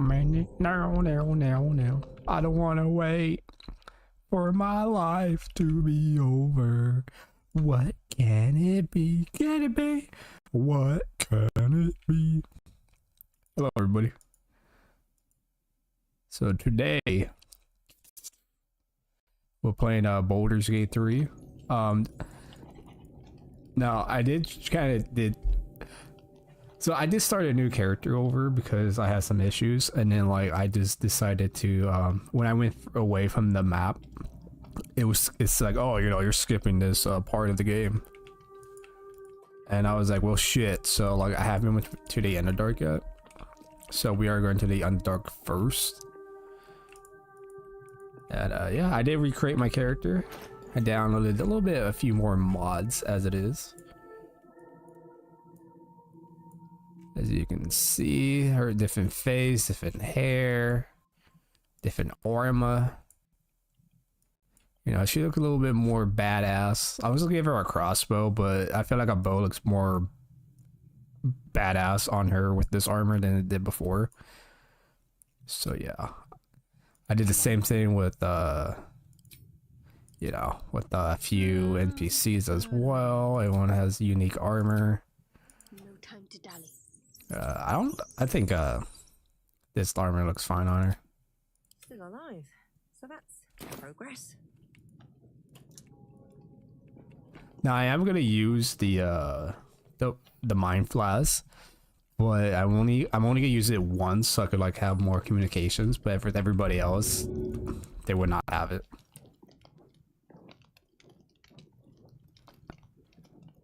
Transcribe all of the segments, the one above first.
minute. No. I don't want to wait for my life to be over. What can it be? Can it be? What can it be? Hello, everybody. So today we're playing Baldur's Gate 3. Now I did so I did start a new character over because I had some issues, and then like I just decided to when I went away from the map, it's like, oh, you know, you're skipping this part of the game, and I was like, well, shit. So like I haven't went to the AfterDark yet, so we are going to the AfterDark first. And yeah, I did recreate my character. I downloaded a few more mods as it is. As you can see, her different face, different hair, different armor. You know, she looked a little bit more badass. I was gonna give her a crossbow, but I feel like a bow looks more badass on her with this armor than it did before. So yeah, I did the same thing with you know, with a few NPCs as well. Everyone has unique armor. No time to dally. I think this armor looks fine on her. Still alive, so that's progress. Now I am gonna use the mind flask, but I'm only gonna use it once so I could like have more communications. But with everybody else, they would not have it.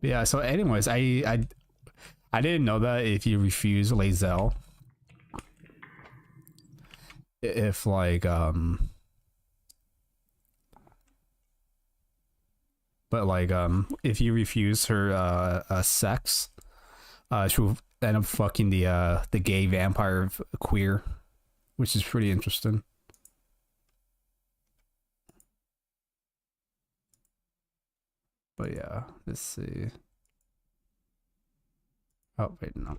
Yeah. So, anyways, I didn't know that if you refuse Lae'zel, if like but like if you refuse her sex, she'll end up fucking the gay vampire queer, which is pretty interesting. But yeah, let's see. Oh wait, no.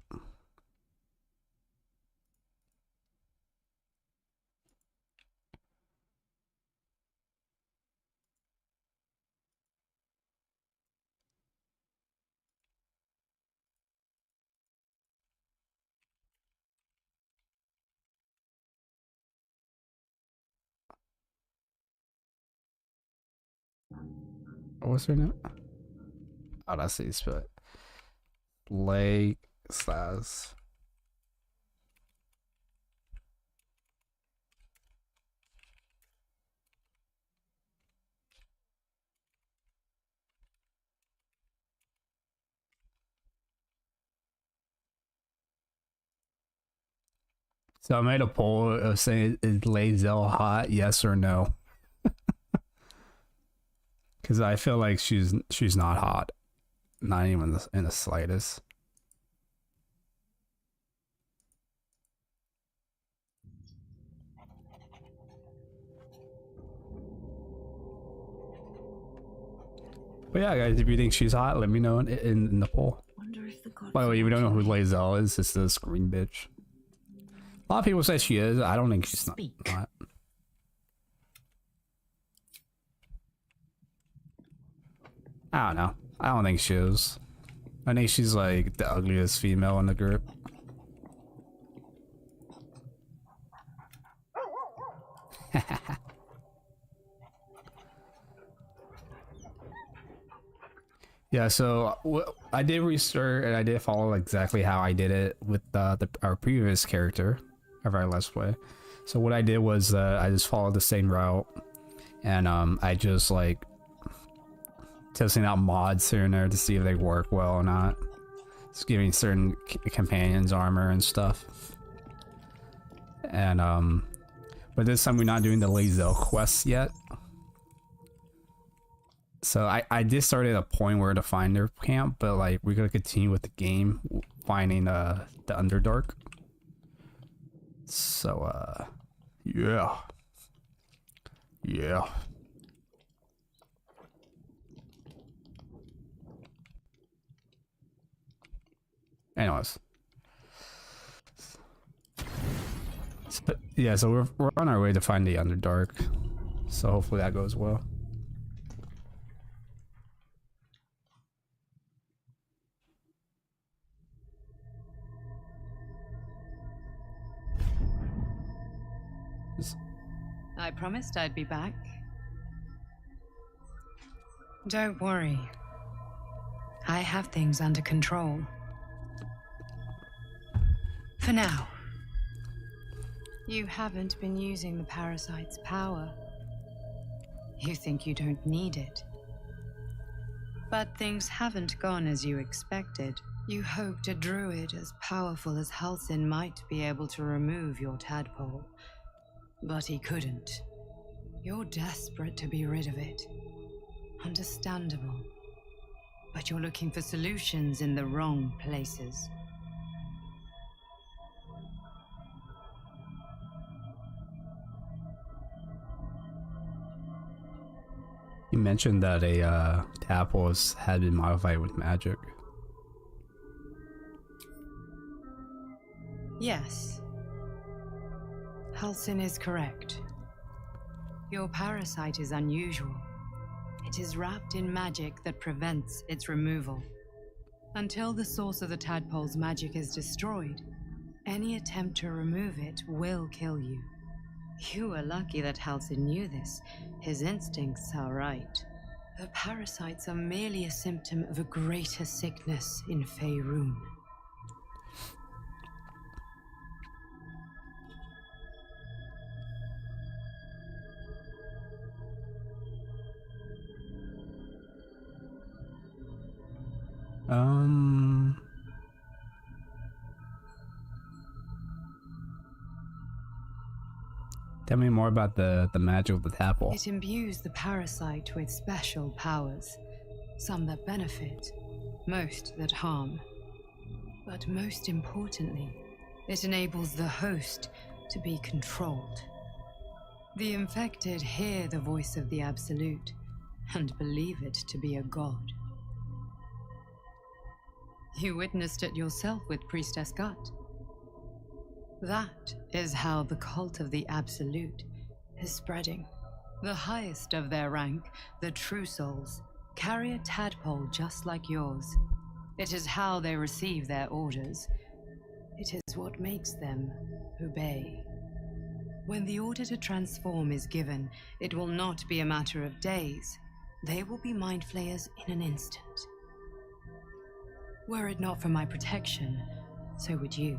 What's her name? Oh, that's the spell. Lake slash. So I made a poll of saying, is Lae'zel hot? Yes or no? Because I feel like she's not hot, not even in the slightest. But yeah, guys, if you think she's hot, let me know in the poll. By the way, you don't know who Lae'zel is. It's the screen bitch. A lot of people say she is. I don't think she's not. I don't know. I don't think she is. I think she's like the ugliest female in the group. Yeah, so I did restart and I did follow exactly how I did it with our previous character of our Let's Play. So what I did was I just followed the same route, and I just like testing out mods here and there to see if they work well or not. Just giving certain companions armor and stuff. And but this time we're not doing the Lae'zel quests yet. So I did start at a point where to find their camp, but like we're gonna continue with the game, finding the AfterDark. So yeah. Anyways, But yeah, so we're on our way to find the AfterDark. So hopefully that goes well. I promised I'd be back. Don't worry. I have things under control. For now. You haven't been using the parasite's power. You think you don't need it. But things haven't gone as you expected. You hoped a druid as powerful as Halsin might be able to remove your tadpole. But he couldn't. You're desperate to be rid of it. Understandable. But you're looking for solutions in the wrong places. You mentioned that a tadpole had been modified with magic. Yes. Halsin is correct. Your parasite is unusual. It is wrapped in magic that prevents its removal. Until the source of the tadpole's magic is destroyed, any attempt to remove it will kill you. You were lucky that Halsin knew this. His instincts are right. The parasites are merely a symptom of a greater sickness in Faerun. Tell me more about the magic of the tadpole. It imbues the parasite with special powers, some that benefit, most that harm. But most importantly, it enables the host to be controlled. The infected hear the voice of the Absolute and believe it to be a god. You witnessed it yourself with Priestess Gut. That is how the cult of the Absolute is spreading. The highest of their rank, the True Souls, carry a tadpole just like yours. It is how they receive their orders. It is what makes them obey. When the order to transform is given, it will not be a matter of days. They will be mind flayers in an instant. Were it not for my protection, so would you.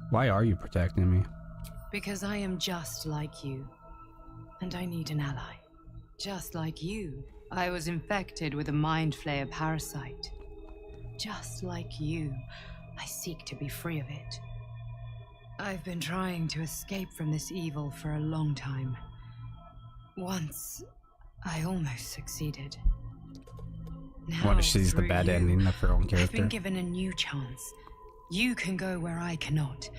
Why are you protecting me? Because I am just like you, and I need an ally. Just like you, I was infected with a mind flayer parasite. Just like you, I seek to be free of it. I've been trying to escape from this evil for a long time. Once, I almost succeeded. Now, she's the bad ending of her own character. I've been given a new chance. You can go where I cannot,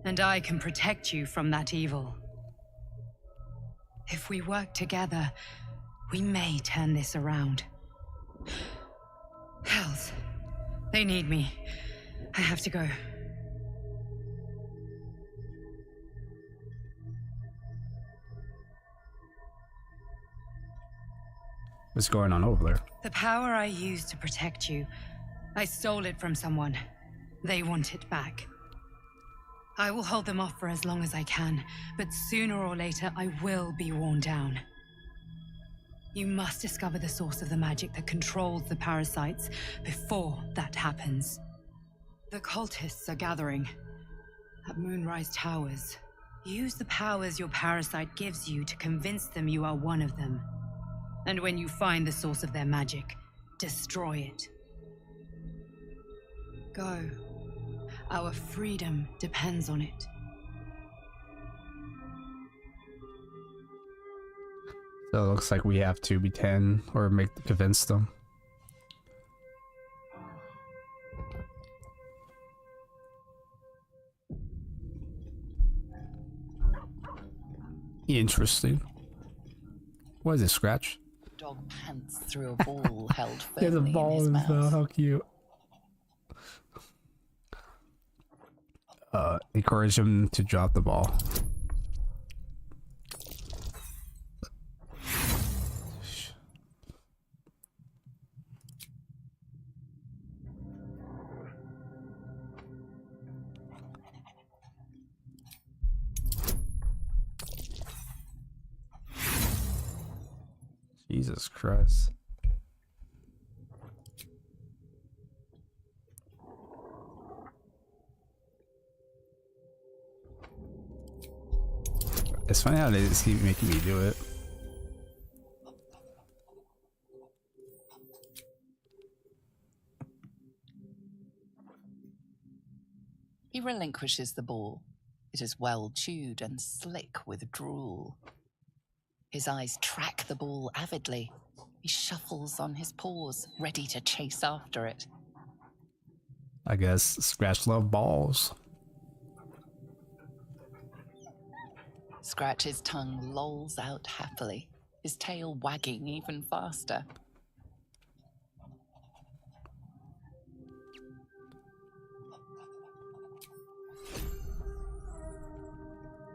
and I can protect you from that evil. If we work together, we may turn this around. Hells, they need me. I have to go. What's going on over there? The power I used to protect you, I stole it from someone. They want it back. I will hold them off for as long as I can, but sooner or later I will be worn down. You must discover the source of the magic that controls the parasites before that happens. The cultists are gathering at Moonrise Towers. Use the powers your parasite gives you to convince them you are one of them. And when you find the source of their magic, destroy it. Go. Our freedom depends on it. So it looks like we have to be 10 or convince them. Interesting. What is it, Scratch? Dog pants through a ball held There's a firmly in ball his in his mouth. mouth. How cute. Encourage him to drop the ball. Jesus Christ. It's funny how they just keep making me do it. He relinquishes the ball. It is well chewed and slick with drool. His eyes track the ball avidly. He shuffles on his paws, ready to chase after it. I guess Scratch love balls. Scratch's tongue lolls out happily, his tail wagging even faster.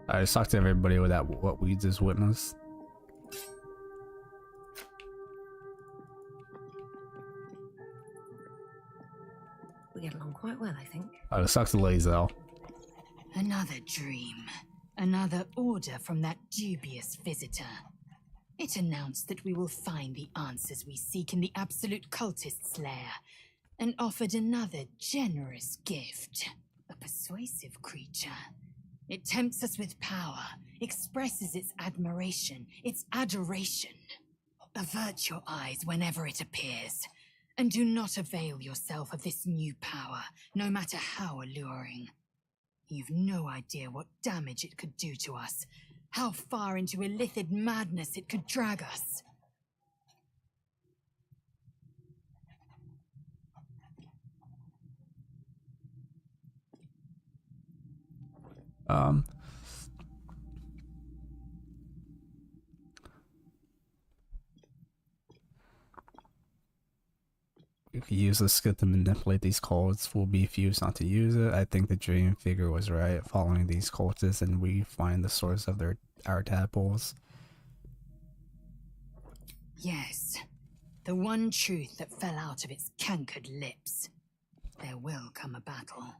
I just talked to everybody with that what we just witnessed. We get along quite well, I think. I just talked to Lazel. Another dream. Another order from that dubious visitor. It announced that we will find the answers we seek in the absolute cultist's lair, and offered another generous gift. A persuasive creature. It tempts us with power, expresses its admiration, its adoration. Avert your eyes whenever it appears, and do not avail yourself of this new power, no matter how alluring. You've no idea what damage it could do to us, how far into illithid madness it could drag us. We could use this skill to manipulate these codes. We'll be fused not to use it. I think the dream figure was right. Following these cultists, and we find the source of our tadpoles. Yes, the one truth that fell out of its cankered lips. There will come a battle,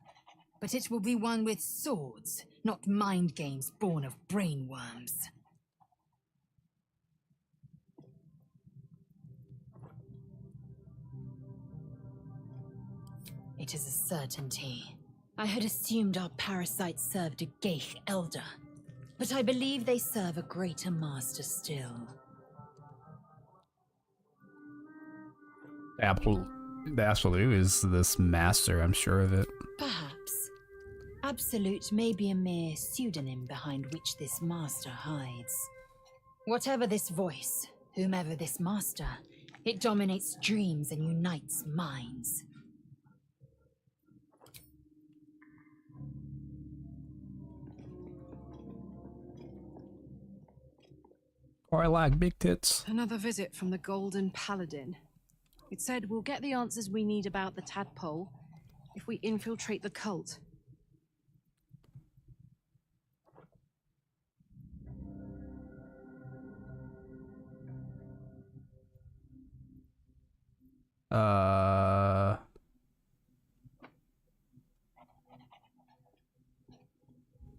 but it will be one with swords, not mind games born of brainworms. It is a certainty. I had assumed our parasites served a Geich elder, but I believe they serve a greater master still. The Absolute is this master, I'm sure of it. Perhaps. Absolute may be a mere pseudonym behind which this master hides. Whatever this voice, whomever this master, it dominates dreams and unites minds. Or I like big tits. Another visit from the Golden Paladin. It said we'll get the answers we need about the tadpole if we infiltrate the cult.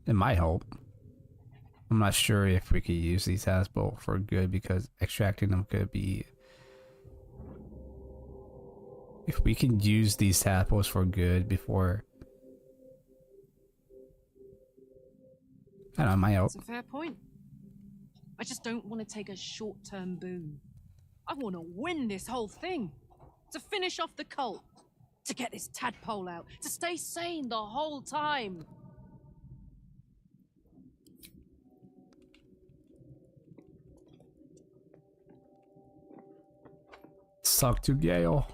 It might help. I'm not sure if we could use these tadpoles for good, because extracting them could be... If we can use these tadpoles for good before... I don't know, it might help. That's a fair point. I just don't want to take a short-term boon. I want to win this whole thing. To finish off the cult. To get this tadpole out. To stay sane the whole time. Suck to Gale.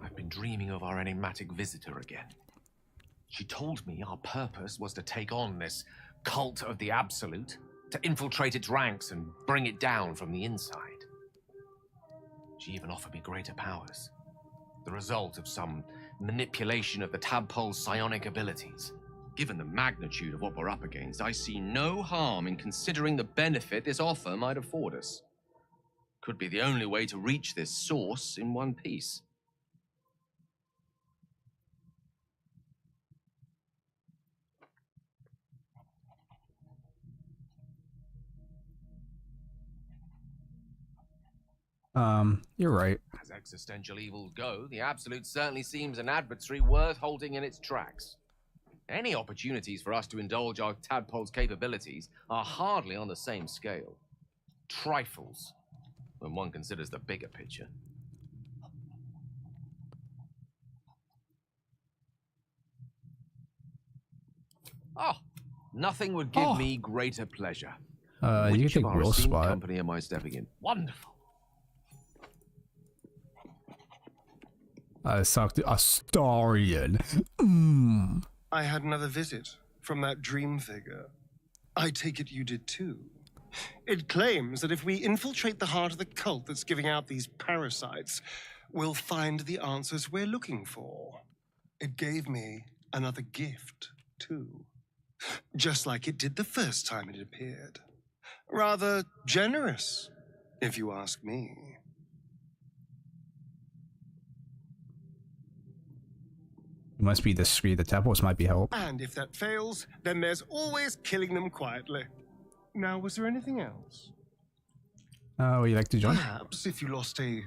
I've been dreaming of our enigmatic visitor again. She told me our purpose was to take on this cult of the Absolute, to infiltrate its ranks and bring it down from the inside. She even offered me greater powers, the result of some manipulation of the tadpole's psionic abilities. Given the magnitude of what we're up against, I see no harm in considering the benefit this offer might afford us. Could be the only way to reach this source in one piece. You're right. As existential evils go, the Absolute certainly seems an adversary worth holding in its tracks. Any opportunities for us to indulge our tadpole's capabilities are hardly on the same scale. Trifles, when one considers the bigger picture. Oh, nothing would give me greater pleasure. You can Which take of our Will's esteemed spot. company am I stepping in? Wonderful. Astarian. I had another visit from that dream figure. I take it you did too. It claims that if we infiltrate the heart of the cult that's giving out these parasites, we'll find the answers we're looking for. It gave me another gift, too. Just like it did the first time it appeared. Rather generous, if you ask me. You must be discreet. The tadpoles might be help. And if that fails, then there's always killing them quietly. Now, was there anything else? Would you like to join? Perhaps if you lost a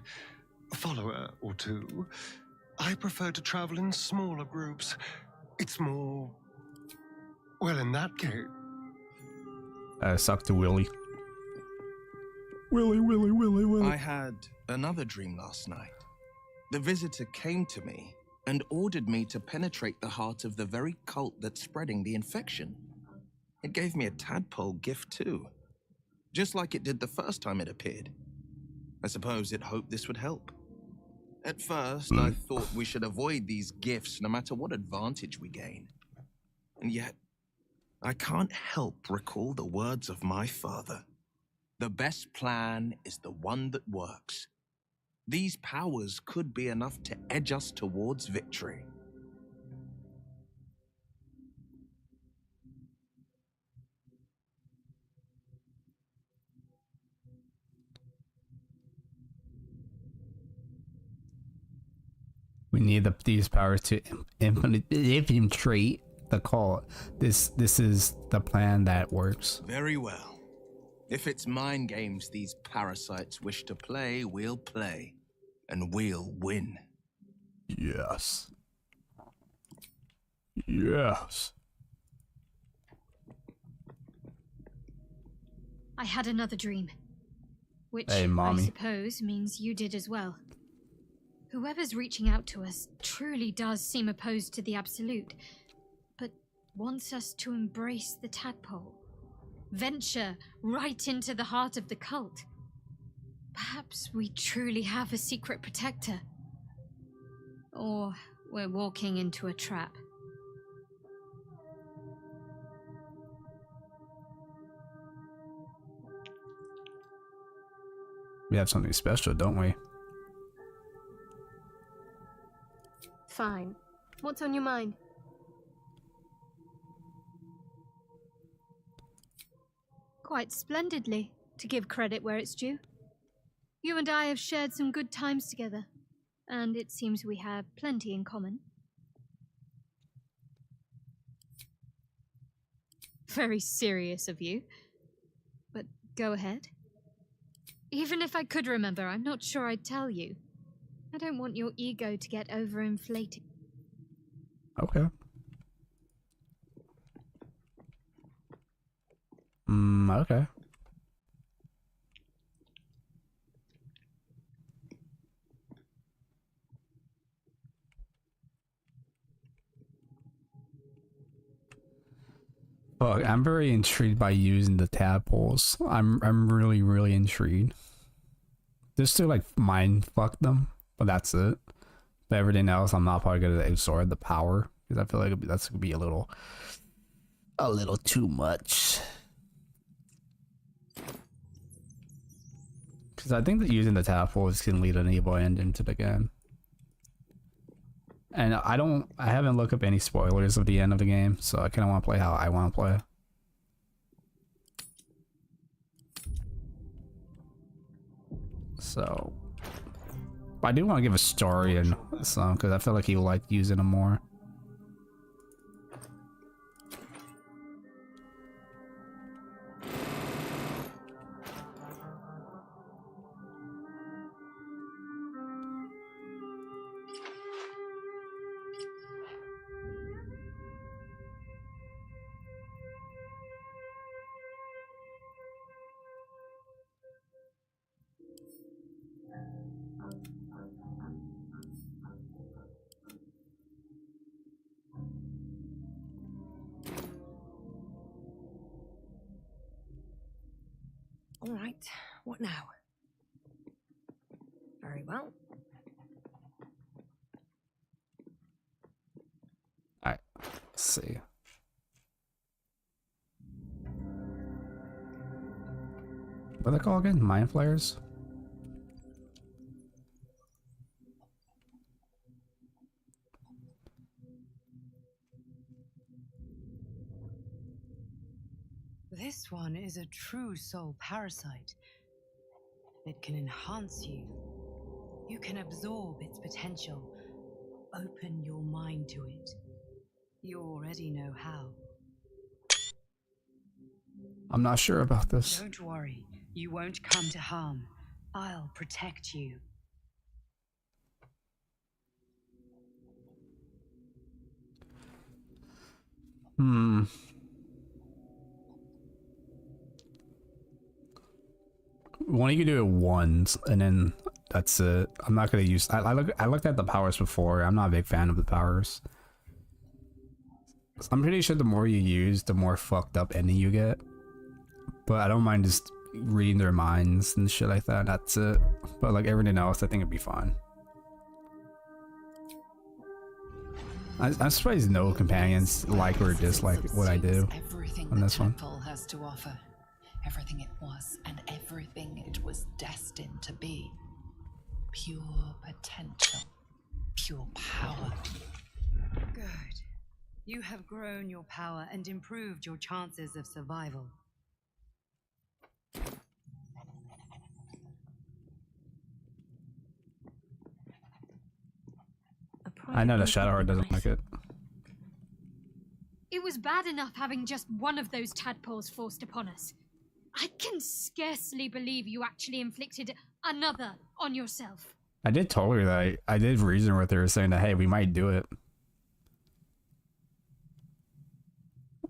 follower or two. I prefer to travel in smaller groups. It's more... well, in that case... Suck to Willy. Willy. I had another dream last night. The visitor came to me and ordered me to penetrate the heart of the very cult that's spreading the infection. It gave me a tadpole gift too, just like it did the first time it appeared. I suppose it hoped this would help. At first, I thought we should avoid these gifts no matter what advantage we gain. And yet, I can't help recall the words of my father. The best plan is the one that works. These powers could be enough to edge us towards victory. We need these powers to infiltrate the cult. This is the plan that works. Very well. If it's mind games these parasites wish to play, we'll play. And we'll win. Yes. I had another dream. Which Hey, I mommy. suppose means you did as well. Whoever's reaching out to us truly does seem opposed to the Absolute, but wants us to embrace the tadpole. Venture right into the heart of the cult. Perhaps we truly have a secret protector. Or we're walking into a trap. We have something special, don't we? Fine. What's on your mind? Quite splendidly, to give credit where it's due. You and I have shared some good times together, and it seems we have plenty in common. Very serious of you. But go ahead. Even if I could remember, I'm not sure I'd tell you. I don't want your ego to get overinflated. Okay. Okay. Fuck, I'm very intrigued by using the tadpoles. I'm really intrigued. Just to like mind fuck them, but that's it. But everything else, I'm not probably gonna absorb the power because I feel like that's gonna be a little too much. Because I think that using the tadpoles can lead an evil ending to the game. And I haven't looked up any spoilers of the end of the game, so I kind of want to play how I want to play. So, but I do want to give a story in some, because I feel like he will like using them more. All right, what now? Very well. Alright, let's see. What are they called again? Mind flayers? This one is a true soul parasite. It can enhance you. You can absorb its potential. Open your mind to it. You already know how. I'm not sure about this. Don't worry. You won't come to harm. I'll protect you. One, you can do it once, and then that's it. I'm not gonna use. I looked at the powers before. I'm not a big fan of the powers. I'm pretty sure the more you use, the more fucked up ending you get. But I don't mind just reading their minds and shit like that. That's it. But like everything else, I think it'd be fine. I'm surprised no companions like or dislike what I do on this one. Has to offer. Everything it was and everything it was destined to be. Pure potential. Pure power. Good. You have grown your power and improved your chances of survival. I know the Shadowheart doesn't like it. It was bad enough having just one of those tadpoles forced upon us. I can scarcely believe you actually inflicted another on yourself. I did tell her that I did reason with her, saying that, hey, we might do it.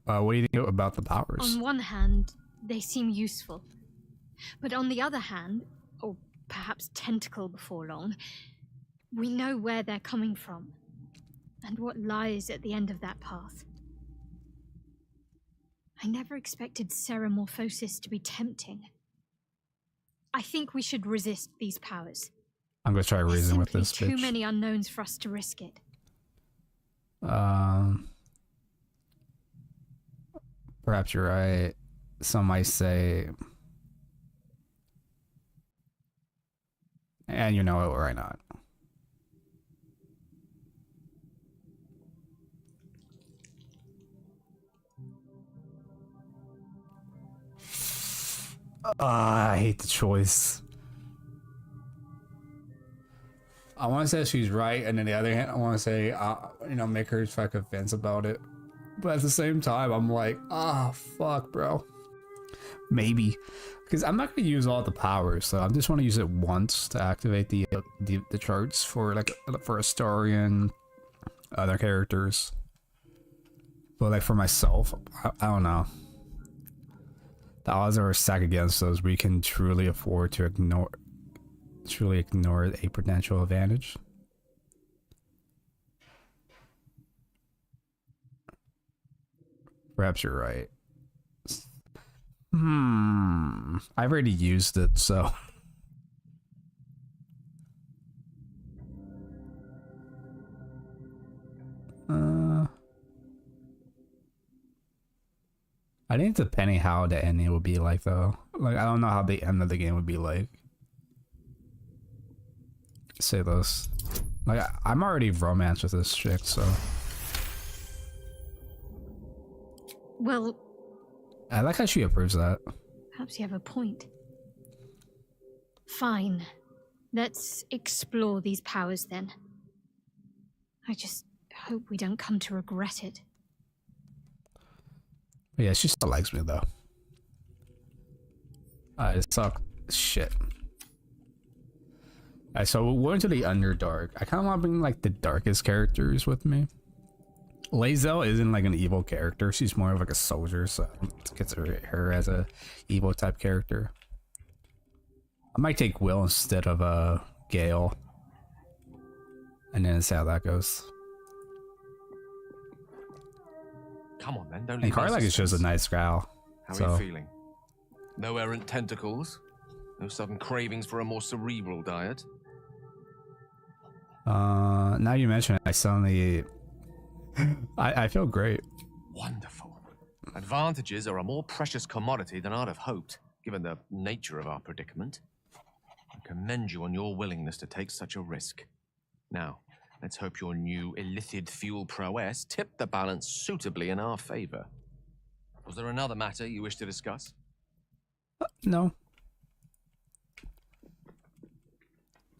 What do you think about the powers? On one hand, they seem useful. But on the other hand, or perhaps tentacle before long, we know where they're coming from and what lies at the end of that path. I never expected ceramorphosis to be tempting. I think we should resist these powers. I'm gonna try reason with this bitch. Too many unknowns for us to risk it. Perhaps you're right. Some might say, and you know it, why not? I hate the choice. I want to say she's right, and then the other hand, I want to say, you know, make her try to convince about it. But at the same time, I'm like, fuck, bro. Maybe, because I'm not gonna use all the powers, so I just want to use it once to activate the charts for for a story and other characters. But like for myself, I don't know. The odds are stacked against us. We can truly afford to ignore a potential advantage. Perhaps you're right. I've already used it, so. I think depending how the ending would be like, though. Like, I don't know how the end of the game would be like. say this. Like, I'm already romance with this chick, so. Well, I like how she approves that. perhaps you have a point. Fine. Let's explore these powers then. I just hope we don't come to regret it. Yeah, she still likes me though. It sucks. Shit. Alright, so we're into the Underdark. I kind of want to bring like the darkest characters with me. Lae'zel isn't like an evil character. She's more of like a soldier, so I don't consider her as a evil type character. I might take Will instead of Gale, and then see how that goes. Come on then, don't And leave Karlach us is just a nice gal. How are you feeling? No errant tentacles? No sudden cravings for a more cerebral diet? Now you mention it, I suddenly I feel great. Wonderful. Advantages are a more precious commodity than I'd have hoped, given the nature of our predicament. I commend you on your willingness to take such a risk. Now, let's hope your new illithid fuel prowess tipped the balance suitably in our favor. Was there another matter you wish to discuss? No.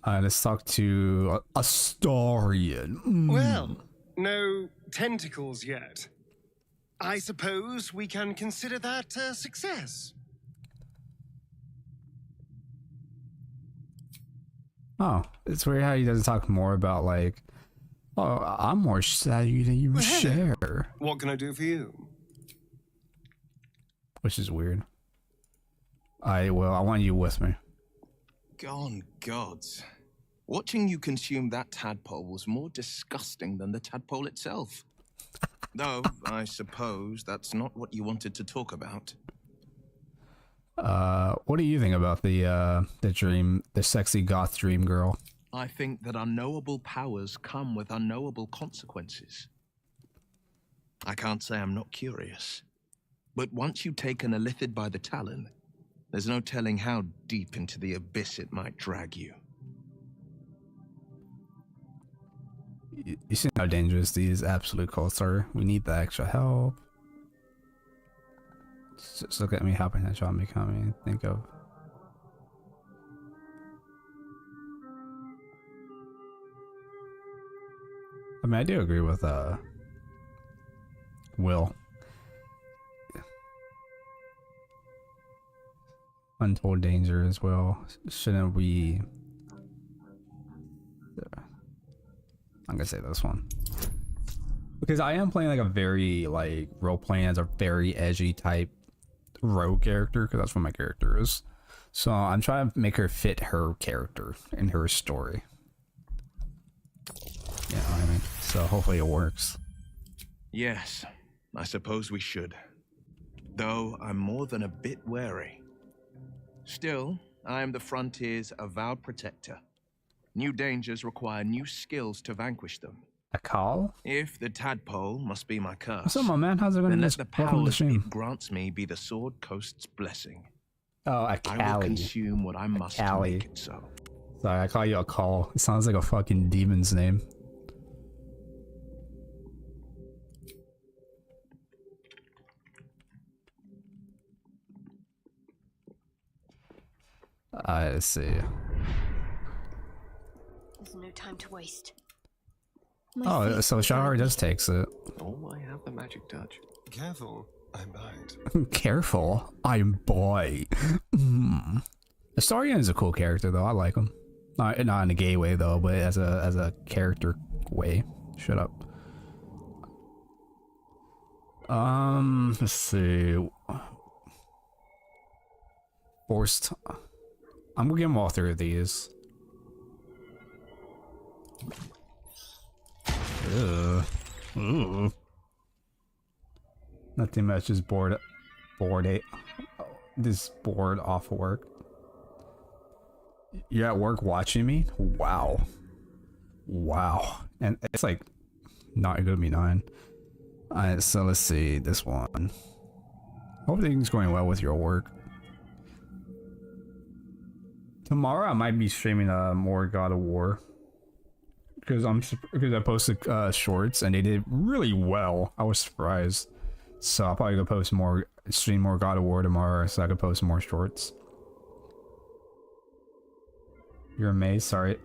Let's talk to Astarion. Well, no tentacles yet. I suppose we can consider that a success. Oh, it's weird how he doesn't talk more about like, oh, I'm more savvy than you share. What can I do for you? Which is weird. I want you with me. Gone gods. Watching you consume that tadpole was more disgusting than the tadpole itself. Though, I suppose that's not what you wanted to talk about. What do you think about the sexy goth dream girl? I think that unknowable powers come with unknowable consequences. I can't say I'm not curious. But once you take an illithid by the talon, there's no telling how deep into the abyss it might drag you. You see how dangerous these absolute cults are. We need the extra help. Just look at me helping that John becoming. Think of. I mean, I do agree with Will. Untold danger as well. Shouldn't we? I'm gonna say this one because I am playing like a very like role playing as a very edgy type rogue character because that's what my character is. So I'm trying to make her fit her character and her story. You know what I mean? So hopefully it works. Yes, I suppose we should. Though I'm more than a bit wary. Still, I am the Frontier's avowed protector. New dangers require new skills to vanquish them. A call? If the tadpole must be my curse, What's up, my man? How's it going? then let the powers to it grants me be the Sword Coast's blessing. Oh, a I will Callie. consume what I must to make it so. Sorry, I call you a call. It sounds like a fucking demon's name. Let's see. There's no time to waste. Oh, so Shahar just takes it. Oh, I have the magic touch. Careful, I bite. Careful, I'm boy. Astarion is a cool character though. I like him. Not in a gay way though, but as a character way. Shut up. Let's see. Forced. I'm gonna give him all three of these. Ugh. Nothing much, just bored this bored off work. You're at work watching me? Wow. And it's like not gonna be 9. Alright, so let's see this one. Hope everything's going well with your work. Tomorrow I might be streaming more God of War because I posted shorts and they did really well. I was surprised, so I'll probably go stream more God of War tomorrow so I can post more shorts. You're amazed? Sorry.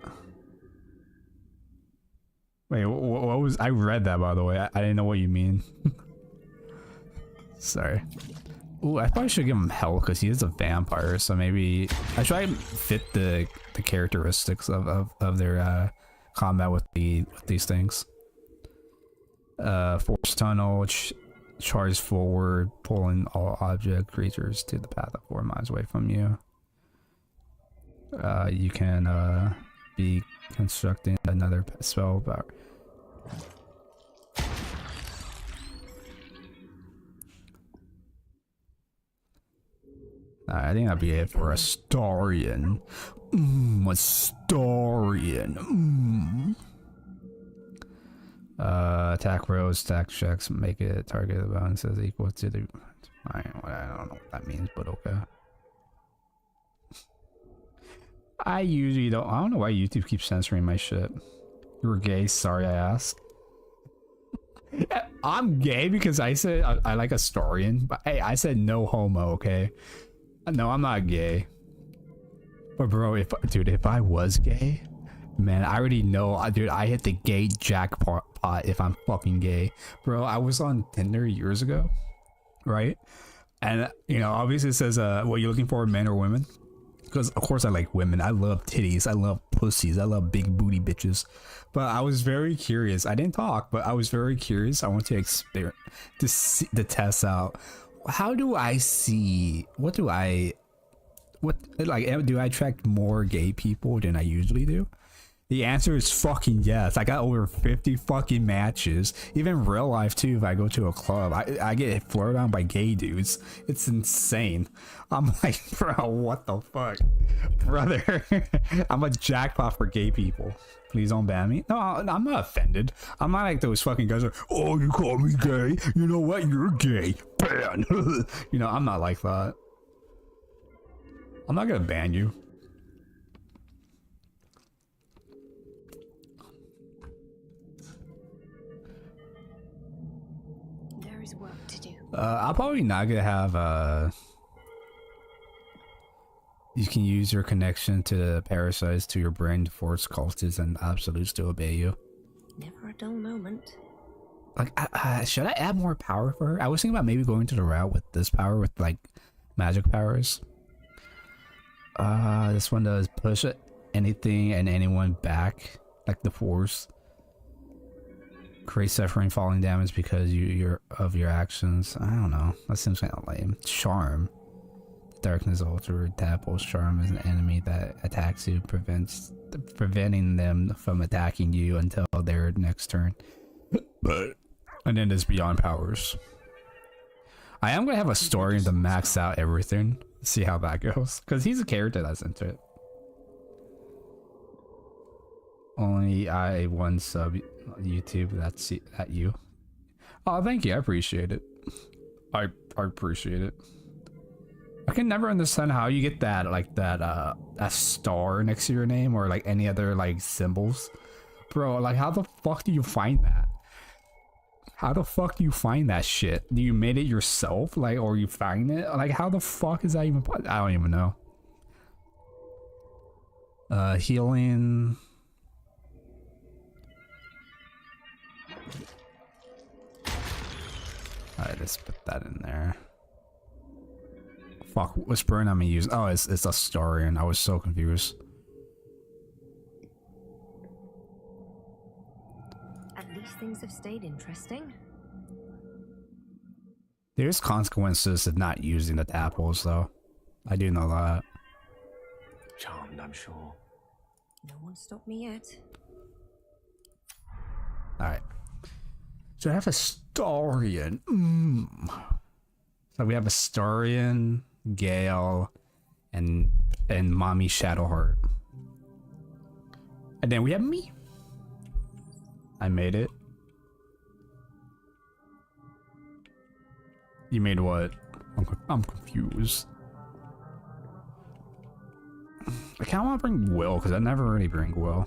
Wait, what was? I read that, by the way. I didn't know what you mean. Sorry. Ooh, I probably should give him health because he is a vampire. So maybe I try and fit the characteristics of their combat with these things. Force tunnel, charge forward, pulling all object creatures to the path of 4 miles away from you. You can be constructing another spell power. I think that'd be it for Astarion. Astarion. Attack rolls, attack checks, make it target bonuses equal to the. I don't know what that means, but okay. I usually don't. I don't know why YouTube keeps censoring my shit. You're gay. Sorry, I asked. I'm gay because I said I like Astarion, but hey, I said no homo. Okay. No, I'm not gay. But bro, if I was gay, man, I already know, dude, I hit the gay jackpot if I'm fucking gay. Bro, I was on Tinder years ago, right? And, you know, obviously it says, what you're looking for, men or women? Because, of course, I like women. I love titties. I love pussies. I love big booty bitches. But I was very curious. I didn't talk, but I was very curious. I want to to test out. How do I see? Do I attract more gay people than I usually do? The answer is fucking yes. I got over 50 fucking matches. Even real life too. If I go to a club, I get flirted on by gay dudes. It's insane. I'm like, bro, what the fuck, brother? I'm a jackpot for gay people. Please don't ban me. No, I'm not offended. I'm not like those fucking guys are, oh, you call me gay? You know what? You're gay. Ban. You know, I'm not like that. I'm not gonna ban you. There is work to do. I'm probably not gonna have you can use your connection to the parasites to your brain to force cultists and absolutes to obey you. Never a dull moment. Like, should I add more power for her? I was thinking about maybe going to the route with this power with like magic powers. This one does push anything and anyone back, like the force. Create suffering, falling damage because you're of your actions. I don't know. That seems kind of lame. Charm. Darkness altered. Tadpole's charm is an enemy that attacks you, preventing them from attacking you until their next turn. And then there's beyond powers. I am gonna have a story to max out everything. See how that goes, because he's a character that's into it. Only I one sub YouTube. That's at you. Oh, thank you. I appreciate it. I appreciate it. I can never understand how you get that, like that a star next to your name or like any other like symbols, bro. Like, how the fuck do you find that? How the fuck do you find that shit? Do you made it yourself, like, or you find it? Like, how the fuck is that even? I don't even know. Healing. Alright, let's put that in there. Fuck, what's burn I'm gonna use? Oh, it's Astarion. I was so confused. At least things have stayed interesting. There's consequences of not using the tadpoles, though. I do know that. Charmed, I'm sure. No one stopped me yet. Alright. So I have Astarion. So we have Astarion, Gale, and Mommy Shadowheart. And then we have me. I made it. You made what? I'm confused. I kind of want to bring Will, because I never really bring Will.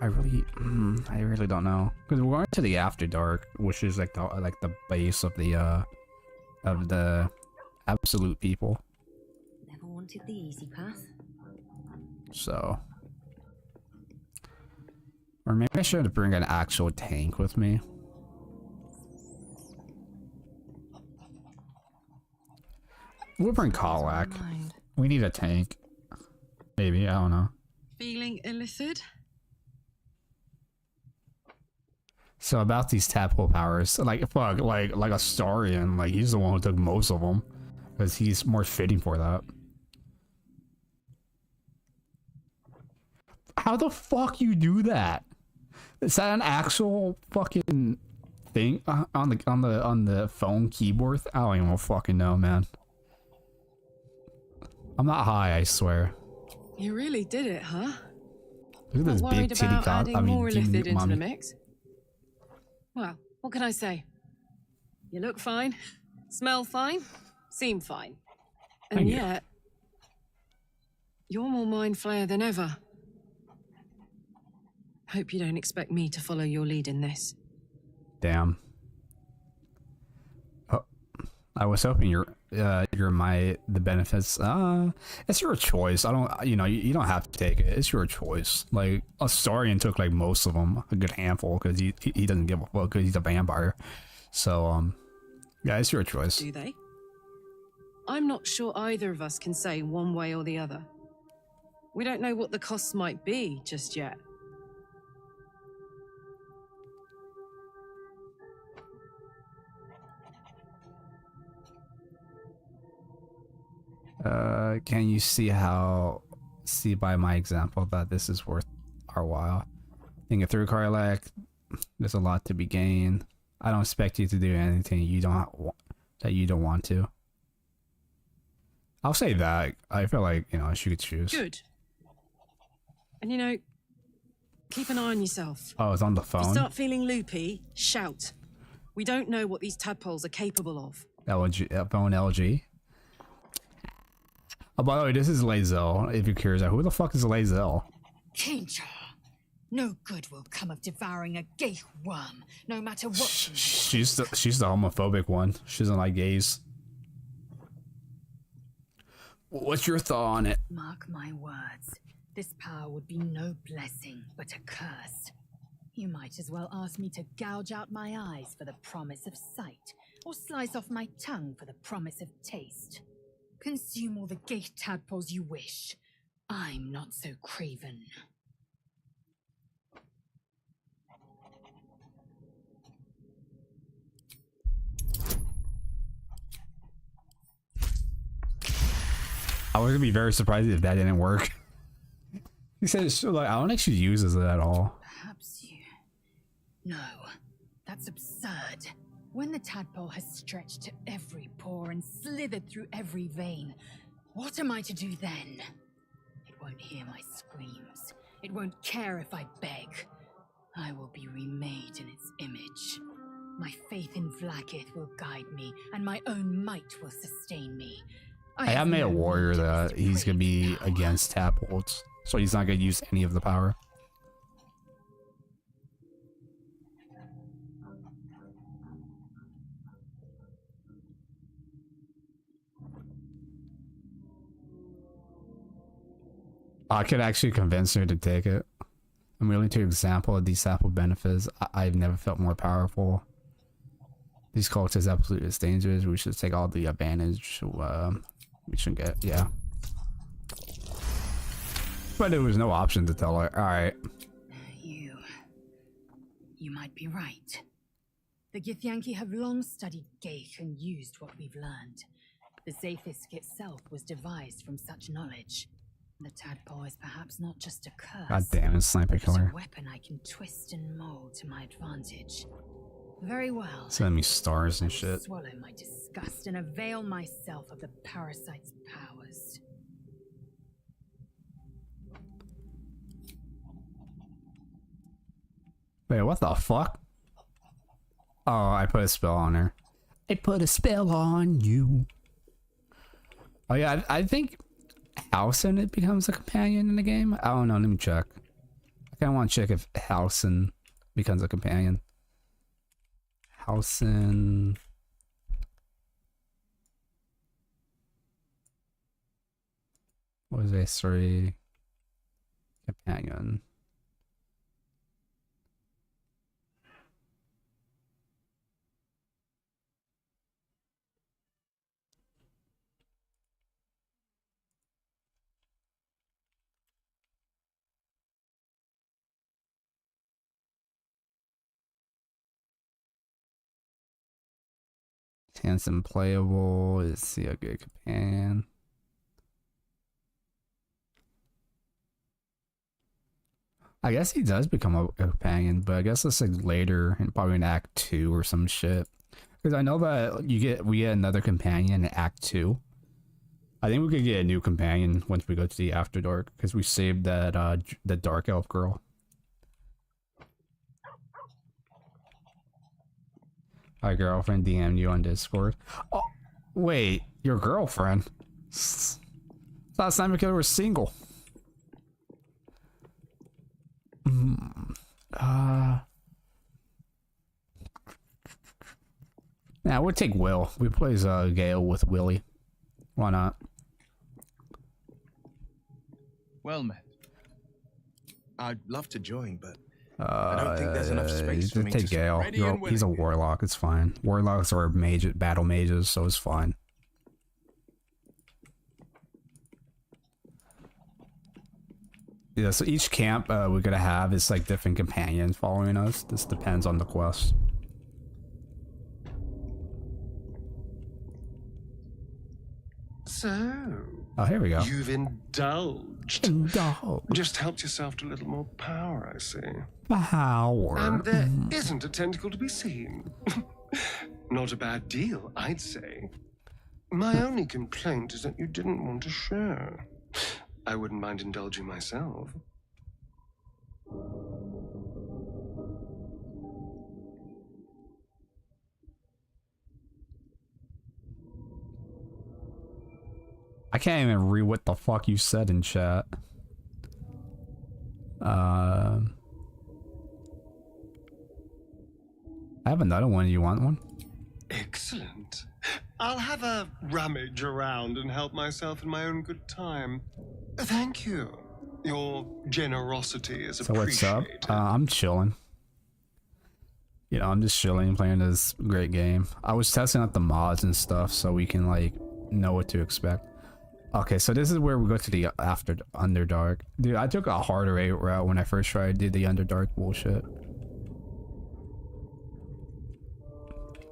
I really don't know, because we're going to the AfterDark, which is like the base of the absolute people. Never wanted the easy path. So, or maybe I should bring an actual tank with me. We'll bring Karlach. We need a tank. Maybe, I don't know. Feeling illicit? So about these tadpole powers, like fuck, like Astarion, like he's the one who took most of them, because he's more fitting for that. How the fuck you do that? Is that an actual fucking thing on the phone keyboard? I don't even fucking know, man. I'm not high, I swear. You really did it, huh? Look at this big titty cock. I mean, more illicit into mommy. the mix. Well, what can I say? You look fine, smell fine, seem fine, and Thank you. yet you're more mind flayer than ever. Hope you don't expect me to follow your lead in this. Damn. Oh, I was hoping you're the benefits. It's your choice. I don't, you don't have to take it. It's your choice. Like Astarion took like most of them, a good handful, because he doesn't give a fuck because he's a vampire. So yeah, it's your choice. Do they? I'm not sure either of us can say one way or the other. We don't know what the costs might be just yet. Can you see by my example that this is worth our while? Thinking through Karlach, there's a lot to be gained. I don't expect you to do anything you don't want to. I'll say that. I feel like, she could choose. Good. And keep an eye on yourself. Oh, it's on the If you phone? start feeling loopy, shout. We don't know what these tadpoles are capable of. Phone LG. Oh, by the way, this is Lae'zel, if you're curious. Who the fuck is Lae'zel? Danger. No good will come of devouring a gay worm, no matter what. She's the homophobic one. She doesn't like gays. What's your thought on it? Mark my words. This power would be no blessing, but a curse. You might as well ask me to gouge out my eyes for the promise of sight, or slice off my tongue for the promise of taste. Consume all the gay tadpoles you wish. I'm not so craven. I was gonna be very surprised if that didn't work. He said, I don't think she uses it at all. Perhaps you... No, that's absurd. When the tadpole has stretched to every pore and slithered through every vein, what am I to do then? It won't hear my screams. It won't care if I beg. I will be remade in its image. My faith in Vlaakith will guide me, and my own might will sustain me. I have made a warrior that he's gonna be against tadpoles, so he's not gonna use any of the power. I could actually convince her to take it. I'm willing to example of these sample benefits. I've never felt more powerful. These cultists absolutely dangerous. We should take all the advantage we should get. Yeah. But there was no option to tell her. Alright. You might be right. The Githyanki have long studied Gaich and used what we've learned. The Zafisk itself was devised from such knowledge. The tadpole is perhaps not just a curse. God damn it, sniper but killer. a weapon I can twist and mold to my advantage. Very well. Send me stars and shit. Swallow my disgust and avail myself of the parasite's powers. Wait, what the fuck? Oh, I put a spell on her. I put a spell on you. Oh yeah, I think Halcyon it becomes a companion in the game? I don't know, let me check. I kinda wanna check if Halcyon becomes a companion. Halcyon. What was a story? Companion. Handsome, playable. Is he a good companion? I guess he does become a companion, but I guess it's like later, and probably in Act 2 or some shit. Because I know that we get another companion in Act 2. I think we could get a new companion once we go to the AfterDark, because we saved that the Dark Elf girl. My girlfriend DM'd you on Discord. Oh, wait, your girlfriend? Last time we were single. Nah, we'll take Will. We plays Gale with Willie. Why not? Well met. I'd love to join, but I don't think there's enough space for me to take Gale. ready and He's a warlock. It's fine. Warlocks are battle mages, so it's fine. Yeah, so each camp we're gonna have is like different companions following us. This depends on the quest. So, Oh, here we go. you've indulged. Indulged. Just helped yourself to a little more power, I see. Power. And there isn't a tentacle to be seen. Not a bad deal, I'd say. My only complaint is that you didn't want to share. I wouldn't mind indulging myself. I can't even read what the fuck you said in chat. I have another one. You want one? Excellent. I'll have a rummage around and help myself in my own good time. Thank you. Your generosity is So what's up? appreciated. I'm chilling. You know, I'm just chilling, playing this great game. I was testing out the mods and stuff so we can like know what to expect. Okay, so this is where we go to the Underdark. Dude, I took a harder route when I first tried to do the Underdark bullshit.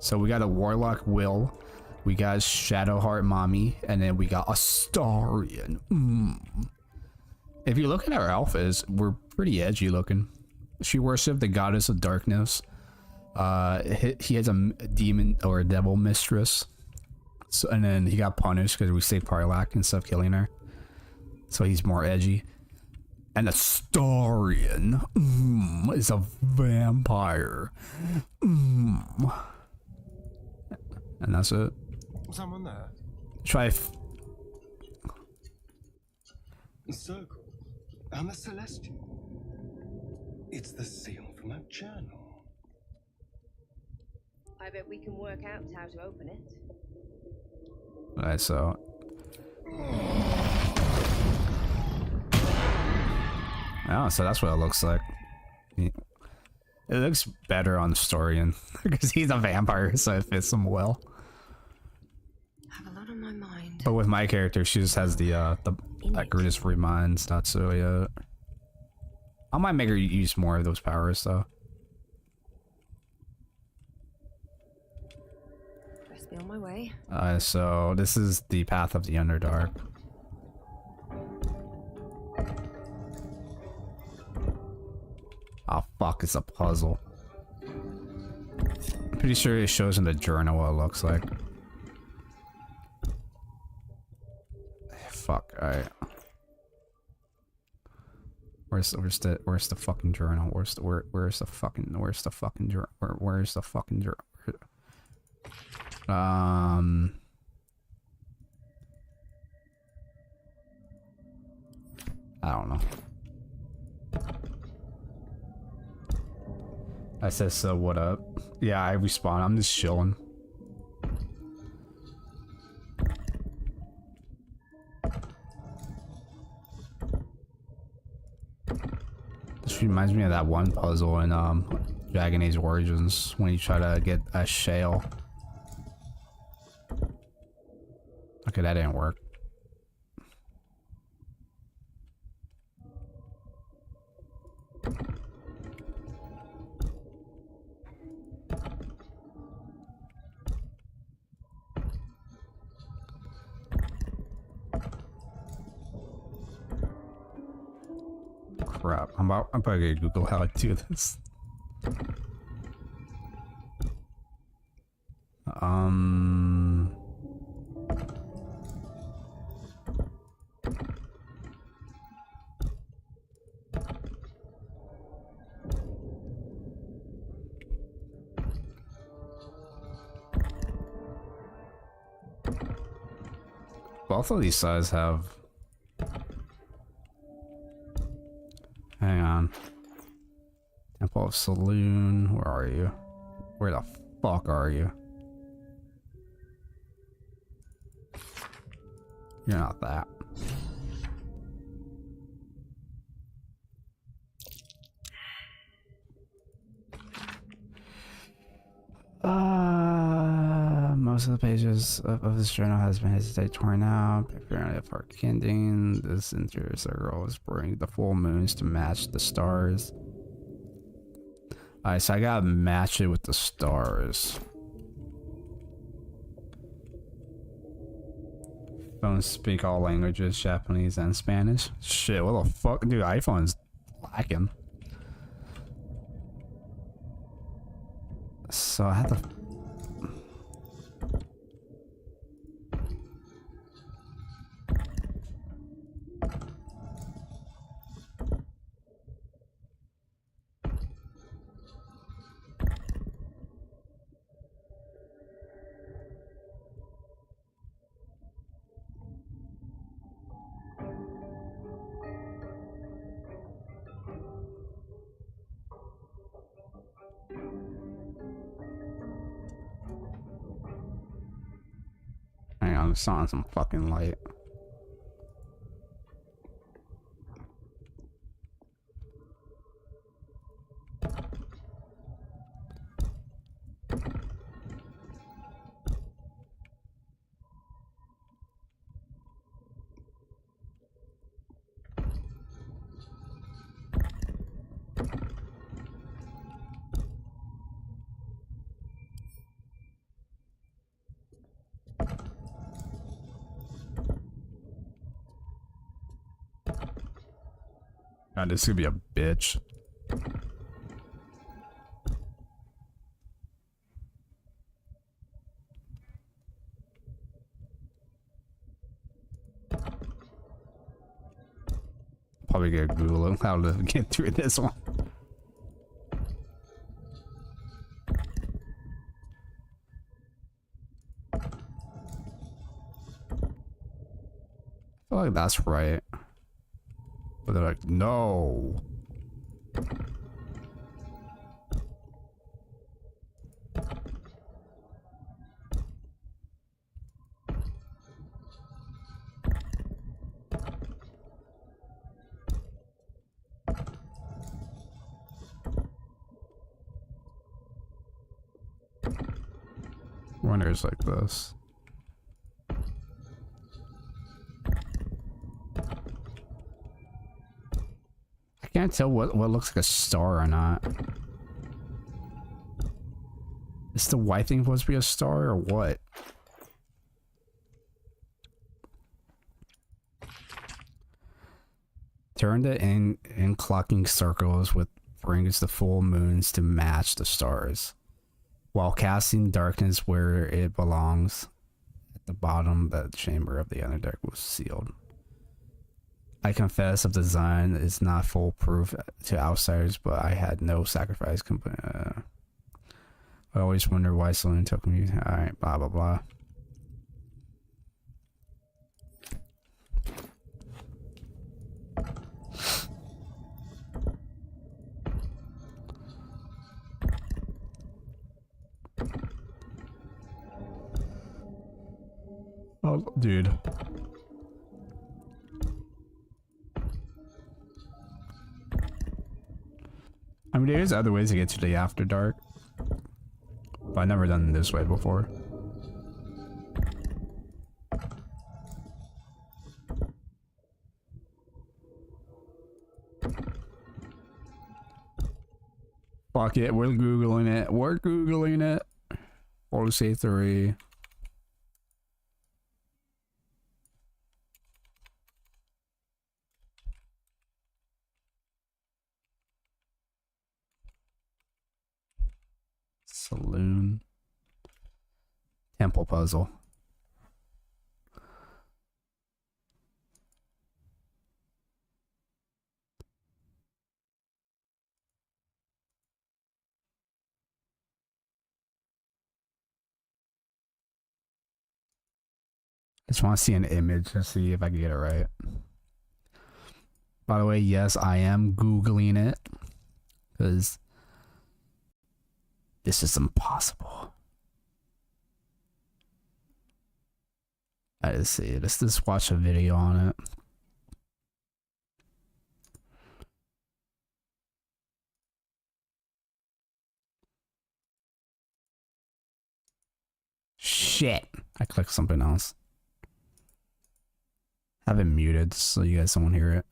So we got a Warlock Will, we got Shadowheart Mommy, and then we got Astarion. If you look at our alphas, we're pretty edgy looking. She worshipped the goddess of darkness. He has a demon or a devil mistress. So, and then he got punished because we saved Parlak instead of killing her. So he's more edgy. And Astarion is a vampire. And that's it. Someone there. Try The circle. And the celestial. It's the seal from that journal. I bet we can work out how to open it. Alright, so oh, so that's what it looks like. It looks better on Astarion because he's a vampire, so it fits him well. I have a lot on my mind. But with my character, she just has the like greatest reminds. Not so yet. I might make her use more of those powers though. Best be on my way. So this is the path of the Underdark. Oh fuck, it's a puzzle. I'm pretty sure it shows in the journal what it looks like. Fuck, alright. Where's the fucking journal? Where's the fucking journal? Where's the fucking journal? I don't know. I said, so what up? Yeah, I respawn. I'm just chilling. This reminds me of that one puzzle in Dragon Age Origins when you try to get a shale. Okay, that didn't work. Crap, I'm probably gonna Google how to do this. Both of these sides have. Hang on. Temple of Saloon. Where are you? Where the fuck are you? You're not that. Most of the pages of this journal has been hesitate torn out. Apparently, for kindling, this interior circle is bringing the full moons to match the stars. Alright, so I gotta match it with the stars. Phones speak all languages, Japanese and Spanish. Shit, what the fuck? Dude, iPhone's lacking. So I have to. Hang on, I'm on some fucking light. God, this could be a bitch. Probably gonna Google how to get through this one. I feel like that's right. But they're like, no. Runners like this. I can't tell what looks like a star or not. Is the white thing supposed to be a star or what? Turn the in clocking circles with brings the full moons to match the stars, while casting darkness where it belongs. At the bottom, the chamber of the AfterDark was sealed. I confess the design is not foolproof to outsiders, but I had no sacrifice. I always wonder why Saloon took me. Alright, blah blah blah. Oh, dude. I mean, there's other ways to get to the AfterDark, but I've never done it this way before. Fuck it, we're Googling it. We're Googling it. 4C3. Saloon. Temple puzzle. I just want to see an image to see if I can get it right. By the way, yes, I am Googling it. Because this is impossible. Let's see. Let's just watch a video on it. Shit. I clicked something else. Have it muted so you guys don't hear it.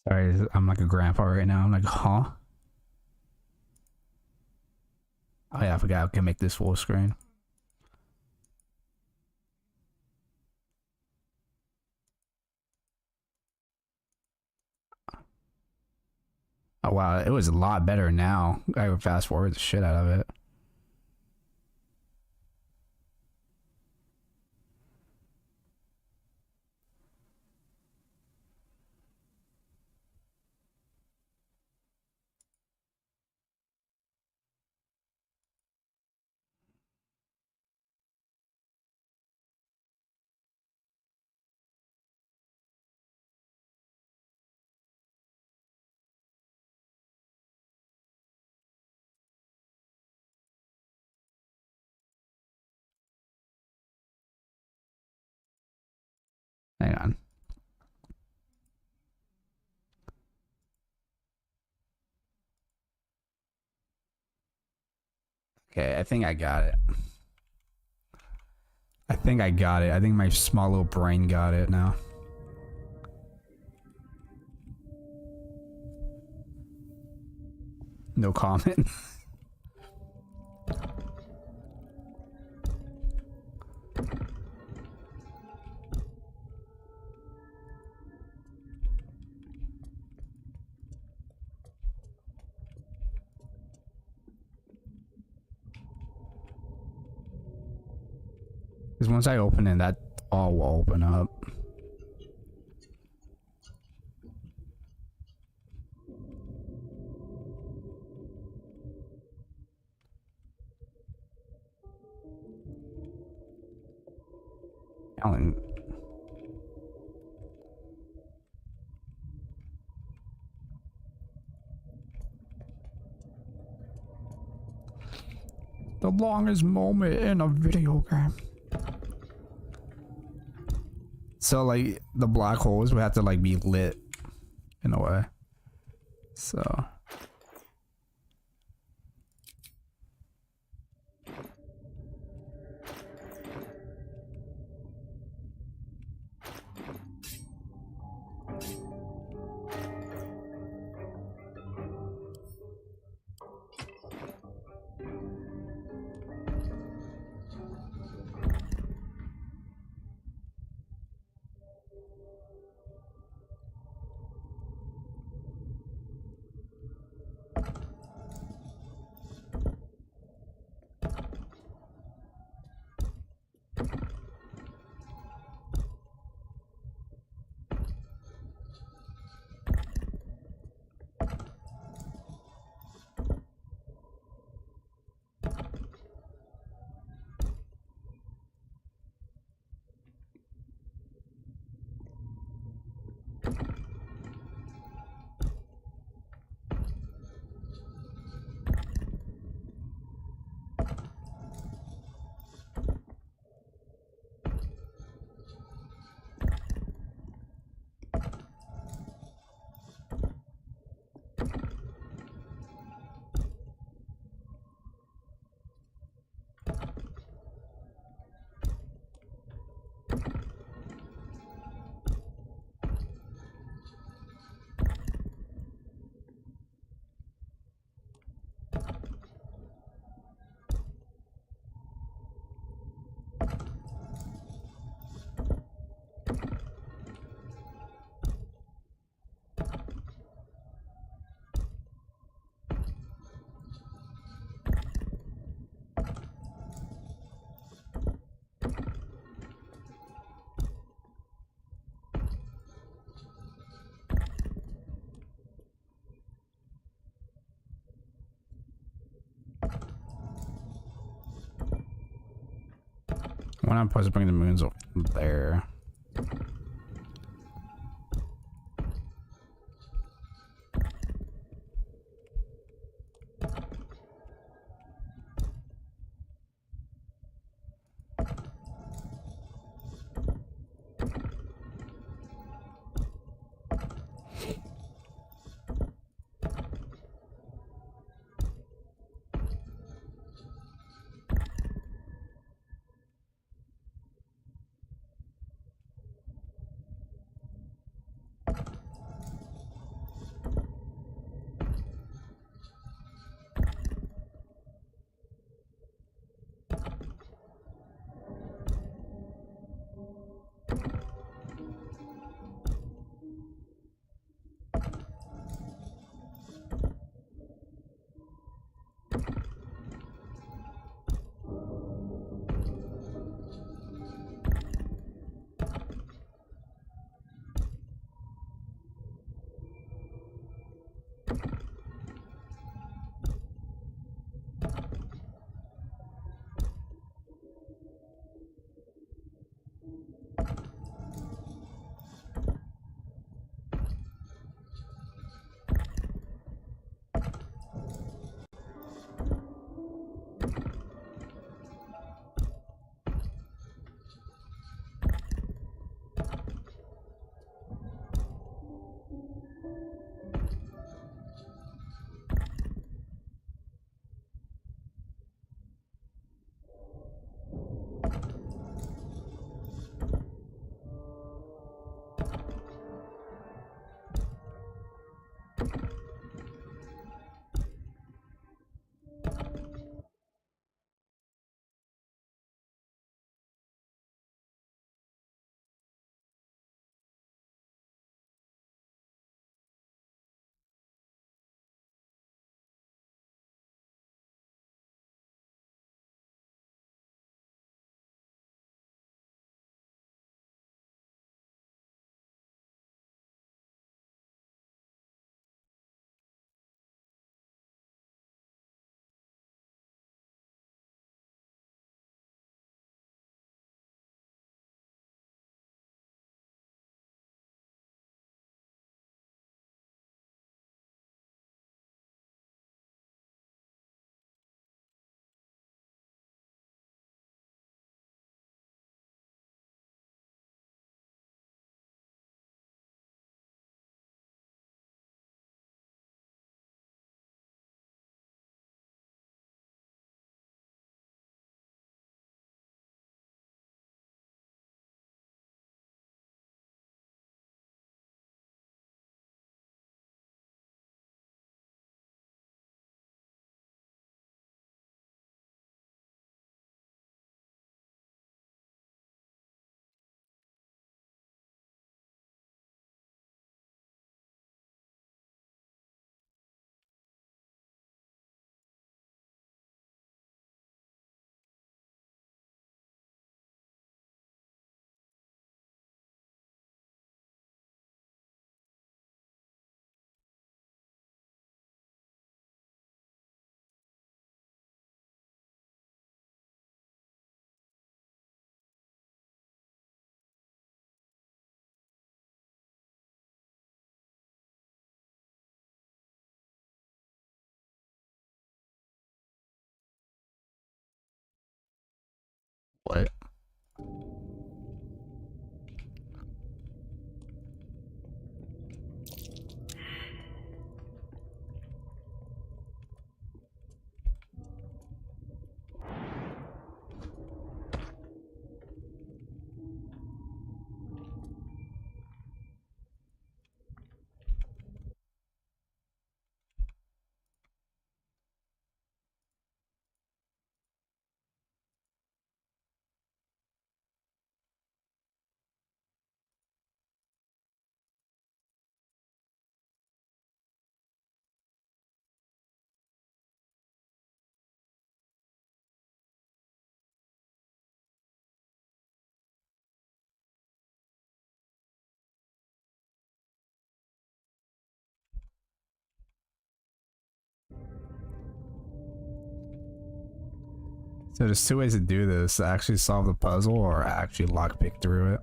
Sorry, I'm like a grandpa right now. I'm like, huh? Oh yeah, I forgot I can make this full screen. Oh wow, it was a lot better now. I would fast forward the shit out of it. Hang on. Okay, I think I got it. I think I got it. I think my small little brain got it now. No comment. Because once I open it, that all will open up. Alan. The longest moment in a video game. So like the black holes would have to like be lit in a way. So when I'm supposed to bring the moons over there. What? So there's two ways to do this: actually solve the puzzle or actually lockpick through it.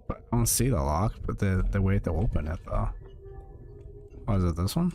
But I don't see the lock, but the way to open it though. Oh, is it this one?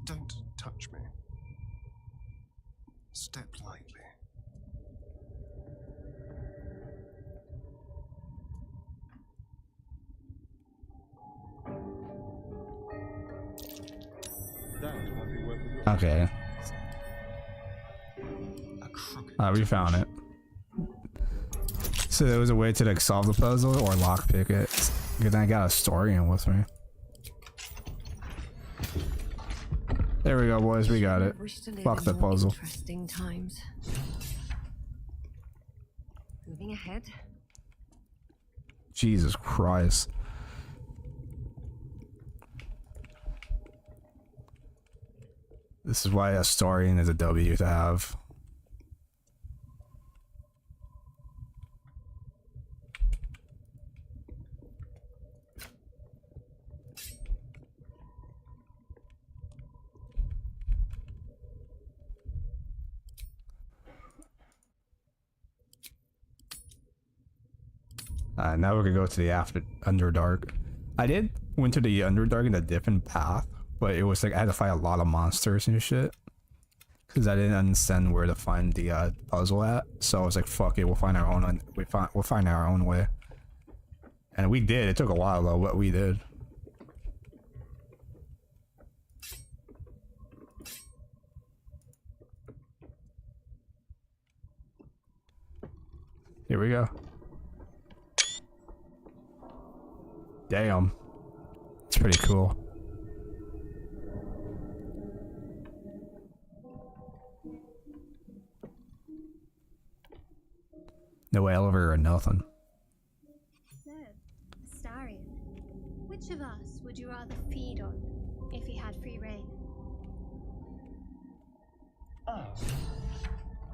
Don't touch me. Step lightly. That might be worth a look. Okay. We found it. So there was a way to like solve the puzzle or lockpick it. Because I got a story in with me. There we go, boys. We got it. Fuck the puzzle. Interesting times. Moving ahead. Jesus Christ. This is why a historian is a W to have. Now we're gonna go to the AfterDark. I did went to the Underdark in a different path, but it was like I had to fight a lot of monsters and shit. Cause I didn't understand where to find the puzzle at. So I was like, fuck it, we'll find our own we'll find our own way. And we did. It took a while though, but we did. Here we go. Damn. It's pretty cool. No elevator or nothing. So, Astarion, which of us would you rather feed on if he had free reign?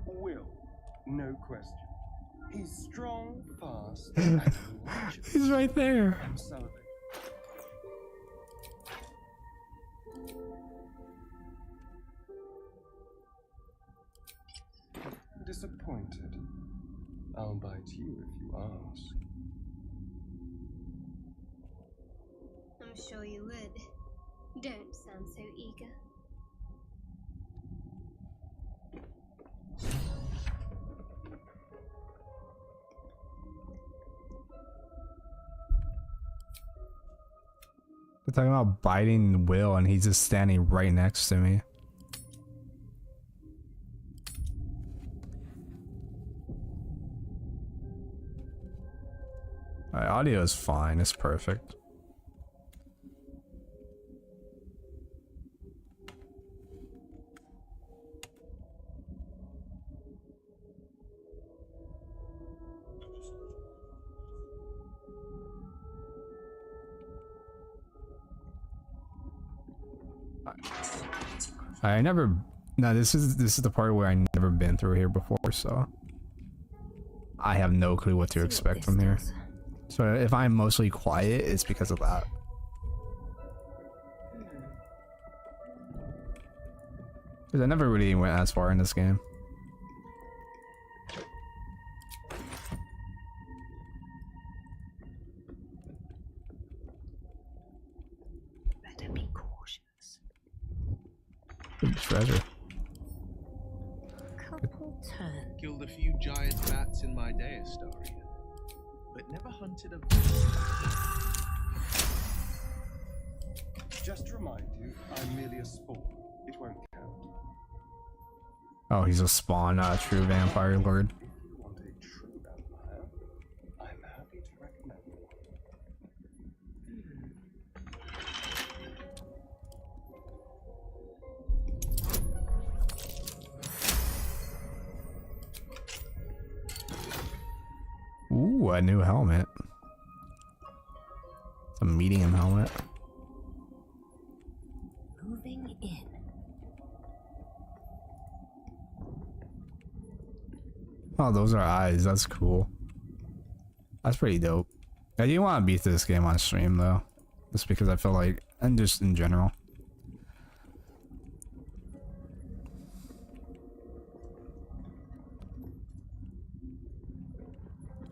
Will. No question. He's strong, fast, and righteous. He's right there. I'm Sullivan. Disappointed. I'll bite you if you ask. I'm sure you would. Don't sound so eager. We're talking about biting Will and he's just standing right next to me. Alright, audio is fine, it's perfect. I never. No, this is the part where I never been through here before, so I have no clue what to expect from here. So if I'm mostly quiet, it's because of that. Because I never really went as far in this game. Better be cautious. Big treasure. Couple turns. Killed a few giant bats in my day, Astarion, but never hunted a. Just to remind you, I'm merely a spawn. It won't count. Oh, he's a spawn, not a true vampire lord. If you want a true vampire, I'm happy to recommend one. Ooh, a new helmet. It's a medium helmet. Moving in. Oh, those are eyes. That's cool. That's pretty dope. I do want to beat this game on stream though, just because I feel like, and just in general.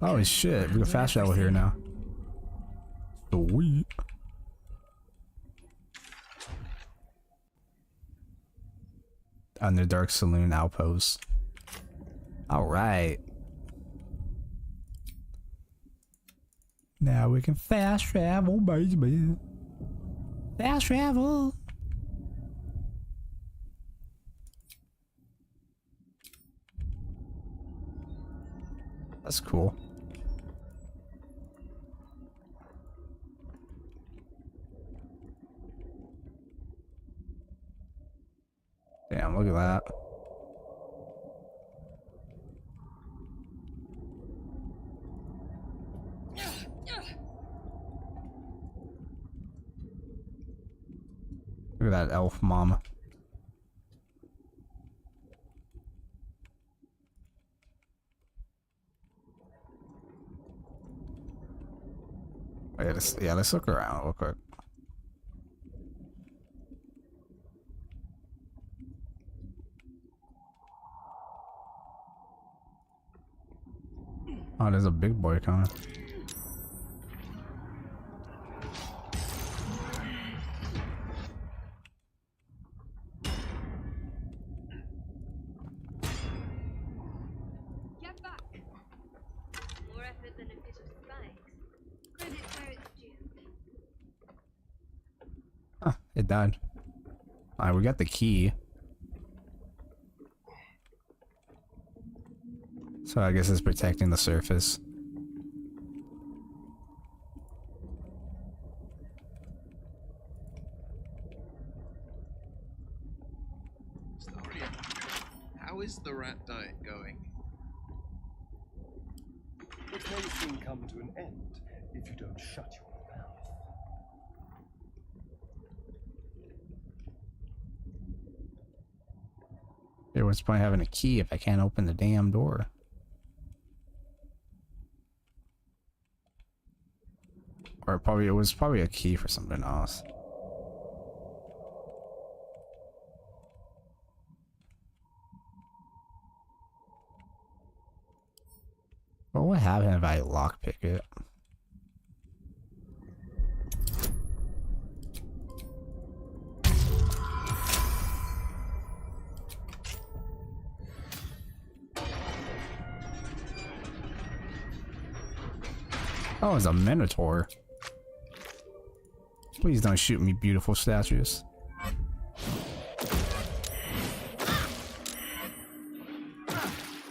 Holy shit, we can fast travel here now. Sweet. AfterDark Saloon Outpost. Alright. Now we can fast travel, baby. Fast travel. That's cool. Damn, look at that. Look at that elf mama. Wait, let's look around real quick. Oh, there's a big boy coming. Get back! More effort than a bit of spikes. Credit where it's due. Huh, it died. Alright, we got the key. So I guess it's protecting the surface. Astarion, how is the rat diet going? It may soon come to an end if you don't shut your mouth. Hey, what's the point of having a key if I can't open the damn door? Or it was probably a key for something else. What would happen if I lockpick it? Oh, it's a minotaur. Please don't shoot me, beautiful statues.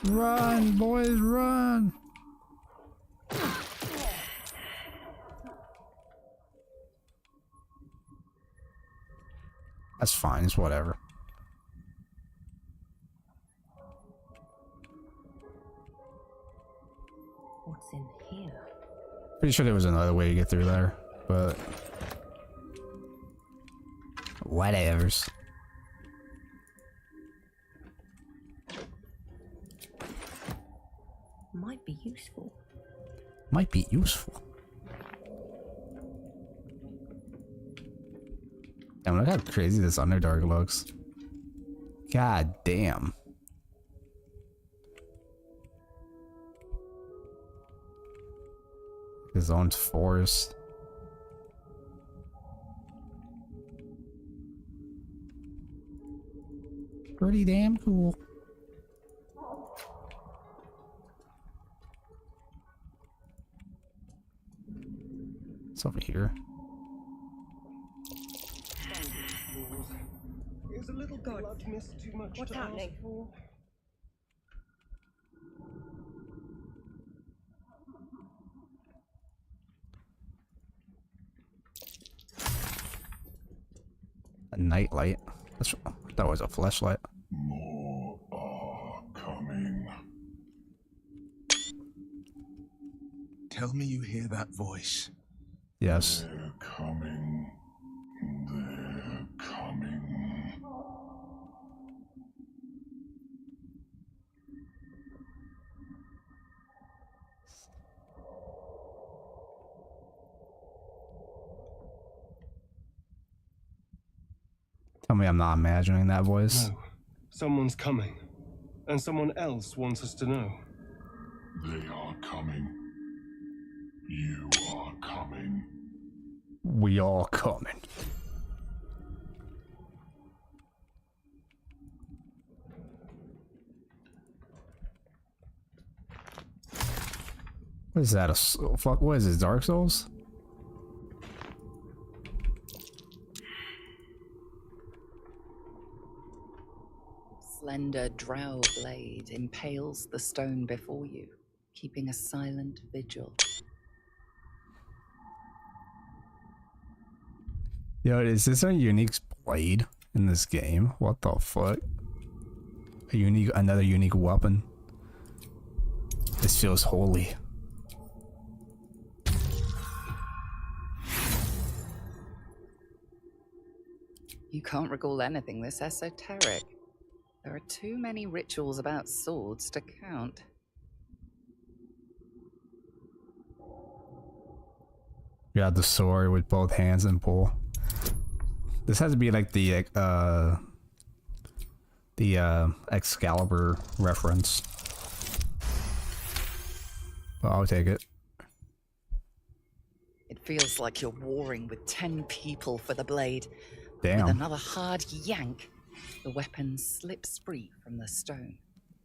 Run, boys, run! That's fine, it's whatever. What's in here? Pretty sure there was another way to get through there, but whatevers. might be useful. Might be useful. Damn, look how crazy this Underdark looks. God damn. His own forest. Pretty damn cool. It's over here. Is a little blood mist too much What's to happening? ask for? A nightlight. That was a flashlight. More are coming. Tell me you hear that voice. Yes. They're coming. They're coming. Tell me I'm not imagining that voice. No. Someone's coming. And someone else wants us to know. They are coming. You are coming. We all coming. What is that? Fuck? What is this? Dark Souls? Slender drow blade impales the stone before you, keeping a silent vigil. Yo, is this a unique blade in this game? What the fuck? Another unique weapon. This feels holy. You can't recall anything this esoteric. There are too many rituals about swords to count. You got the sword with both hands and pull. This has to be like the Excalibur reference. But I'll take it. It feels like you're warring with 10 people for the blade. Damn. With another hard yank, the weapon slips free from the stone.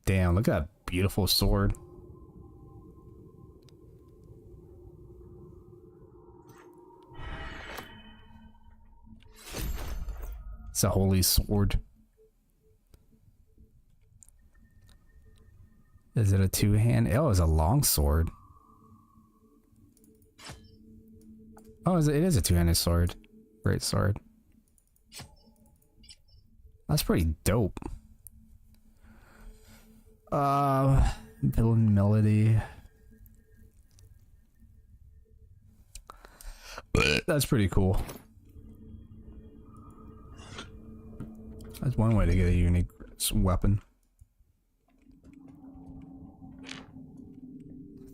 Damn, look at that beautiful sword. It's a holy sword. Is it a two-hand? Oh, it's a long sword. Oh, it is a two-handed sword. Great sword. That's pretty dope. Building melody. That's pretty cool. That's one way to get a unique weapon.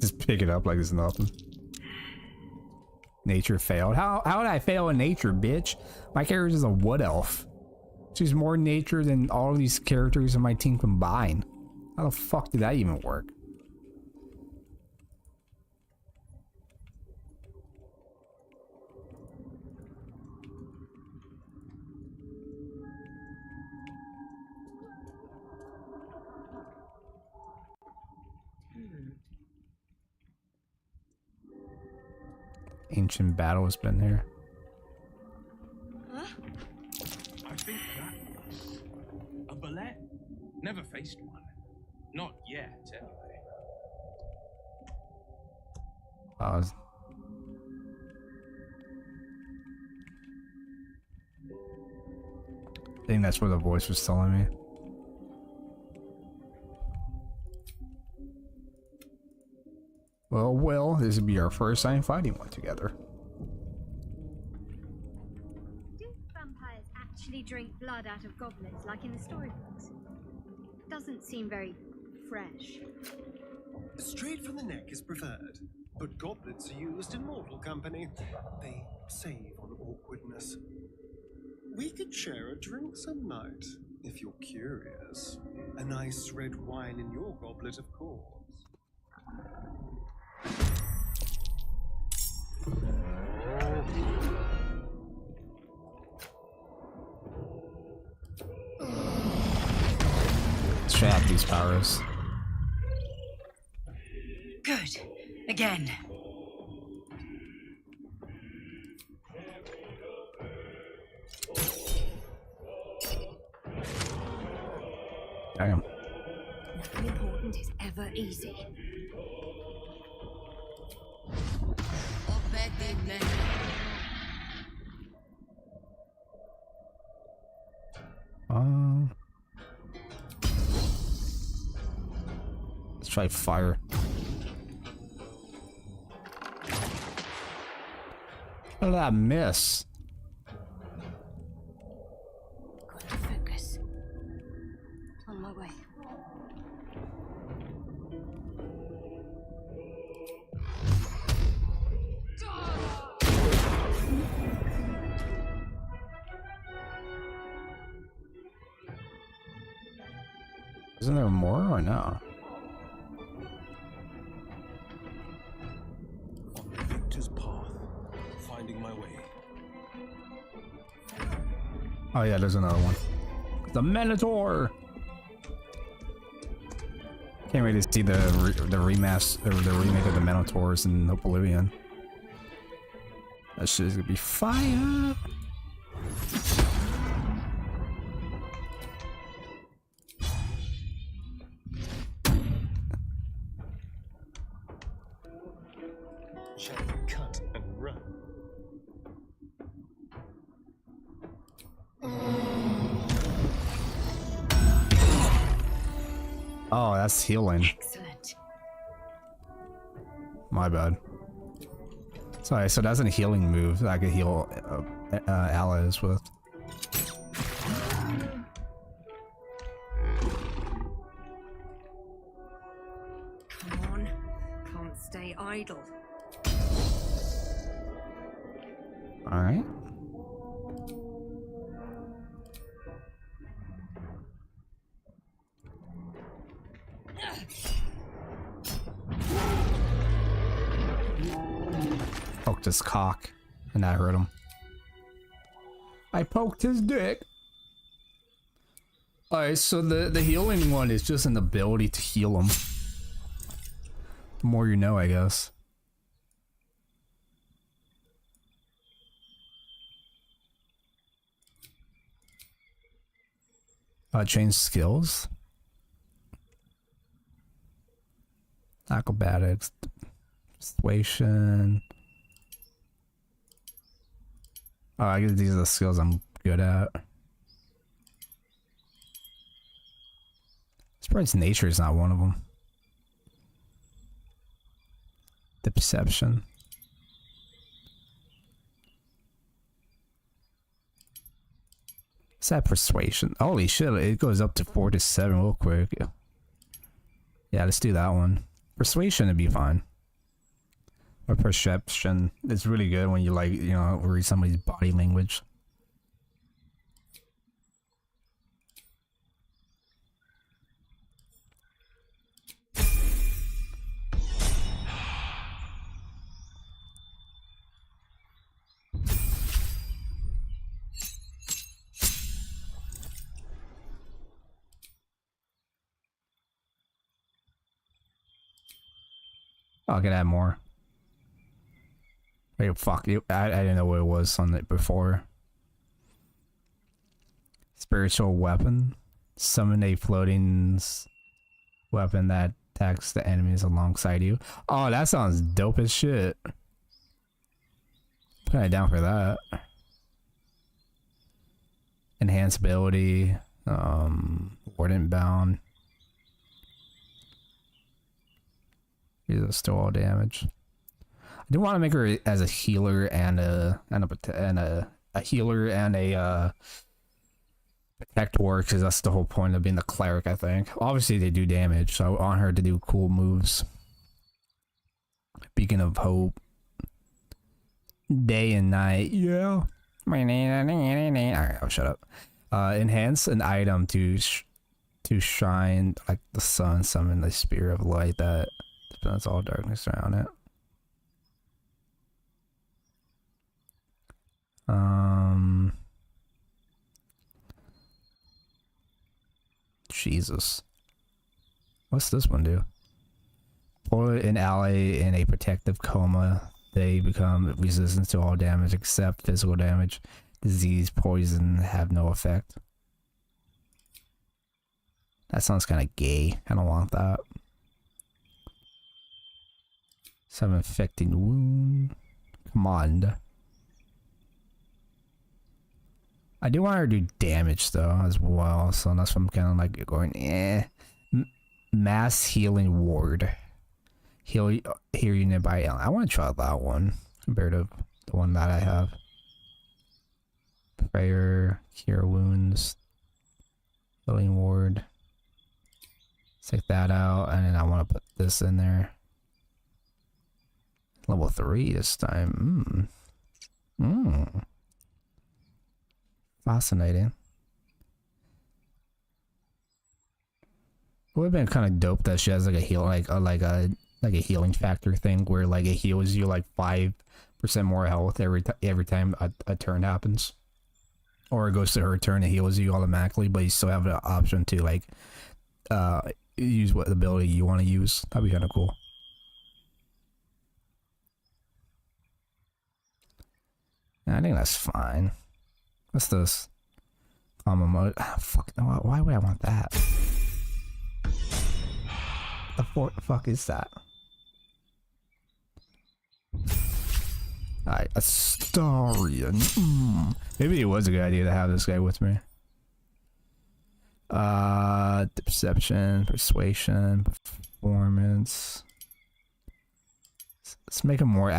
Just pick it up like it's nothing. Nature failed. How did I fail in nature, bitch? My character is a wood elf. She's more nature than all of these characters in my team combined. How the fuck did that even work? Ancient battle has been here. I think that was a ballet. Never faced one. Not yet, anyway. I think that's what the voice was telling me. Well, this would be our first time fighting one together. Do vampires actually drink blood out of goblets like in the storybooks? Doesn't seem very fresh. Straight from the neck is preferred, but goblets are used in mortal company. They save on awkwardness. We could share a drink some night, if you're curious. A nice red wine in your goblet, of course. Let's try out these powers. Good. Again. Damn. Nothing important is ever easy. Let's try fire. How did that miss? Gotta focus. On my way. Isn't there more or no? On the victor's path, finding my way. Oh yeah, there's another one. The Minotaur. Can't wait to see the remaster or the remake of the Minotaurs in Oblivion. That shit is gonna be fire. Shall we cut and run? Oh, that's healing. Excellent. My bad. Sorry, so that's a healing move that I could heal allies with. Come on. Can't stay idle. Alright. Poked his cock, and that hurt him. I poked his dick. Alright, so the healing one is just an ability to heal him. The more you know, I guess. Change skills. Acrobatics. Persuasion. Oh, I guess these are the skills I'm good at. Surprised nature is not one of them. Deception. What's that persuasion? Holy shit, it goes up to 4 to 7 real quick. Yeah, let's do that one. Persuasion would be fine. Or perception. It's really good when you like, you know, read somebody's body language. Oh, I could add more. Wait, fuck you. I didn't know what it was on it before. Spiritual weapon. Summon a floating weapon that attacks the enemies alongside you. Oh, that sounds dope as shit. Kinda down for that. Enhanced ability. Warden bound. These are still all damage. I do want to make her as a healer and a healer and a protect works, because that's the whole point of being the cleric, I think. Obviously, they do damage, so I want her to do cool moves. Beacon of Hope. Day and night. Yeah. Alright, I'll shut up. Enhance an item to shine like the sun, summon the spirit of light that dispels all darkness around it. Jesus. What's this one do? Put an ally in a protective coma. They become resistant to all damage except physical damage. Disease, poison have no effect. That sounds kind of gay. I don't want that. 7 infecting wound. Command. I do want her to do damage though as well, so that's what I'm kind of like going, eh. Mass healing ward. Heal you nearby. I want to try that one compared to the one that I have. Prayer, cure wounds, healing ward. Take that out, and then I want to put this in there. Level 3 this time. Fascinating. It would have been kind of dope that she has like a heal, like a healing factor thing where like it heals you like 5% more health every time a turn happens, or it goes to her turn and heals you automatically, but you still have the option to like use what ability you want to use. That'd be kind of cool. I think that's fine. What's this? Common mode. Fuck. Why would I want that? The fuck is that? Alright, Astarion. Maybe it was a good idea to have this guy with me. Deception, persuasion, performance. Let's make him more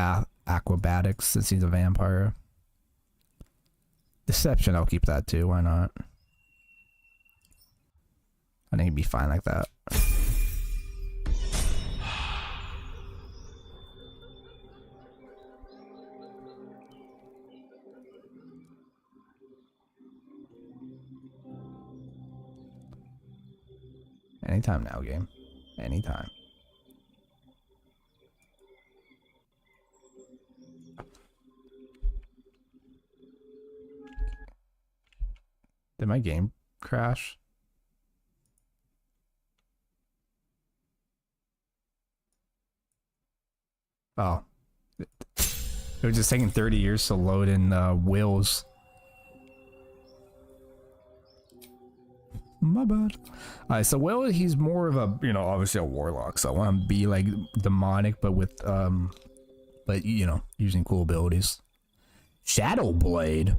acrobatics since he's a vampire. Deception, I'll keep that too. Why not? I think he'd be fine like that. Anytime now, game. Anytime. Did my game crash? Oh. It was just taking 30 years to load in wills. My bad. Alright, so Will, he's more of a, you know, obviously a warlock, so I want to be like demonic, but with, but you know, using cool abilities. Shadow Blade.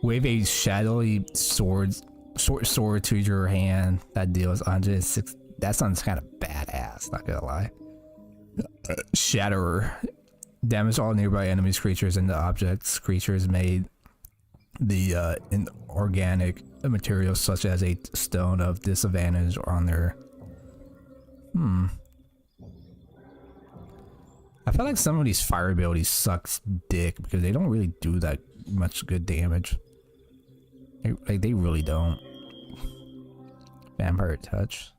Wave a shadowy sword to your hand that deals 106. That sounds kind of badass, not gonna lie. Shatterer. Damage all nearby enemies, creatures, and the objects. Creatures made the inorganic materials such as a stone of disadvantage on their I feel like some of these fire abilities sucks dick because they don't really do that much good damage. Like they really don't. Vampire touch.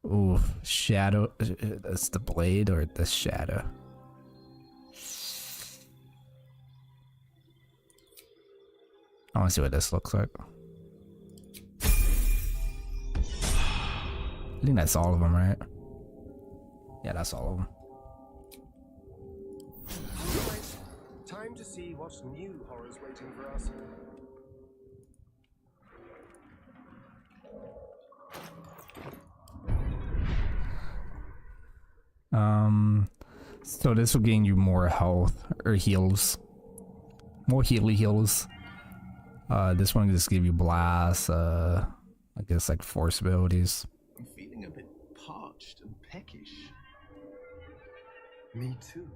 Ooh, shadow. That's the blade or the shadow. I want to see what this looks like. I think that's all of them, right? Yeah, that's all of them. Right. Time to see what new horrors waiting for us. So this will gain you more health or heals. More heals. This one can just give you blast, I guess like force abilities. I'm feeling a bit parched and peckish. Me too.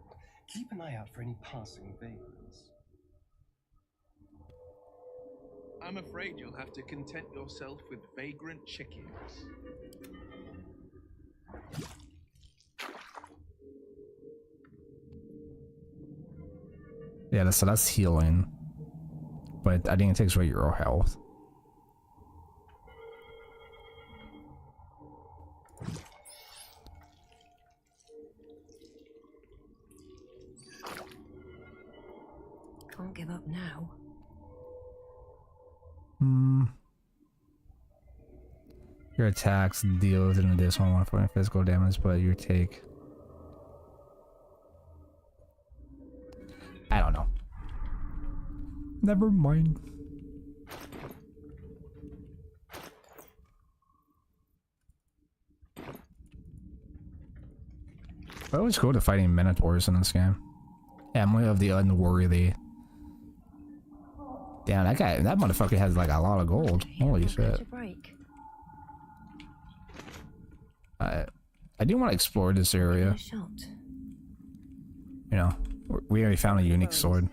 Keep an eye out for any passing veins. I'm afraid you'll have to content yourself with vagrant chickens. Yeah, so that's healing. But I think it takes away your health. Can't give up now. Your attacks deal with an additional 1 point physical damage, but your take. I don't know. Never mind. I always go to fighting minotaurs in this game. Emily of the Unworthy. Damn, that motherfucker has like a lot of gold. Holy shit. I do want to explore this area. You know, we already found a unique sword.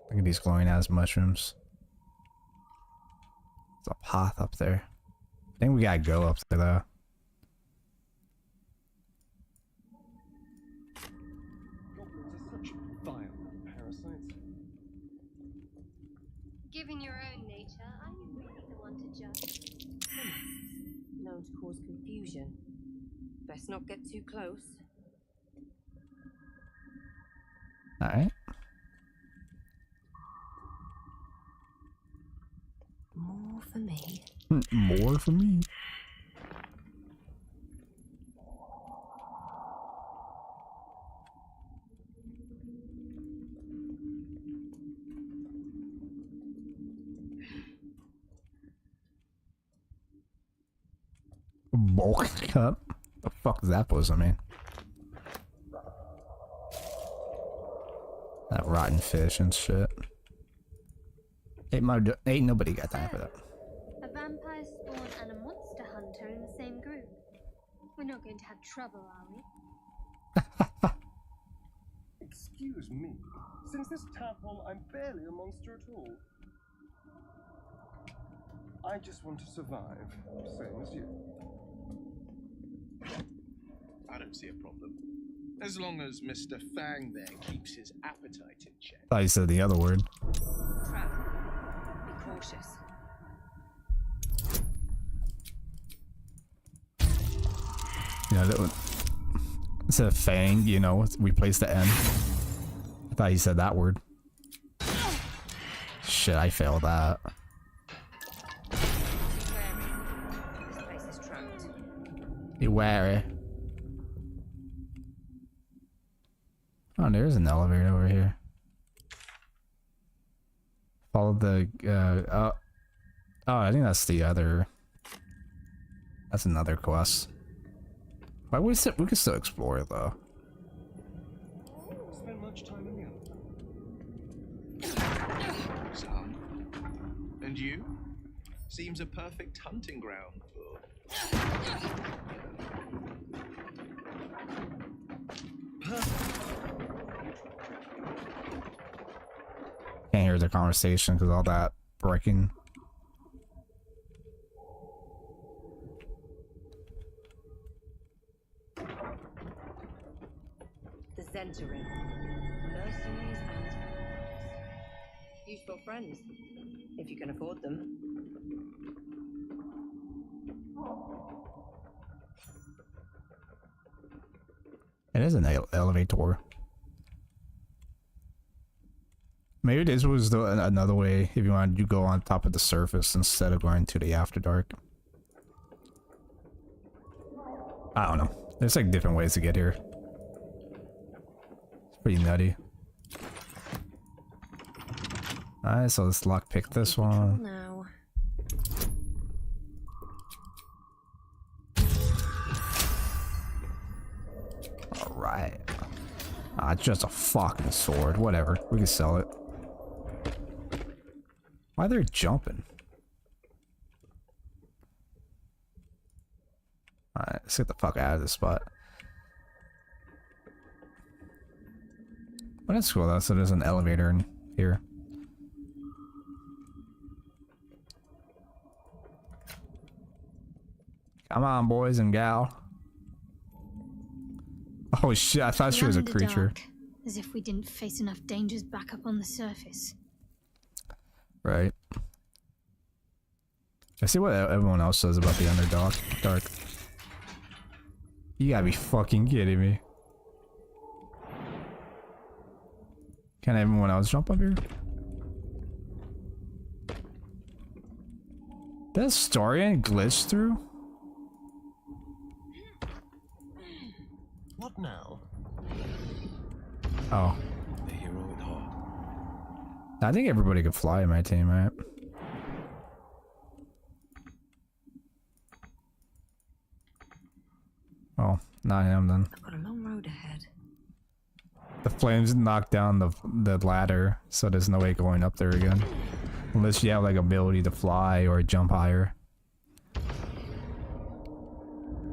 Look at these glowing ass mushrooms. There's a path up there. I think we gotta go up there though. Given your own nature, are you really the one to judge? Known to cause confusion. Best not get too close. Alright. More for me. More for me. Bulk cup? The fuck is that supposed to mean? That rotten fish and shit. Ain't nobody got time for that. A vampire spawn and a monster hunter in the same group. We're not going to have trouble, are we? Excuse me. Since this tadpole, I'm barely a monster at all. I just want to survive, same as you. I don't see a problem. As long as Mr. Fang there keeps his appetite in check. Thought you said the other word. Trap. Be cautious. You know, that one. Instead of Fang, you know, we place the N. I thought you said that word. Shit, I failed that. This place is trapped. Be wary. Oh, there's an elevator over here. Follow the, oh, I think that's the other, that's another quest. Why we can still explore it though. Spend much time in the elevator. Son. And you? Seems a perfect hunting ground for... Perfect. Can't hear the conversation because all that breaking. The Zentarin. Mercenaries and clerics. Useful friends, if you can afford them. It is an elevator. Maybe this was another way if you wanted to go on top of the surface instead of going to the AfterDark. I don't know. There's like different ways to get here. It's pretty nutty. Alright, so let's lockpick this one. Now. Alright. Ah, it's just a fucking sword. Whatever. We can sell it. Why they're jumping? Alright, let's get the fuck out of this spot. But that's cool though, so there's an elevator in here. Come on, boys and gal. Oh shit, I thought she was a creature. Underdark, as if we didn't face enough dangers back up on the surface. Right. I see what everyone else says about the Underdark. You gotta be fucking kidding me. Can everyone else jump up here? That Starion glitched through? What now? Oh. The hero at heart. I think everybody could fly in my team, right? Oh, not him then. I've got a long road ahead. The flames knocked down the ladder, so there's no way going up there again. Unless you have like ability to fly or jump higher.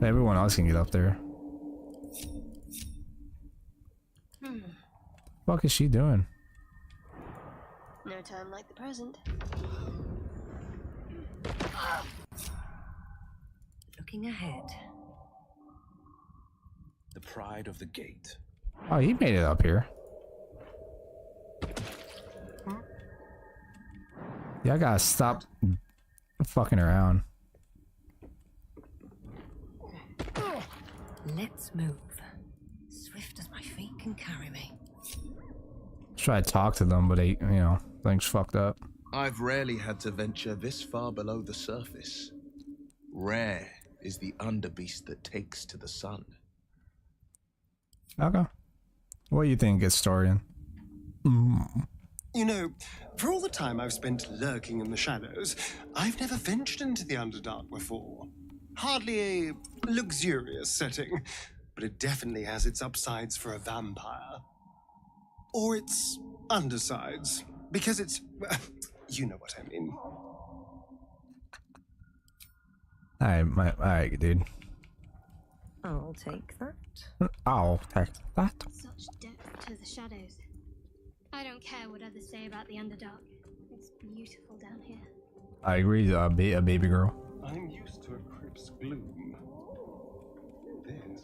Everyone else can get up there. Fuck is she doing? No time like the present. Looking ahead. The pride of the gate. Oh, he made it up here. Yeah, I gotta stop fucking around. Let's move. Swift as my feet can carry me. Try to talk to them, but they, you know, things fucked up. I've rarely had to venture this far below the surface. Rare is the underbeast that takes to the sun. Okay. What do you think, Historian? You know, for all the time I've spent lurking in the shadows, I've never ventured into the Underdark before. Hardly a luxurious setting, but it definitely has its upsides for a vampire. Or its undersides, because it's... you know what I mean. Alright, dude. I'll take that. I'll take that. Such depth to the shadows. I don't care what others say about the Underdark. It's beautiful down here. I agree, a baby girl. I'm used to a crypt's gloom. This...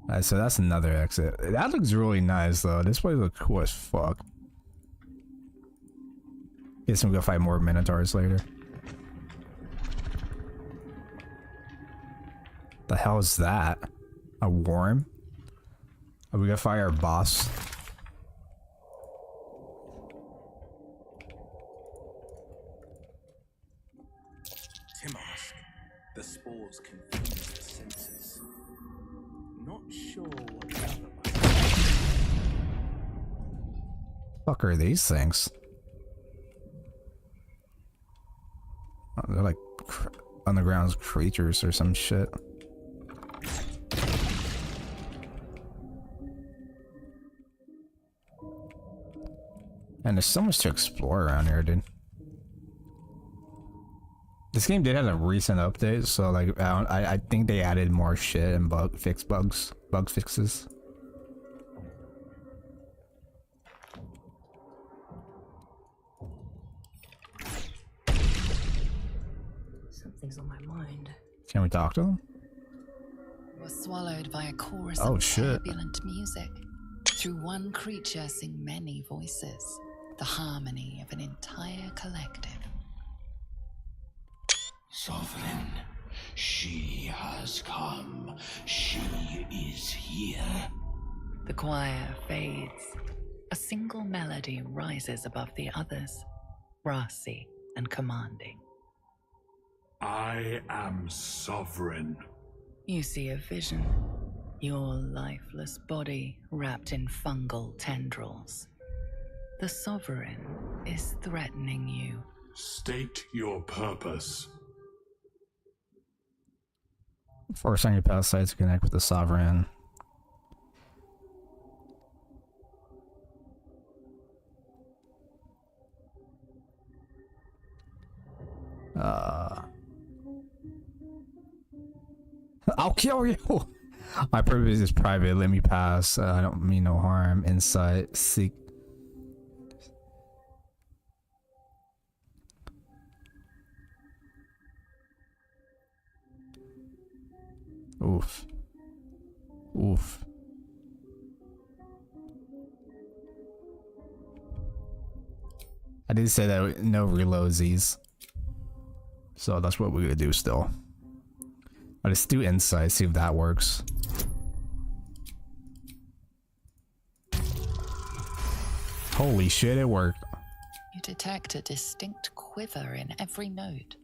Alright, so that's another exit. That looks really nice, though. This place looks cool as fuck. Guess I'm gonna fight more Minotaurs later. The hell is that? A worm? Are we gonna fight our boss? Timask. The spores confuse the senses. Not sure what the other Fuck are these things? Oh, they're like underground creatures or some shit. And there's so much to explore around here, dude. This game did have a recent update, so like I think they added more shit and bug fixes. Something's on my mind. Can we talk to them? Were swallowed by a chorus Oh, of shit. turbulent music. Through one creature sing many voices, the harmony of an entire collective. Sovereign, she has come. She is here. The choir fades. A single melody rises above the others, brassy and commanding. I am sovereign. You see a vision. Your lifeless body wrapped in fungal tendrils. The Sovereign is threatening you. State your purpose. Force on your past site to connect with the Sovereign. I'll kill you. My purpose is private. Let me pass. I don't mean no harm. Insight. Seek. Oof. Oof. I did say that no reloadsies. So that's what we're gonna do still. Let's do insight, see if that works. Holy shit, it worked. You detect a distinct quiver in every note.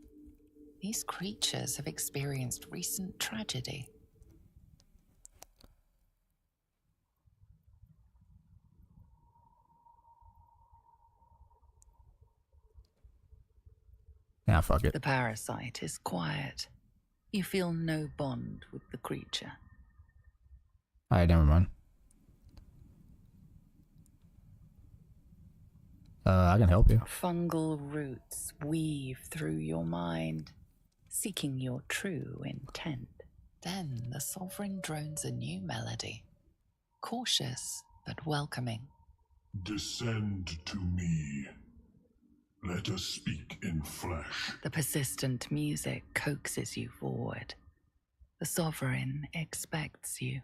These creatures have experienced recent tragedy. Yeah, fuck it. The parasite is quiet. You feel no bond with the creature. Alright, never mind. I can help you. Fungal roots weave through your mind, seeking your true intent. Then the sovereign drones a new melody, cautious but welcoming. Descend to me. Let us speak in flesh. The persistent music coaxes you forward. The sovereign expects you.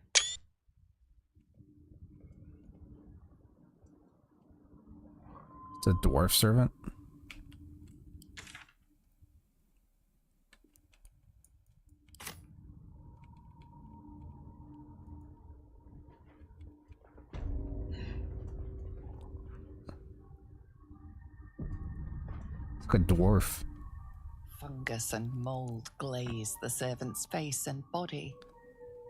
It's a dwarf servant. It's like a dwarf. Fungus and mold glaze the servant's face and body.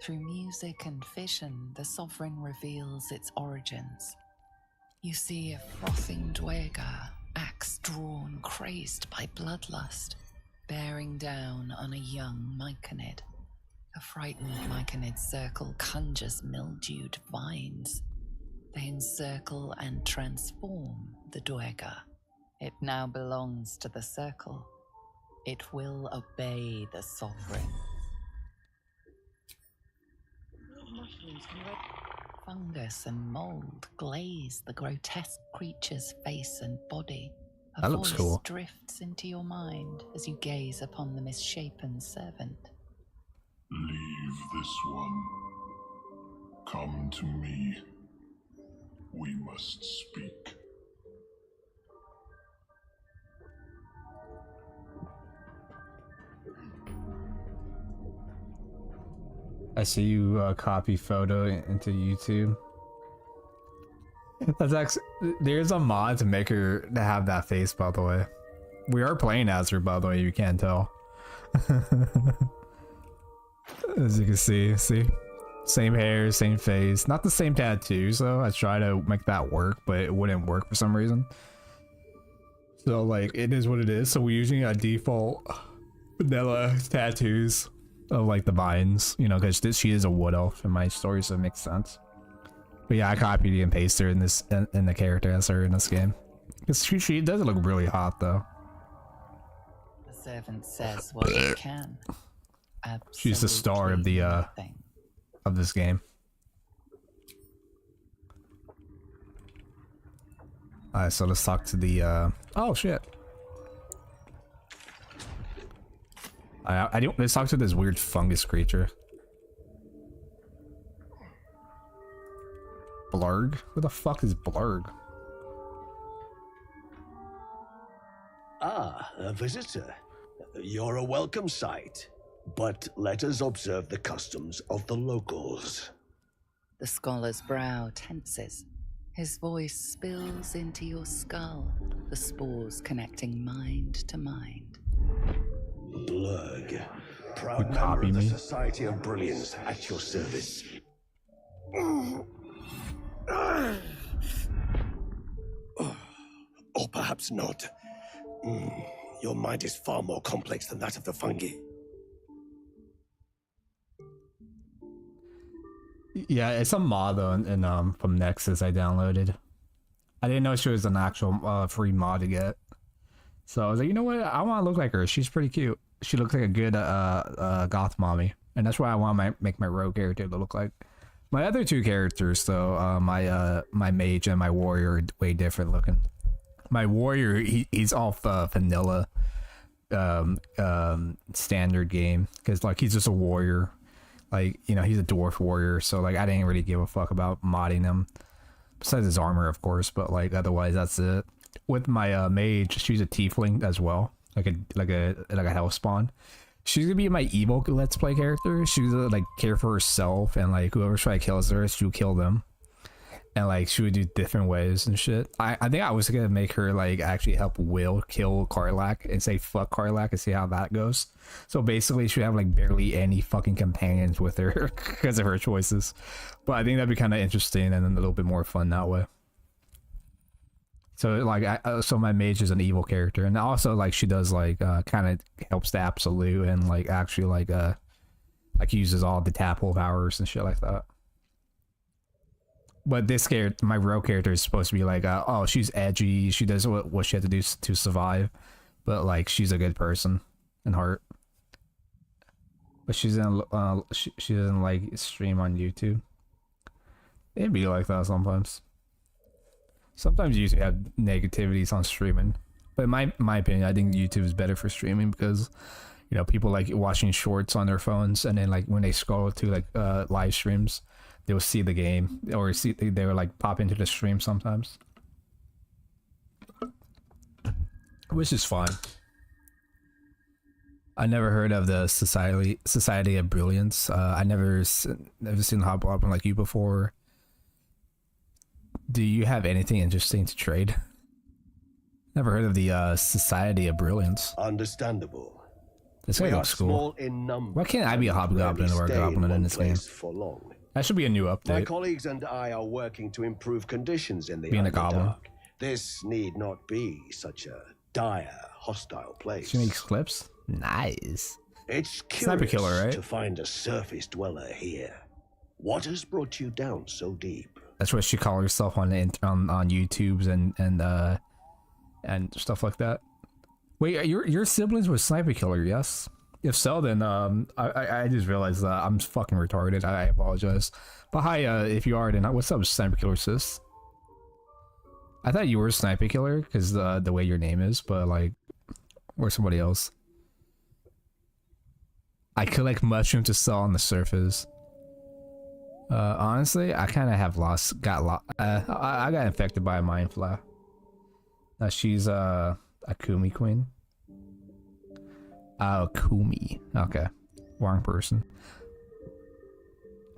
Through music and vision, the sovereign reveals its origins. You see a frothing Dweger, axe drawn, crazed by bloodlust, bearing down on a young Myconid. A frightened Myconid circle conjures mildewed vines. They encircle and transform the Dweger. It now belongs to the circle. It will obey the sovereign. Fungus and mold glaze the grotesque creature's face and body. That looks cool. Drifts into your mind as you gaze upon the misshapen servant. Leave this one. Come to me. We must speak. I see you copy photo into YouTube. That's actually, there's a mod to make her to have that face, by the way. We are playing as her, by the way, you can't tell. As you can see, same hair, same face, not the same tattoos though. I tried to make that work, but it wouldn't work for some reason. So like, it is what it is. So we're using a default vanilla tattoos of like the vines, you know, because she is a wood elf in my story, so it makes sense. But yeah, I copied and pasted her in this in the character as her in this game. Because she does look really hot though. The servant says what he can. She's the star of the of this game. Alright, so let's talk to the oh shit. Let's talk to this weird fungus creature. Blurg? Who the fuck is Blurg? Ah, a visitor. You're a welcome sight. But let us observe the customs of the locals. The scholar's brow tenses. His voice spills into your skull, the spores connecting mind to mind. Blurg, proud member of the Society of Brilliance at your service. Or perhaps not. Your mind is far more complex than that of the fungi. Yeah, it's a mod though, and from Nexus I downloaded. I didn't know she was an actual free mod to get. So I was like, you know what? I want to look like her. She's pretty cute. She looks like a good goth mommy. and that's why I want to make my rogue character to look like. My other two characters, though, my mage and my warrior, are way different looking. My warrior, he's off vanilla, standard game, because like he's just a warrior, like, you know, he's a dwarf warrior, so like I didn't really give a fuck about modding him, besides his armor, of course, but like otherwise that's it. With my mage, she's a tiefling as well, like a hell spawn. She's gonna be my evil let's play character. She's gonna like care for herself, and like whoever try to kill her, she'll kill them. And like she would do different ways and shit. I think I was gonna make her like actually help Will kill Karlach and say fuck Karlach and see how that goes. So basically she would have like barely any fucking companions with her because of her choices. But I think that'd be kind of interesting and a little bit more fun that way. So like so my mage is an evil character, and also like she does like kind of helps the absolute, and like actually like uses all the tadpole powers and shit like that. But this character, my rogue character, is supposed to be like oh, she's edgy, she does what she had to do to survive, but like she's a good person in heart. But she doesn't like stream on YouTube. It'd be like that sometimes. Sometimes YouTube have negativities on streaming, but in my opinion, I think YouTube is better for streaming because, you know, people like watching shorts on their phones, and then like when they scroll to like live streams, they'll see the game, or they will like pop into the stream sometimes, which is fine. I never heard of the Society of Brilliance. I never seen hop up like you before. Do you have anything interesting to trade? Never heard of the Society of Brilliance. Understandable. This guy looks cool. Why can't I be a hobgoblin or a goblin in this game? For long. That should be a new update. My colleagues and I are working to improve conditions in the Being a goblin. AfterDark. This need not be such a dire, hostile place. She makes clips? Nice. It's Sniper curious killer, right? to find a surface dweller here. What has brought you down so deep? That's what she calls herself on YouTubes and stuff like that. Wait, your siblings were sniper killer, yes? If so, then I just realized that I'm fucking retarded. I apologize. But hi, if you are, then what's up, sniper killer sis? I thought you were sniper killer because the way your name is, but like, or somebody else. I collect mushrooms to sell on the surface. Honestly, I kind of have I got infected by a mind fly. She's a Kumi queen. Oh, Kumi. Okay, wrong person.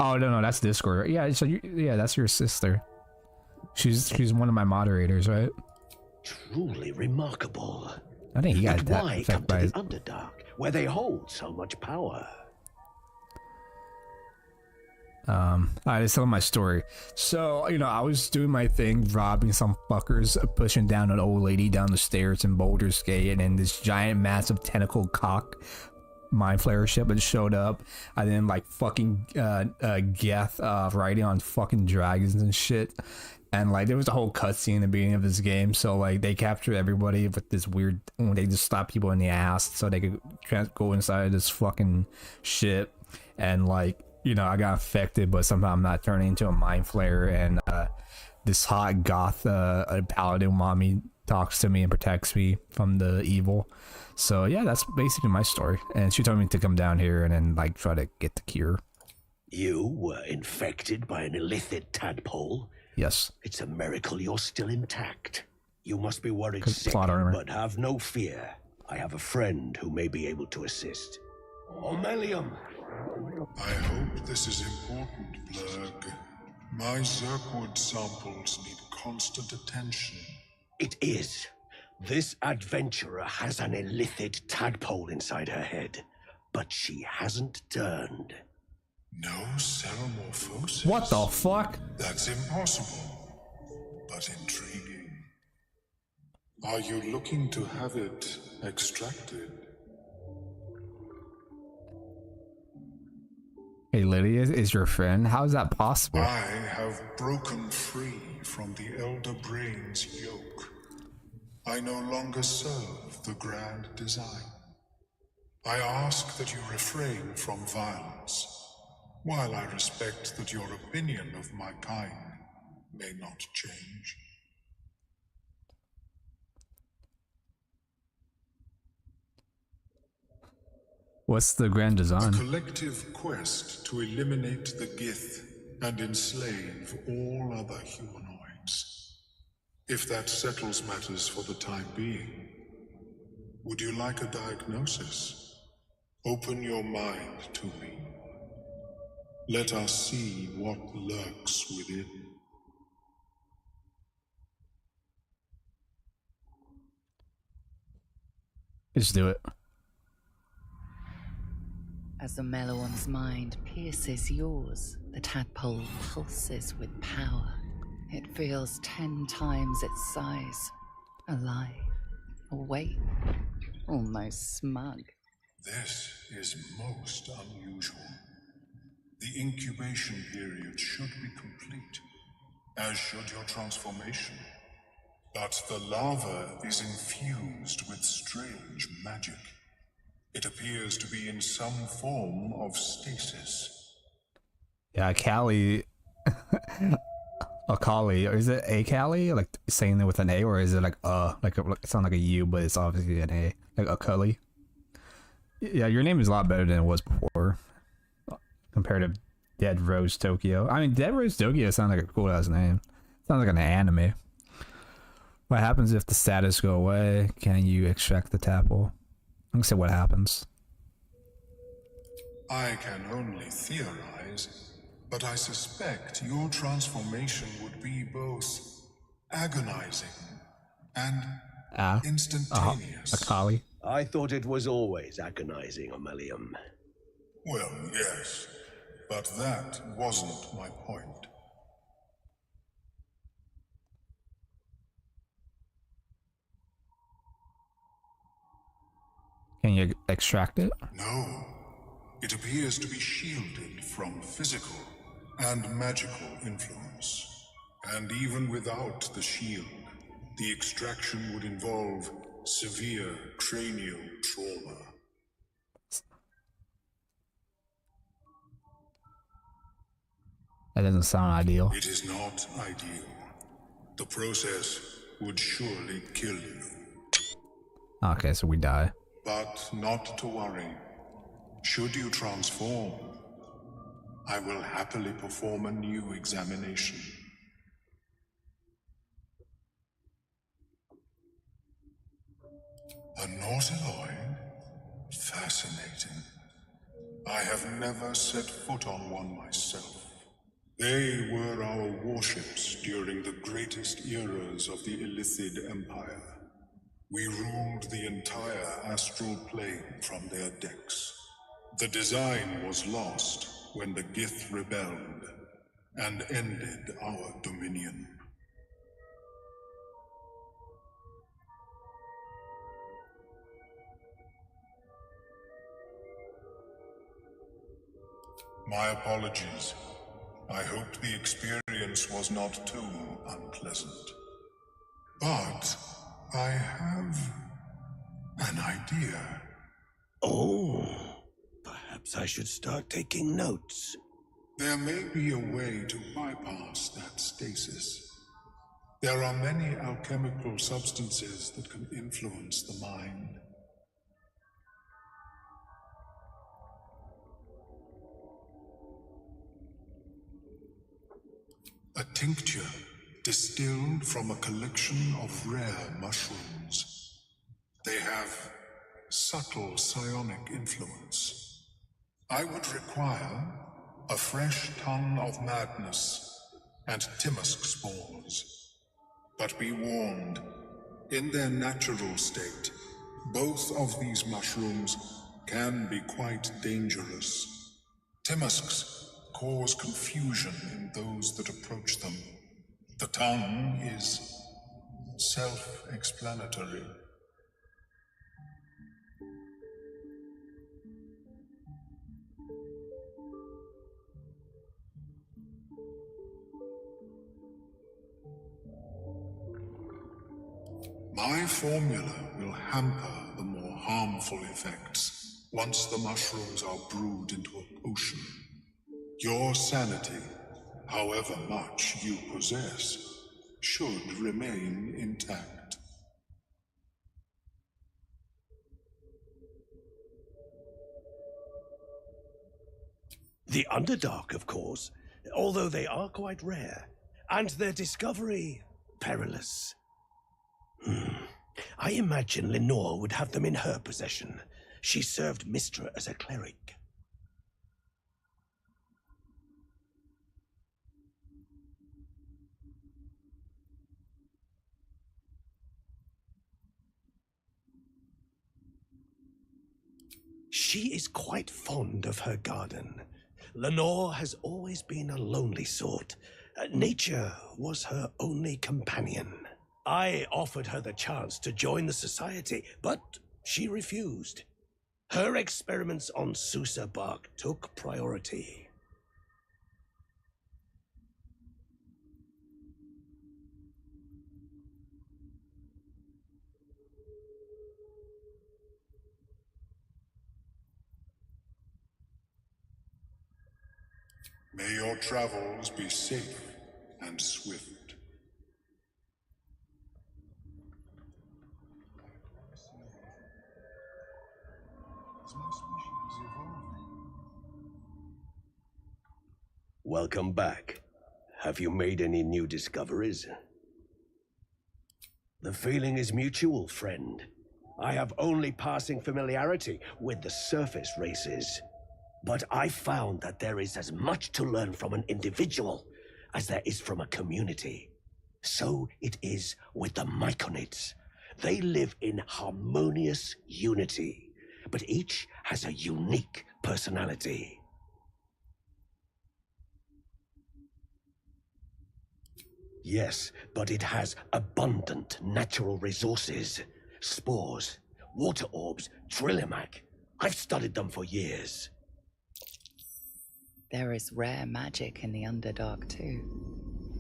Oh no, that's Discord. Yeah, so that's your sister. She's one of my moderators, right? Truly remarkable. I think he got But why come to the Underdark, where they hold so much power? Alright, let's tell my story. So, you know, I was doing my thing, robbing some fuckers, pushing down an old lady down the stairs in Baldur's Gate, and then this giant, massive tentacle cock mind flayer ship had showed up. I then like fucking Geth riding on fucking dragons and shit. And like there was a whole cutscene in the beginning of this game, so like they captured everybody with this weird, they just slap people in the ass so they could go inside this fucking ship. And like, you know, I got infected, but somehow I'm not turning into a mind flayer, and this hot goth paladin mommy talks to me and protects me from the evil. So yeah, that's basically my story. And she told me to come down here and then like try to get the cure. You were infected by an illicit tadpole? Yes. It's a miracle you're still intact. You must be worried sick, plot armor. but have no fear. I have a friend who may be able to assist. Omelium! I hope this is important, Blurg. My Zirkwood samples need constant attention. It is. This adventurer has an illicit tadpole inside her head, but she hasn't turned. No ceremorphosis? What the fuck? That's impossible, but intriguing. Are you looking to have it extracted? Hey, Lydia is your friend? How is that possible? I have broken free from the Elder Brain's yoke. I no longer serve the grand design. I ask that you refrain from violence, while I respect that your opinion of my kind may not change. What's the grand design? A collective quest to eliminate the Gith and enslave all other humanoids. If that settles matters for the time being, would you like a diagnosis? Open your mind to me. Let us see what lurks within. Just do it. As the Meloan's mind pierces yours, the tadpole pulses with power. It feels 10 times its size. Alive, awake, almost smug. This is most unusual. The incubation period should be complete, as should your transformation. But the larva is infused with strange magic. It appears to be in some form of stasis. Yeah, Callie. A Kali, or is it a Callie? Like saying it with an A, or is it like it sounds like a U, but it's obviously an A, like a Cully. Yeah, your name is a lot better than it was before, compared to Dead Rose Tokyo. I mean, Dead Rose Tokyo sounds like a cool ass name. Sounds like an anime. What happens if the status go away? Can you extract the tadpole? I'm gonna say what happens. I can only theorize, but I suspect your transformation would be both agonizing and instantaneous. A Kali. I thought it was always agonizing, Ammelium. Well, yes, but that wasn't my point. Can you extract it? No. It appears to be shielded from physical and magical influence. And even without the shield, the extraction would involve severe cranial trauma. That doesn't sound ideal. It is not ideal. The process would surely kill you. Okay, so we die. But not to worry. Should you transform, I will happily perform a new examination. A Nautiloid? Fascinating. I have never set foot on one myself. They were our warships during the greatest eras of the Illithid Empire. We ruled the entire astral plane from their decks. The design was lost when the Gith rebelled and ended our dominion. My apologies. I hoped the experience was not too unpleasant. But I have an idea. Oh, perhaps I should start taking notes. There may be a way to bypass that stasis. There are many alchemical substances that can influence the mind. A tincture distilled from a collection of rare mushrooms. They have subtle psionic influence. I would require a fresh ton of madness and Timusk spores. But be warned, in their natural state, both of these mushrooms can be quite dangerous. Timusks cause confusion in those that approach them. The tongue is self-explanatory. My formula will hamper the more harmful effects. once the mushrooms are brewed into a potion, your sanity, however much you possess, should remain intact. The Underdark, of course, although they are quite rare, and their discovery perilous. I imagine Lenore would have them in her possession. She served Mistra as a cleric. She is quite fond of her garden. Lenore has always been a lonely sort. Nature was her only companion. I offered her the chance to join the society, but she refused. Her experiments on Susa bark took priority. May your travels be safe and swift. Welcome back. Have you made any new discoveries? The feeling is mutual, friend. I have only passing familiarity with the surface races. But I found that there is as much to learn from an individual as there is from a community. So it is with the Myconids. They live in harmonious unity, but each has a unique personality. Yes, but it has abundant natural resources. Spores, water orbs, Trillimac. I've studied them for years. There is rare magic in the Underdark too.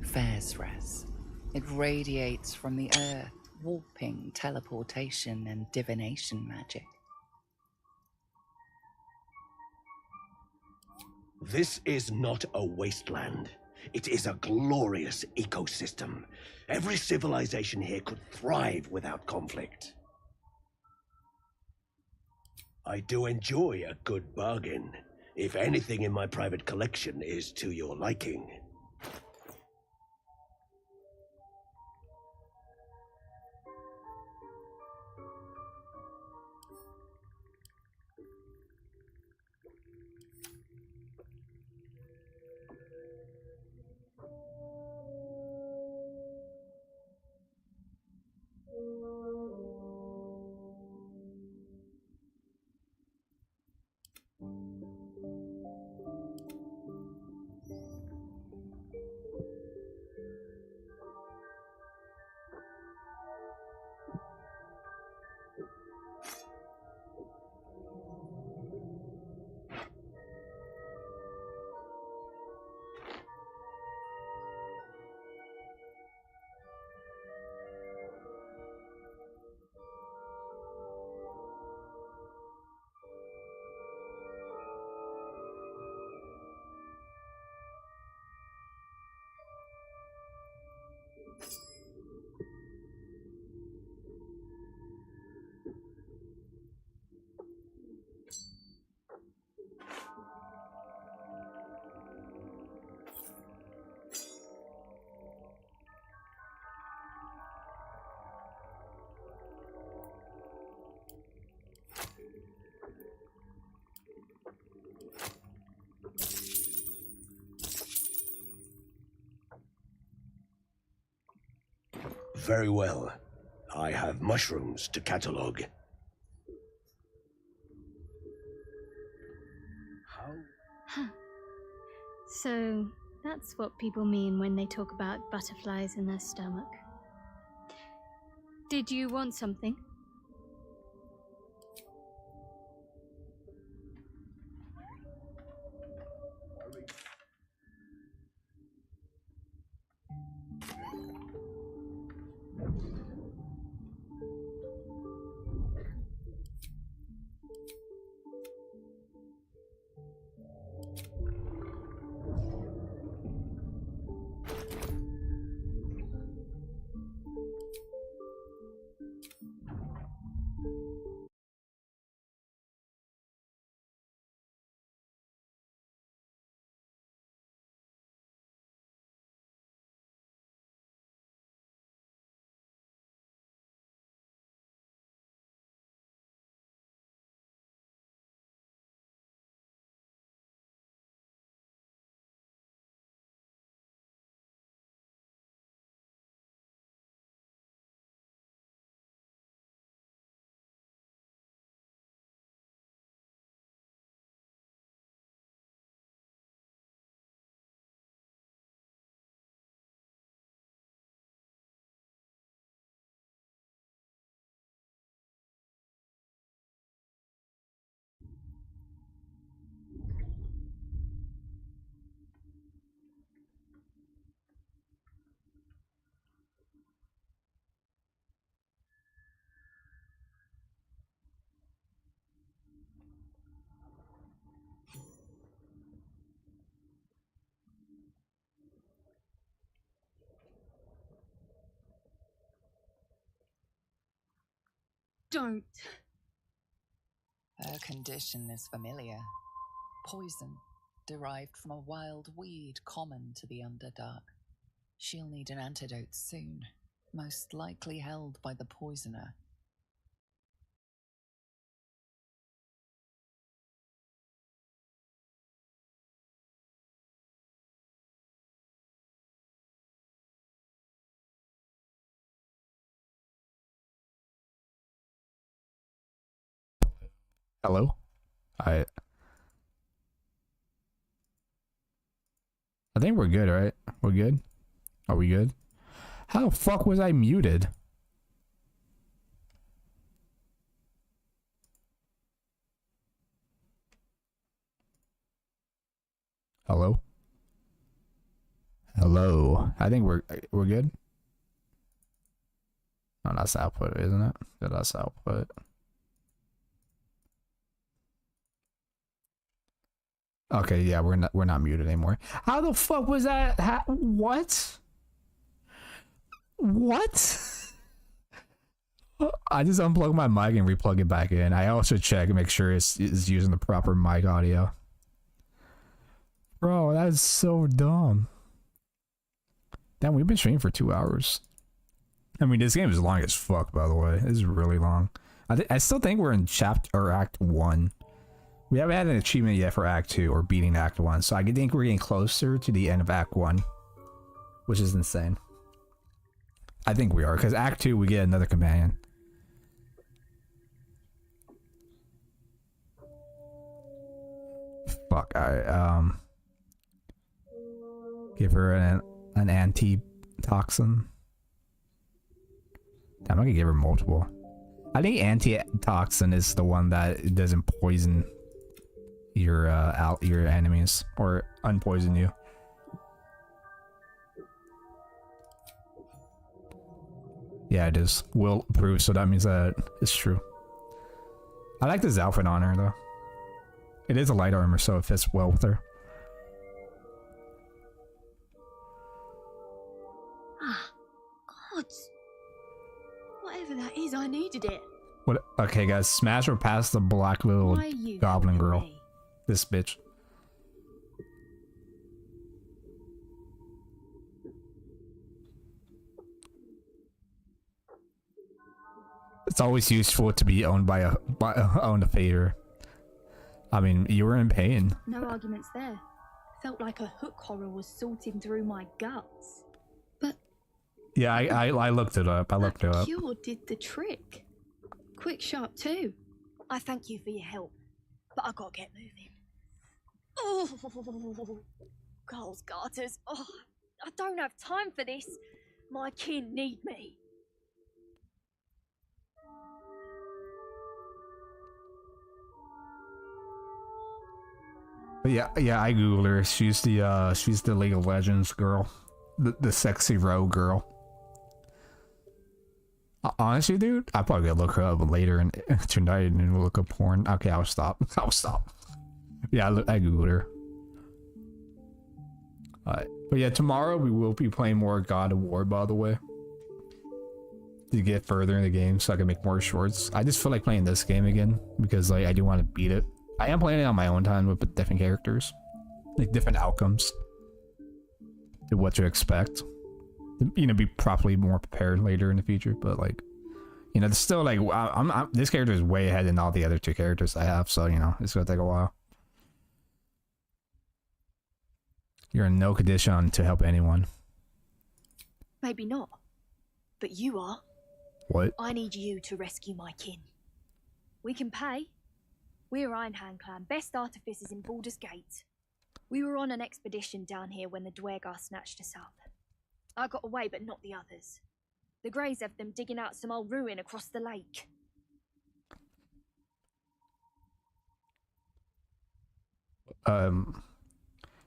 Fairsres. It radiates from the earth, warping, teleportation, and divination magic. This is not a wasteland. It is a glorious ecosystem. Every civilization here could thrive without conflict. I do enjoy a good bargain, if anything in my private collection is to your liking. Very well. I have mushrooms to catalog. Huh. So, that's what people mean when they talk about butterflies in their stomach. Did you want something? Don't. Her condition is familiar. Poison, derived from a wild weed common to the Underdark. She'll need an antidote soon, most likely held by the poisoner. Hello? I think we're good, right? We're good? Are we good? How the fuck was I muted? Hello? Hello? I think we're good? Oh, that's output, isn't it? Yeah, that's output. Okay, yeah, we're not muted anymore. How the fuck was that? What? What? I just unplugged my mic and replug it back in. I also check and make sure it's using the proper mic audio. Bro, that is so dumb. Damn, we've been streaming for 2 hours. I mean, this game is long as fuck, by the way. This is really long. I still think we're in chapter or act 1. We haven't had an achievement yet for Act 2 or beating Act 1, so I think we're getting closer to the end of Act 1, which is insane. I think we are, because Act 2 we get another companion. Fuck, give her an antitoxin. Damn, I could give her multiple. I think antitoxin is the one that doesn't poison your enemies or unpoison you. Yeah, it is. Will approve, so that means that it's true. I like this outfit on her though. It is a light armor, so it fits well with her. Ah, gods. Whatever that is, I needed it. What? Okay, guys, smash her past the black little Why are you goblin helping girl. me? This bitch. It's always useful to be owned by owned a favor. I mean, you were in pain. No arguments there. Felt like a hook horror was sorting through my guts. But Yeah, I looked it up. I looked it up. cure did the trick. Quick, sharp too. I thank you for your help, but I gotta get moving. Oh, Carl's garters. Oh, I don't have time for this. My kin need me. But yeah, I googled her. She's the League of Legends girl, the sexy rogue girl. Honestly, dude, I probably gotta look her up later and tonight and look up porn. Okay, I'll stop. I'll stop. Yeah, I googled her. Alright, but yeah, tomorrow we will be playing more God of War, by the way, to get further in the game, so I can make more shorts. I just feel like playing this game again because like I do want to beat it. I am playing it on my own time with different characters, like different outcomes, to what to expect. You know, be properly more prepared later in the future. But like, you know, it's still like this character is way ahead than all the other 2 characters I have. So you know, it's gonna take a while. You're in no condition to help anyone. Maybe not, but you are. What? I need you to rescue my kin. We can pay. We're Ironhand Clan, best artificers in Baldur's Gate. We were on an expedition down here when the Dwergar snatched us up. I got away, but not the others. The Greys have them digging out some old ruin across the lake.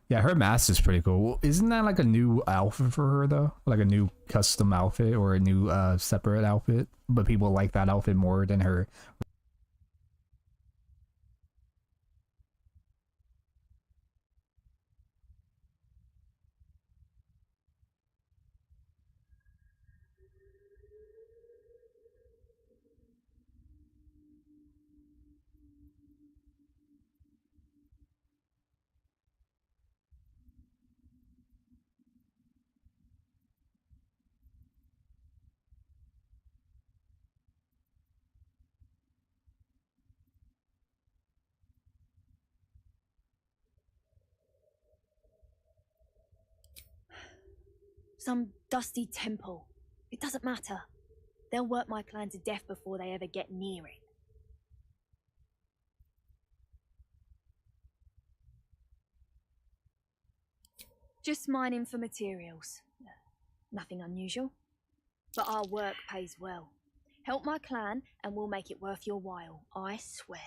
Yeah, her mask is pretty cool. Isn't that like a new outfit for her though? Like a new custom outfit or a new separate outfit? But people like that outfit more than her. Some dusty temple. It doesn't matter. They'll work my clan to death before they ever get near it. Just mining for materials. Nothing unusual. But our work pays well. Help my clan and we'll make it worth your while, I swear.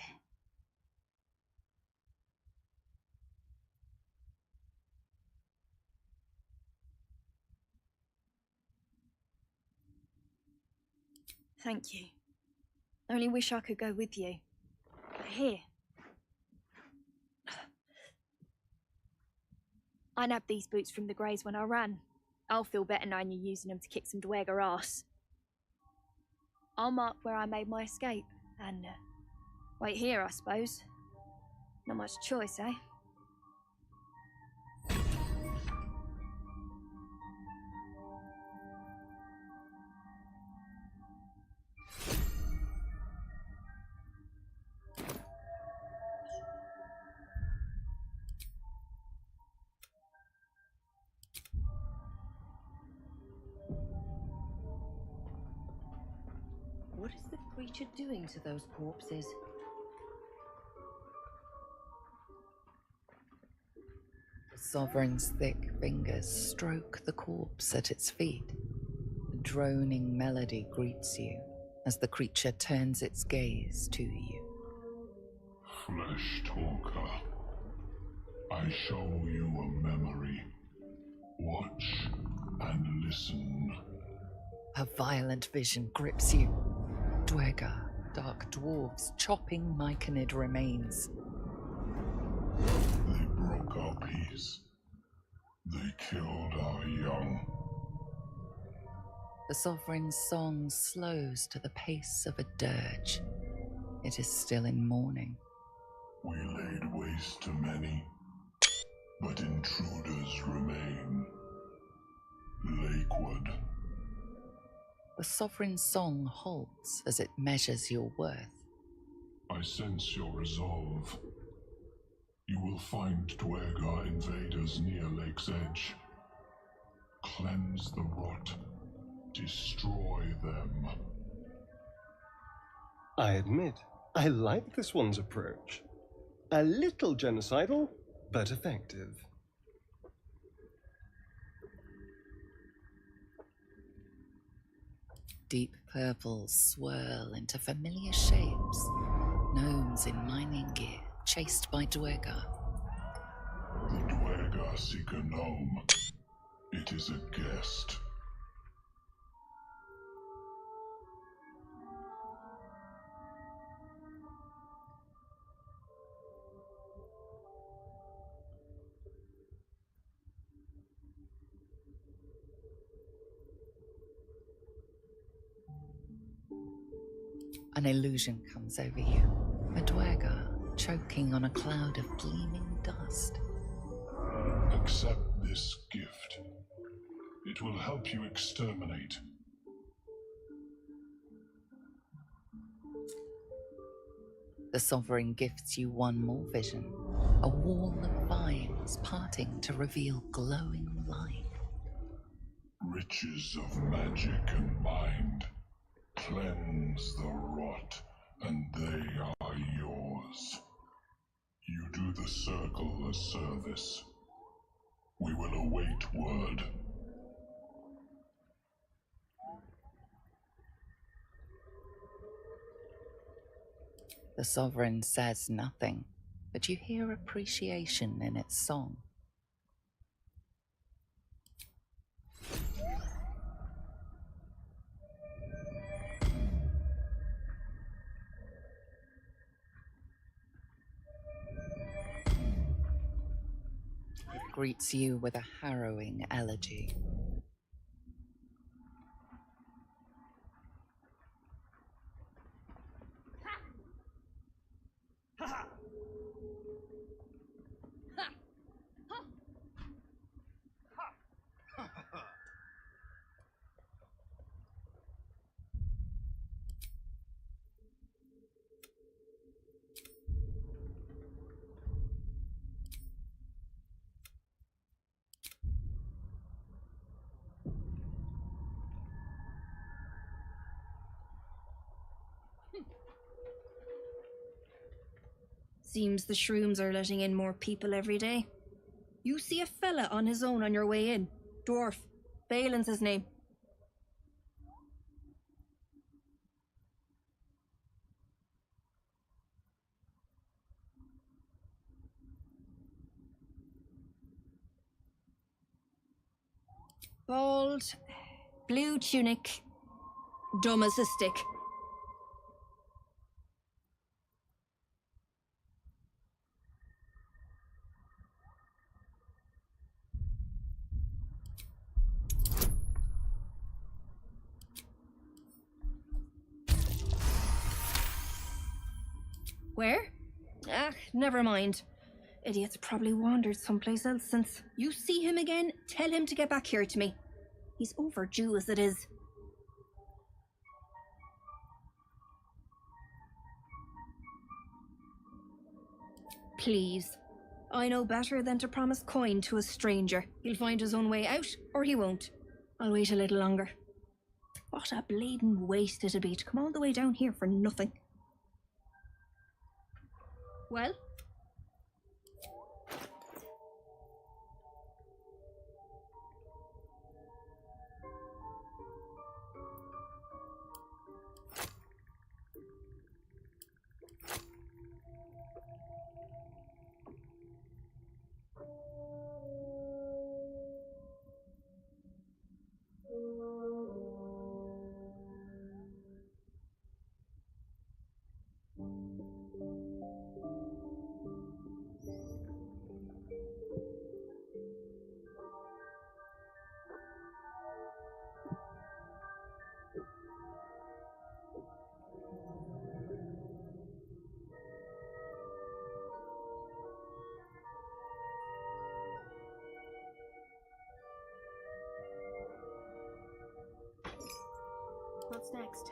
Thank you. Only wish I could go with you. But here. I nabbed these boots from the Greys when I ran. I'll feel better knowing you're using them to kick some Dweger ass. I'll mark where I made my escape, and wait here, I suppose. Not much choice, eh? What is the creature doing to those corpses? The Sovereign's thick fingers stroke the corpse at its feet. A droning melody greets you as the creature turns its gaze to you. Flesh talker, I show you a memory. Watch and listen. A violent vision grips you. Dweger, dark dwarves chopping myconid remains. They broke our peace. They killed our young. The Sovereign's song slows to the pace of a dirge. It is still in mourning. We laid waste to many, but intruders remain. Lakewood. The Sovereign's song halts as it measures your worth. I sense your resolve. You will find Dweger invaders near Lake's Edge. Cleanse the rot. Destroy them. I admit, I like this one's approach. A little genocidal, but effective. Deep purples swirl into familiar shapes. Gnomes in mining gear, chased by Dweger. The Dweger seek a gnome. It is a guest. An illusion comes over you. A Dweger choking on a cloud of gleaming dust. Accept this gift. It will help you exterminate. The Sovereign gifts you one more vision. A wall of vines parting to reveal glowing light. Riches of magic and mind. Cleanse the rot, and they are yours. You do the circle a service. We will await word. The Sovereign says nothing, but you hear appreciation in its song. It greets you with a harrowing elegy. Seems the shrooms are letting in more people every day. You see a fella on his own on your way in. Dwarf. Balin's his name. Bald, blue tunic, dumb as a stick. Where? Ah, never mind. Idiot's probably wandered someplace else since. You see him again, tell him to get back here to me. He's overdue as it is. Please. I know better than to promise coin to a stranger. He'll find his own way out, or he won't. I'll wait a little longer. What a bleeding waste it'd be to come all the way down here for nothing. Well? What's next?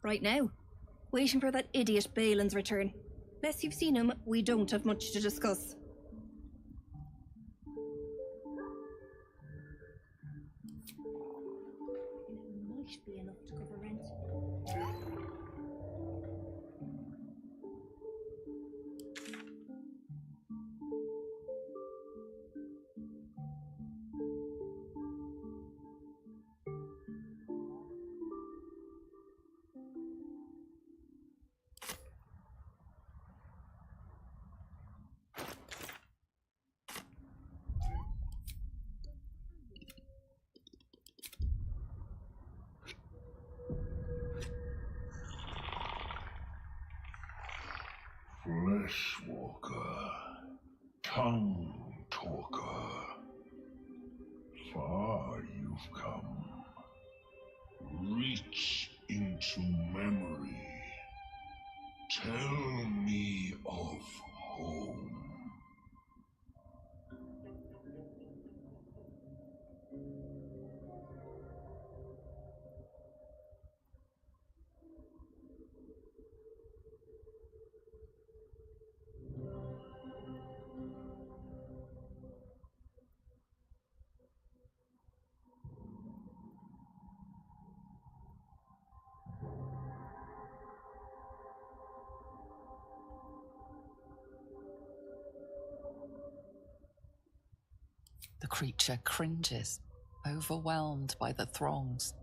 Right now. Waiting for that idiot Balin's return. Unless you've seen him, we don't have much to discuss. It might be enough to cover rent. Fleshwalker, tongue talker, far you've come. Reach into memory. Tell me of home. The creature cringes, overwhelmed by the throngs.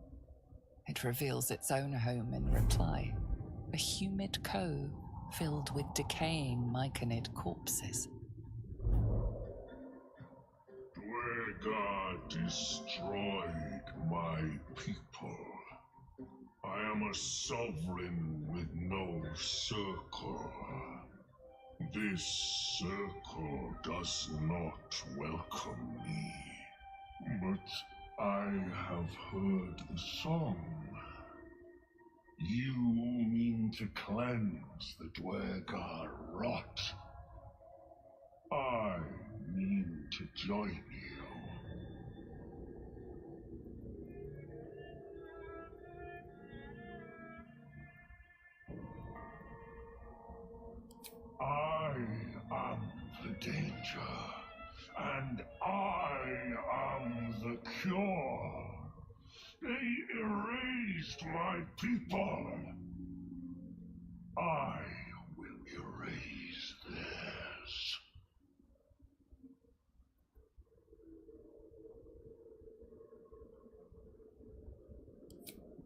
It reveals its own home in reply. A humid cove filled with decaying myconid corpses. Dwegar destroyed my people. I am a sovereign with no circle. This circle does not welcome me. But I have heard the song. You mean to cleanse the Dwegar rot. I mean to join you. I am the danger, and I am the cure. They erased my people. I will erase theirs.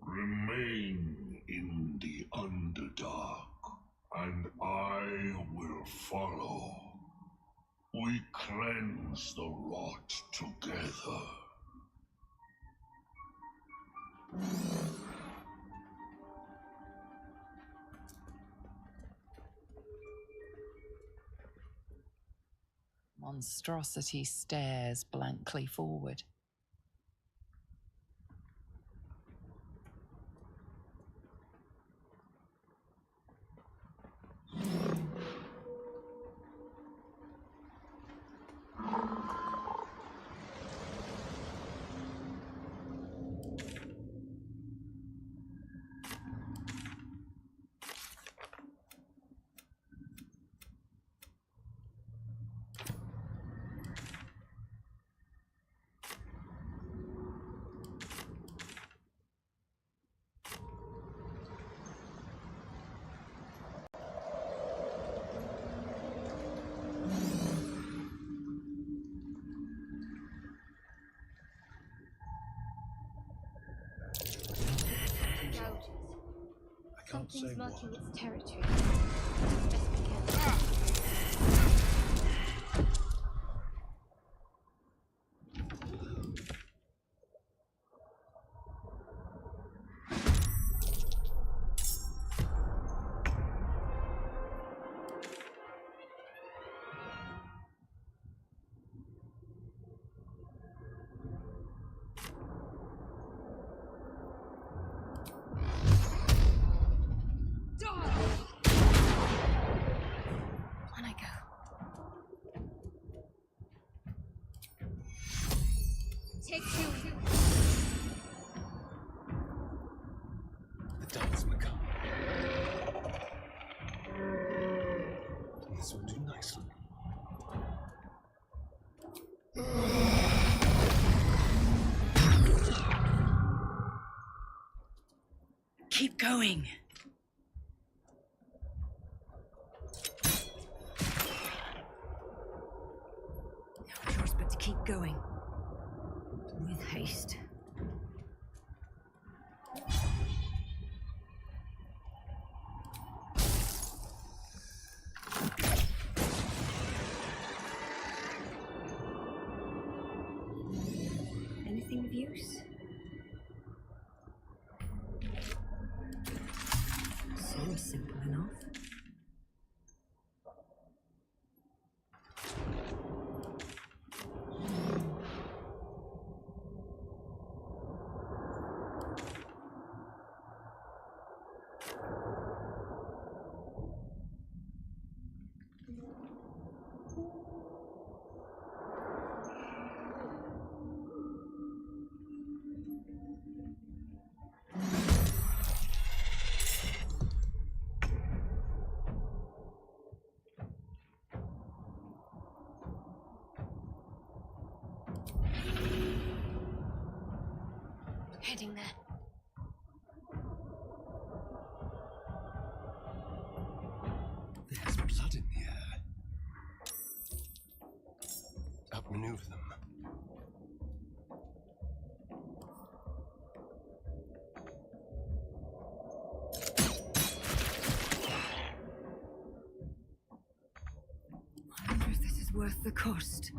Remain in the Underdark, and I will follow. We cleanse the rot together. Monstrosity stares blankly forward. Something's marking its territory. Best be careful. The dance begun. This will do nicely. Keep going. No choice but to keep going. With haste. Anything of use? Seems simple enough. Heading there. There's blood in the air. Outmaneuver them. worth the cost.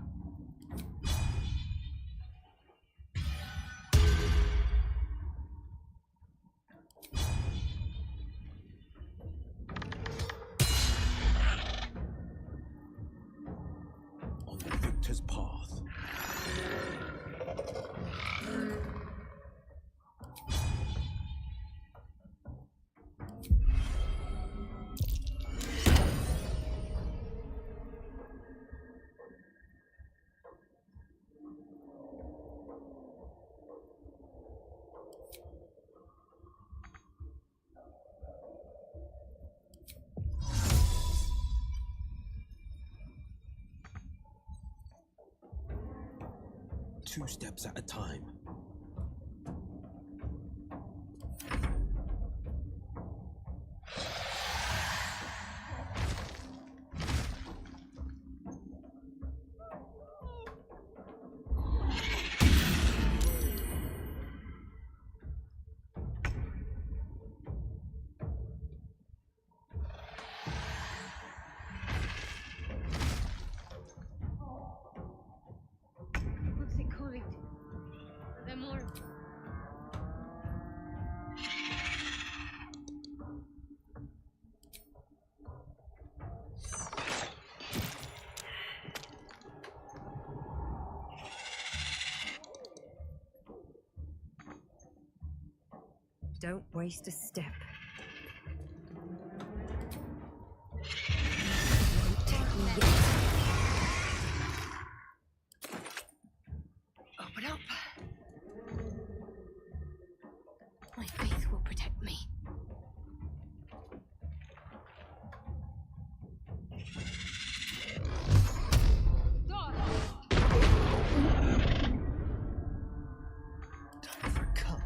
On the victor's path. Two steps at a time. What's it called? Are there more? Don't waste a step. Won't take me yet. Open up. My faith will protect me. Time for a cup.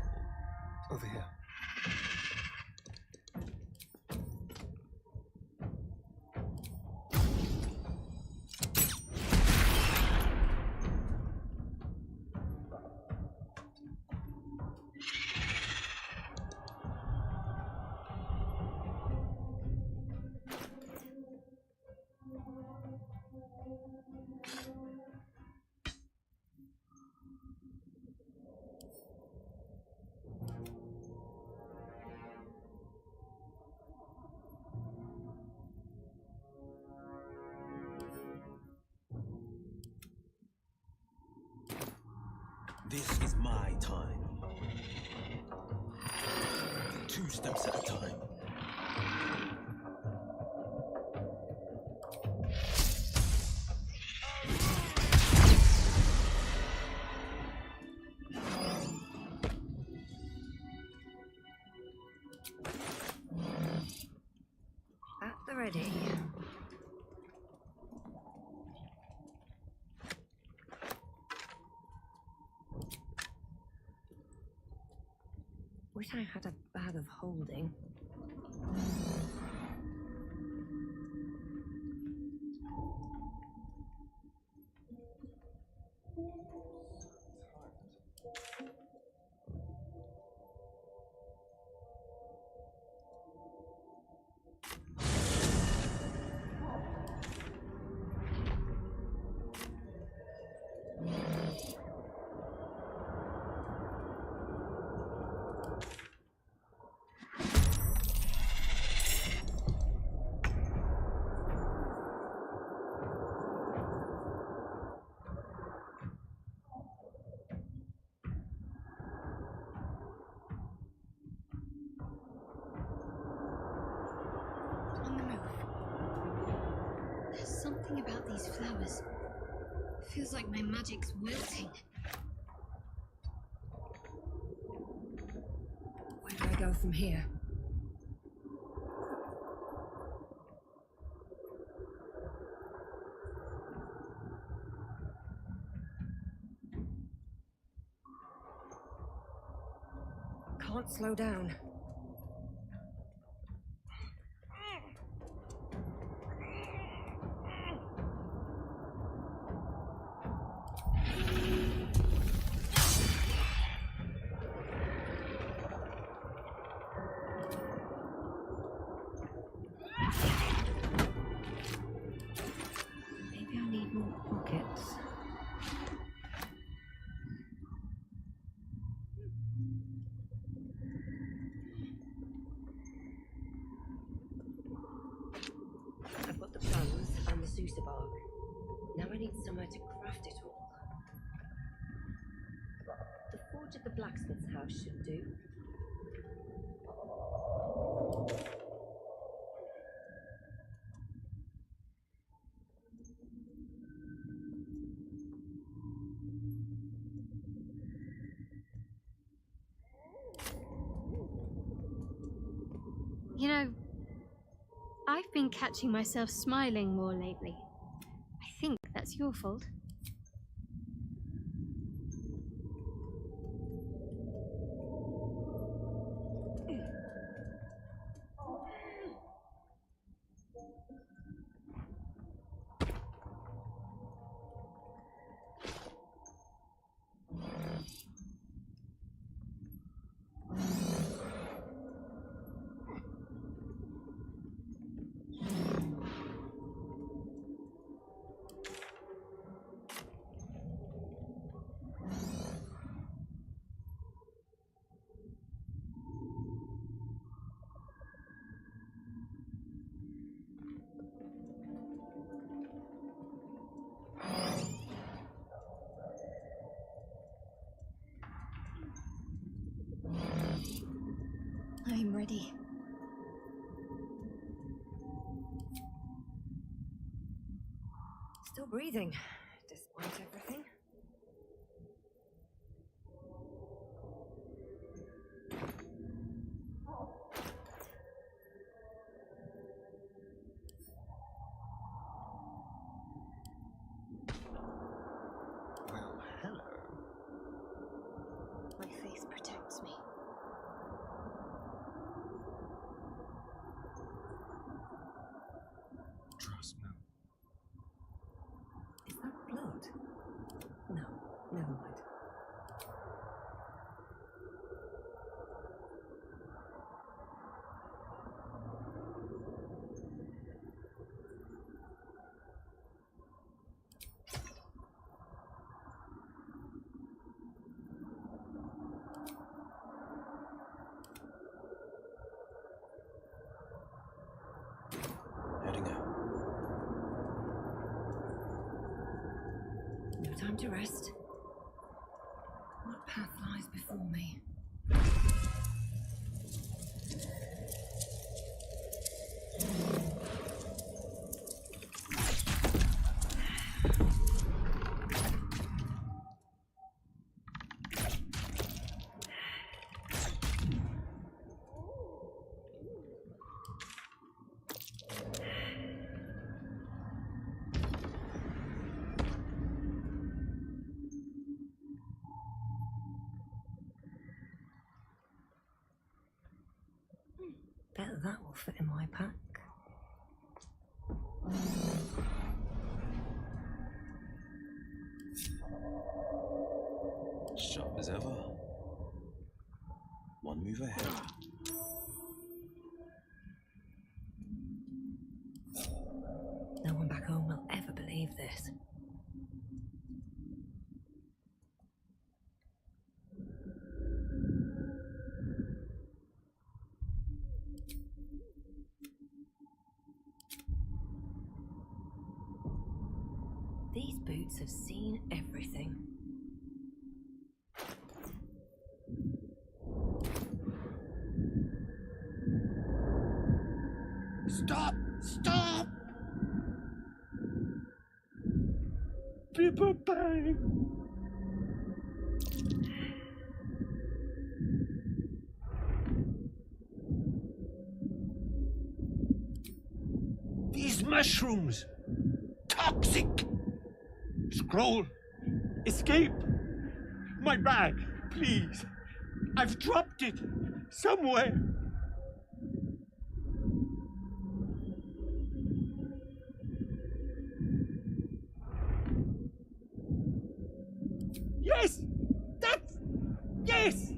Over here. This is my time. Two steps at a time. At the ready. Wish I had a bag of holding. On the move. There's something about these flowers. Feels like my magic's wilting. Where do I go from here? Can't slow down. Maybe I need more piece of bark. Now I need somewhere to craft it all. The forge at the blacksmith's house should do. You know, I've been catching myself smiling more lately. I think that's your fault. I'm ready. Still breathing, despite everything. Well, hello. My faith protects me. Trust me. Is that blood? No, never mind. Heading out. No time to rest. What path lies before me? Bet that will fit in my pack. Sharp as ever. One move ahead. No one back home will ever believe this. These boots have seen everything. Stop! Stop! People bang! These mushrooms! Toxic! Scroll! Escape! My bag, please! I've dropped it! Somewhere! Yes! That's... Yes!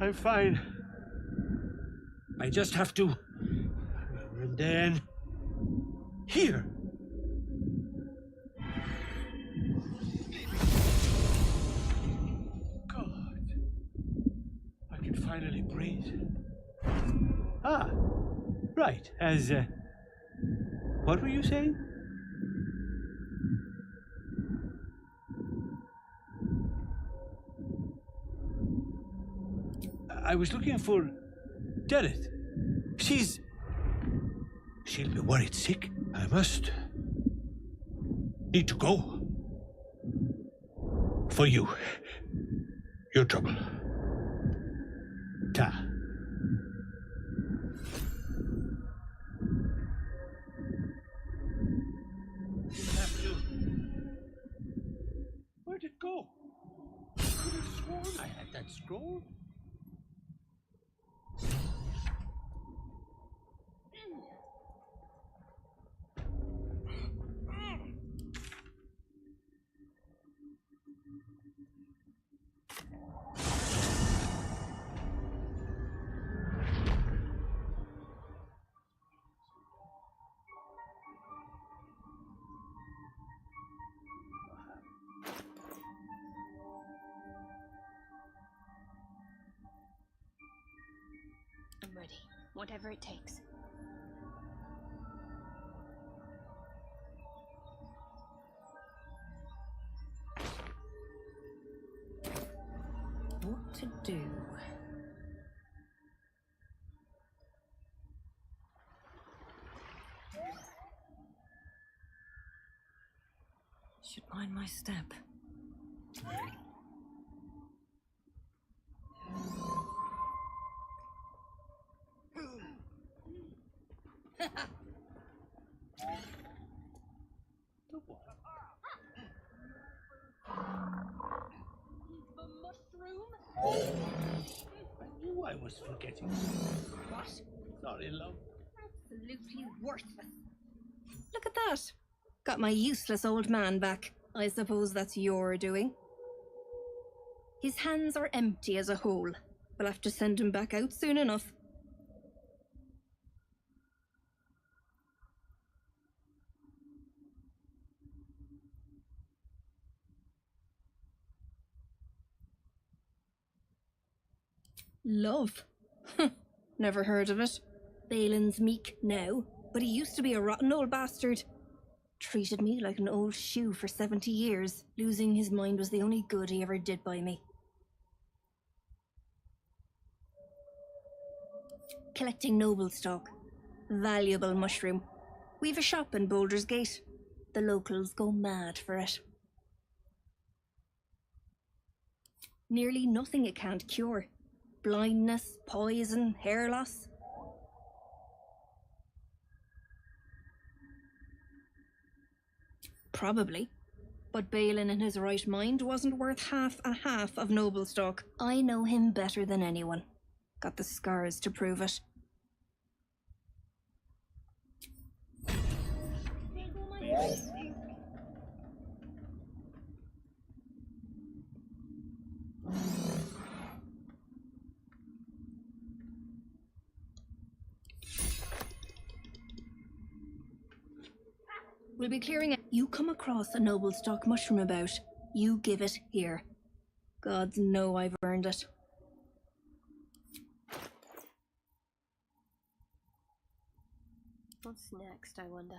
I'm fine. I just have to... And then... Here! God. I can finally breathe. Ah, right. What were you saying? I was looking for Dereth. She'll be worried sick. I must need to go. For you. Your trouble. Ta. Where'd it go? I could have sworn I had that scroll. I'm ready, whatever it takes. What to do? Should mind my step. I knew I was forgetting. What? Sorry, love. Absolutely worthless. Look at that. Got my useless old man back. I suppose that's your doing. His hands are empty as a whole. We'll have to send him back out soon enough. Love? Never heard of it. Balin's meek now, but he used to be a rotten old bastard. Treated me like an old shoe for 70 years. Losing his mind was the only good he ever did by me. Collecting noble stock. Valuable mushroom. We've a shop in Baldur's Gate. The locals go mad for it. Nearly nothing it can't cure. Blindness, poison, hair loss. Probably. But Balin in his right mind wasn't worth half of noble stock. I know him better than anyone. Got the scars to prove it. We'll be clearing it. You come across a noble stock mushroom about, you give it here. Gods know I've earned it. What's next, I wonder?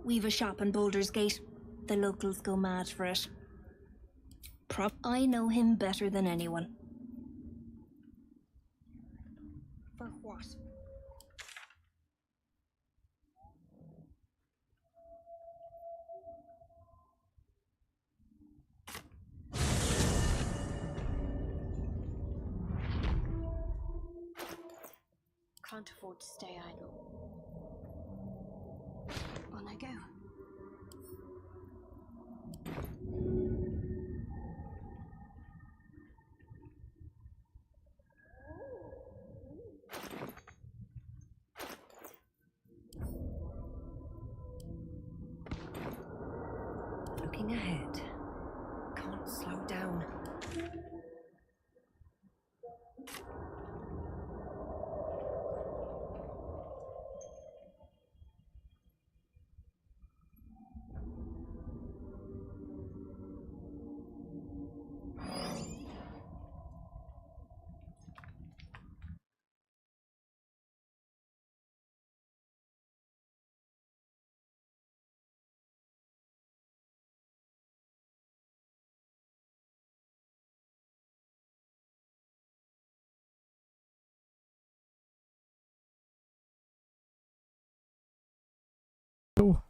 We've a shop in Baldur's Gate. The locals go mad for it. I know him better than anyone. For what? Can't afford to stay idle. On I go. Looking ahead. Can't slow down. Oh.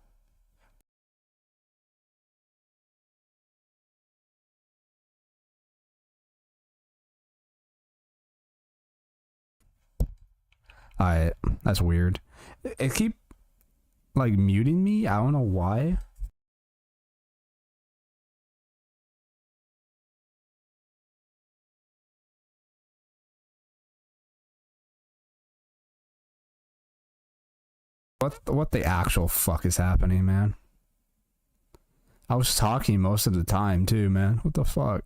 Alright, that's weird. It keep like muting me. I don't know why. What the actual fuck is happening, man? I was talking most of the time too, man. What the fuck?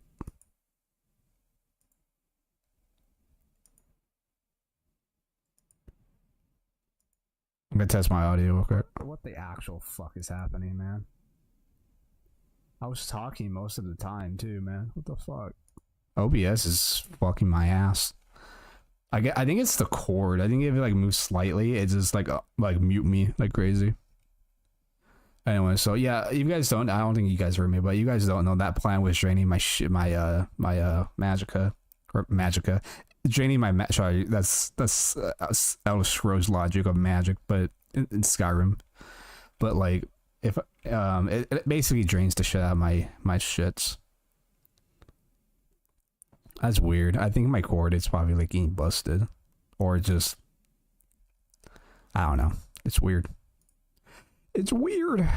I'm gonna test my audio real quick. What the actual fuck is happening, man? I was talking most of the time too, man. What the fuck? OBS is fucking my ass. I think it's the cord. I think if it like moves slightly, it just like mute me like crazy. Anyway, so yeah, you guys don't. I don't think you guys heard me, but you guys don't know that plan was draining my magicka or magicka, draining my sorry. That's Elder Scrolls logic of magic, but in Skyrim. But like if it basically drains the shit out of my shits. That's weird. I think my cord is probably like getting busted. Or just I don't know. It's weird. It's weird.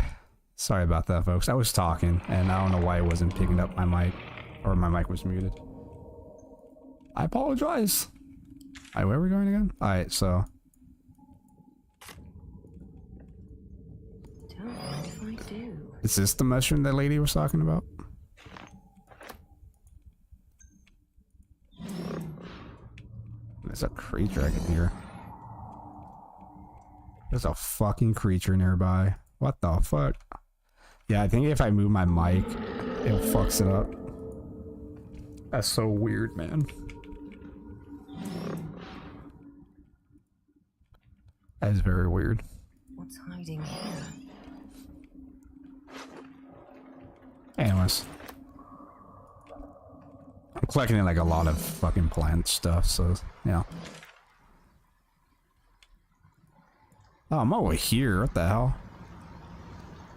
Sorry about that, folks. I was talking and I don't know why it wasn't picking up my mic. Or my mic was muted. I apologize. Alright, where are we going again? Alright, so Don't mind if I do. is this the mushroom that lady was talking about? There's a creature I can hear. There's a fucking creature nearby. What the fuck? Yeah, I think if I move my mic, it fucks it up. That's so weird, man. That is very weird. What's hiding here? Anyways. I'm collecting like a lot of fucking plant stuff, so yeah. Oh, I'm over here. What the hell?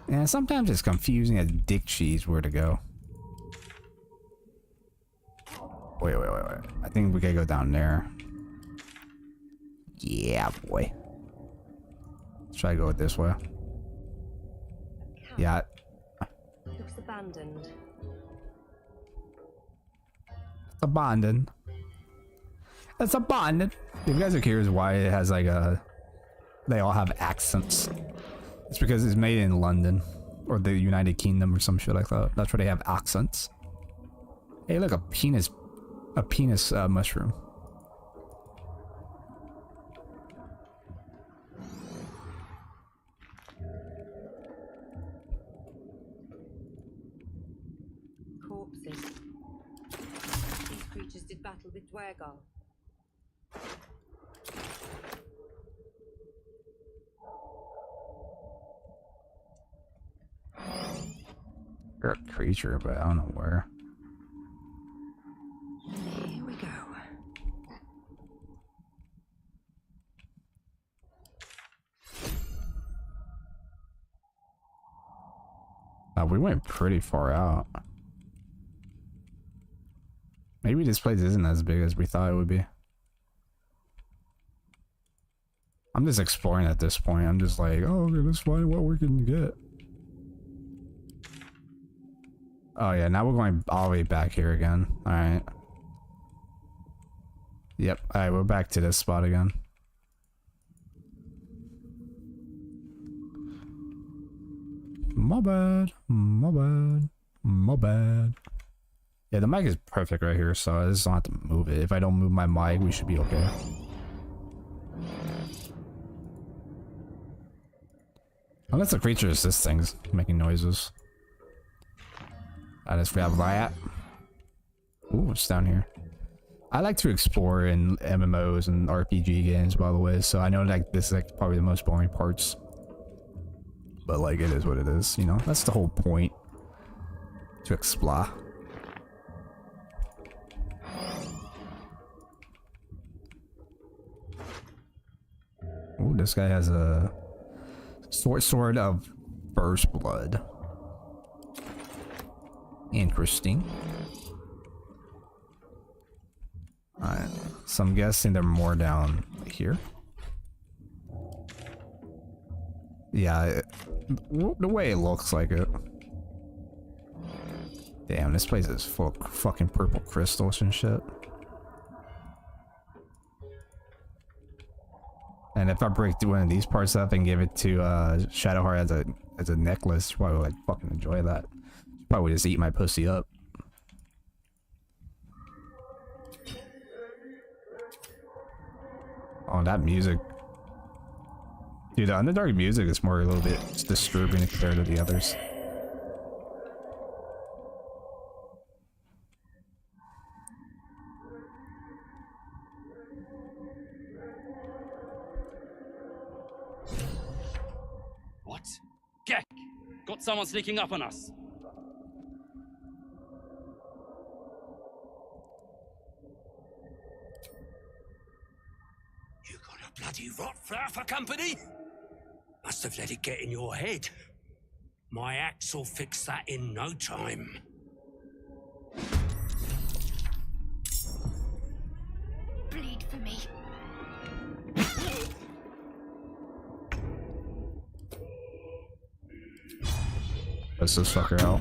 Yeah, sometimes it's confusing as dick cheese where to go. Wait. I think we gotta go down there. Yeah, boy. Let's try to go this way. Yeah. Looks abandoned. Abandoned. It's abandoned. If you guys are curious why it has like a... They all have accents. It's because it's made in London. Or the United Kingdom or some shit like that. That's why they have accents. Hey, look, a penis mushroom. Corpses. These creatures did battle with Dwergar. creature, but I don't know where. Here we go. We went pretty far out. Maybe this place isn't as big as we thought it would be. I'm just exploring at this point. I'm just like, oh, okay, let's find what we can get. Oh yeah, now we're going all the way back here again. Alright. Yep, alright, we're back to this spot again. My bad, my bad, my bad. Yeah, the mic is perfect right here, so I just don't have to move it. If I don't move my mic, we should be okay. Unless the creature is this thing's making noises. I just grab that. Ooh, what's down here? I like to explore in MMOs and RPG games, by the way, so I know like this is like probably the most boring parts. But like it is what it is, you know? That's the whole point. To explore. Ooh, this guy has a sword of first blood. Interesting. Alright, so I'm guessing they're more down here. Yeah, the way it looks like it. Damn, this place is full of fucking purple crystals and shit. And if I break one of these parts up and give it to Shadowheart as a necklace, probably like fucking enjoy that. Probably just eat my pussy up. Oh, that music. Dude, the AfterDark music is more a little bit disturbing compared to the others. What? Gek! Got someone sneaking up on us. You got a bloody rot flower for company? Must have let it get in your head. My axe will fix that in no time. Bleed for me. Let's this fucker out.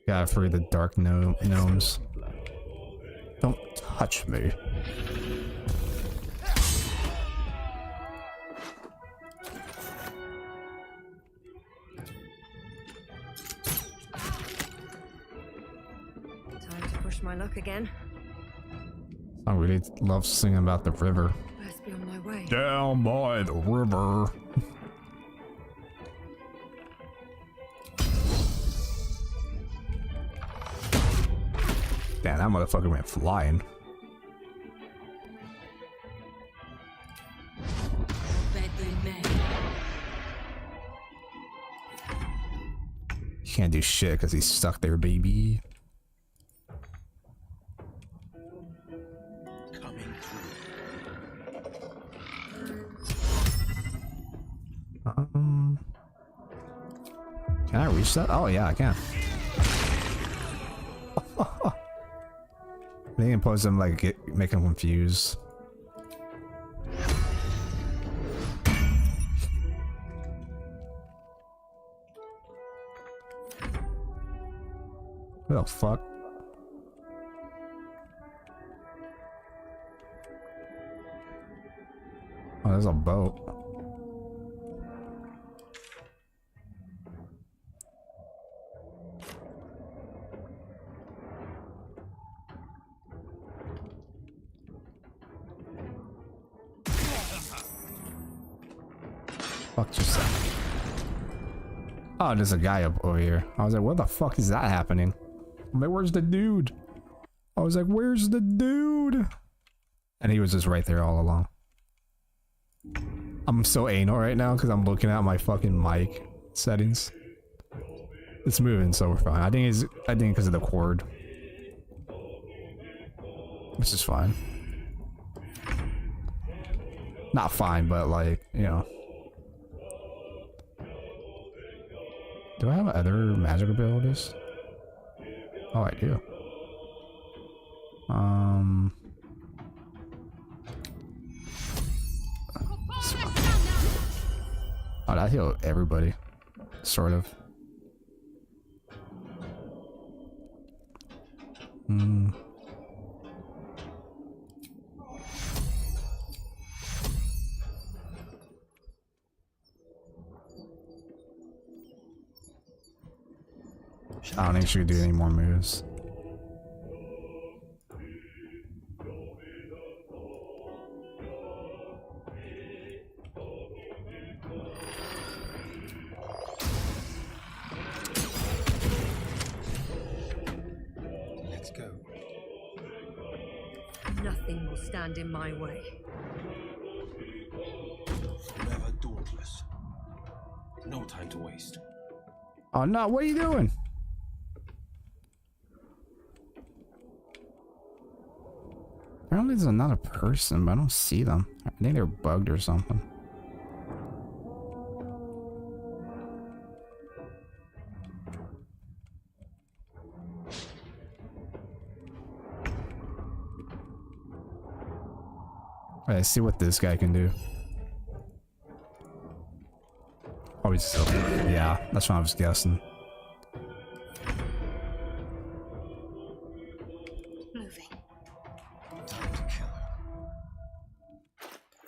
Gotta free the dark gnomes. Don't touch me. Time to push my luck again. I really love singing about the river. Best be on my way. Down by the river. Damn, that motherfucker went flying. He can't do shit because he's stuck there, baby. Can I reach that? Oh yeah, I can. They can pose them like make them confused. What the fuck? Oh, there's a boat. Fuck yourself. Oh, there's a guy up over here. I was like, what the fuck is that happening? I'm like, where's the dude? I was like, where's the dude? And he was just right there all along. I'm so anal right now because I'm looking at my fucking mic settings. It's moving, so we're fine. I think because of the cord. Which is fine. Not fine, but like, you know. Do I have other magic abilities? Oh, I do. Oh, that healed everybody. Sort of. I don't think she could do any more moves. Let's go. Nothing will stand in my way. Never dauntless. No time to waste. Oh no, what are you doing? Apparently there's another person, but I don't see them. I think they're bugged or something. Alright, let's see what this guy can do. Oh, he's still... Yeah, that's what I was guessing.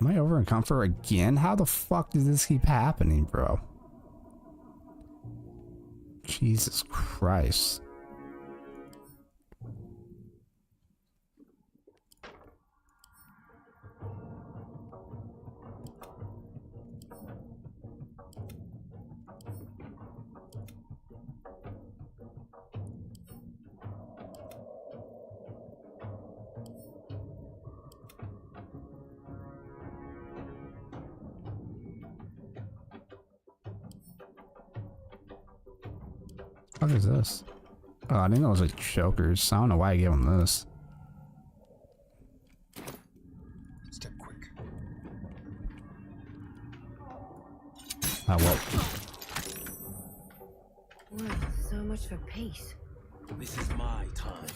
Am I over in comfort again? How the fuck does this keep happening, bro? Jesus Christ. What is this? Oh, I think those are chokers. I don't know why I gave him this. Step quick. Ah, well. Well, so much for peace. This is my time.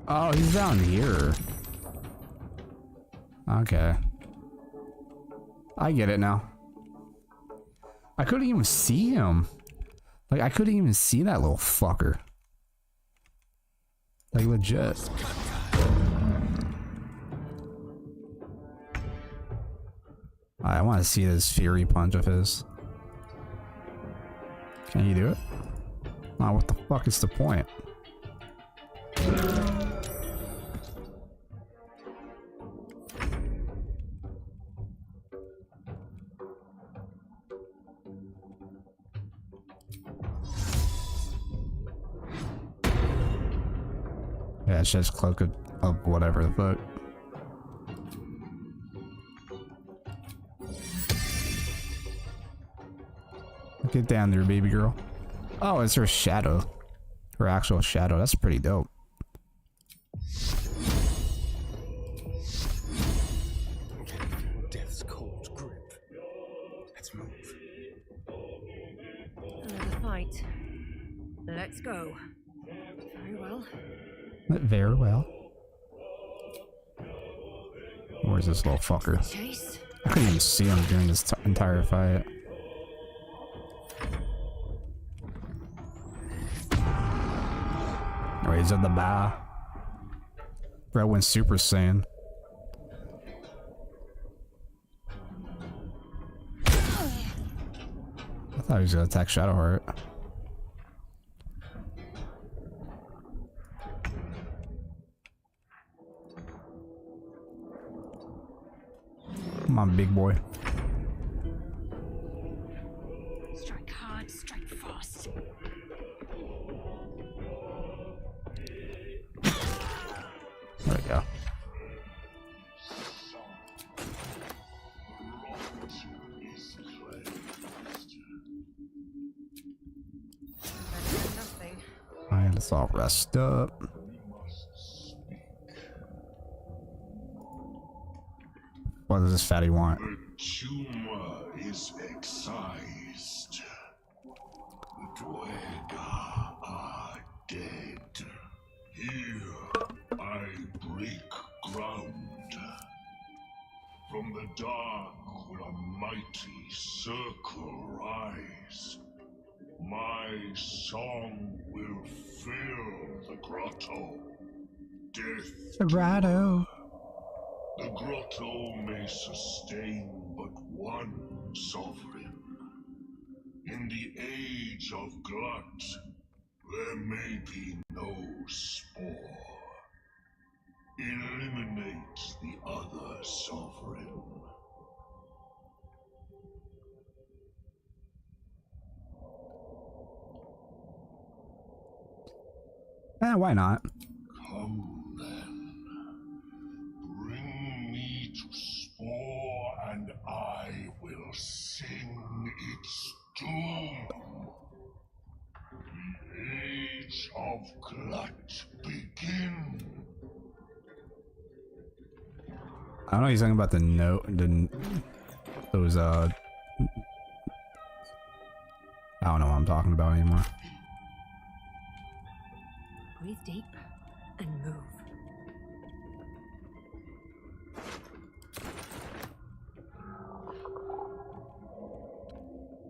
Oh, he's down here. Okay. I get it now. I couldn't even see him. Like, I couldn't even see that little fucker. Like, legit. I want to see this fury punch of his. Can you do it? Oh, what the fuck is the point? Yeah, it's just cloak of whatever the fuck. Get down there, baby girl. Oh, it's her shadow. Her actual shadow. That's pretty dope. Death's cold grip. Let's move. Another fight. Let's go. Very well. Very well. Where's this little fucker? Chase. I couldn't even see him during this entire fight. Raise at the bar. Bro went Super Saiyan. I thought he was gonna attack Shadowheart. Come on, big boy. Strike hard, strike fast. go. Alright, let's all rest up. What does this fatty want? The tumor is excised. The Dwega are dead. Here I break ground. From the dark will a mighty circle rise. My song will fill the grotto. Death. The grotto. The grotto may sustain but one sovereign. In the age of glut, there may be no spore. Eliminate the other sovereign. Why not? Come then. Bring me to Spore and I will sing its doom. The age of glut begin. I don't know. He's talking about the note. Those I don't know what I'm talking about anymore. Breathe deep and move.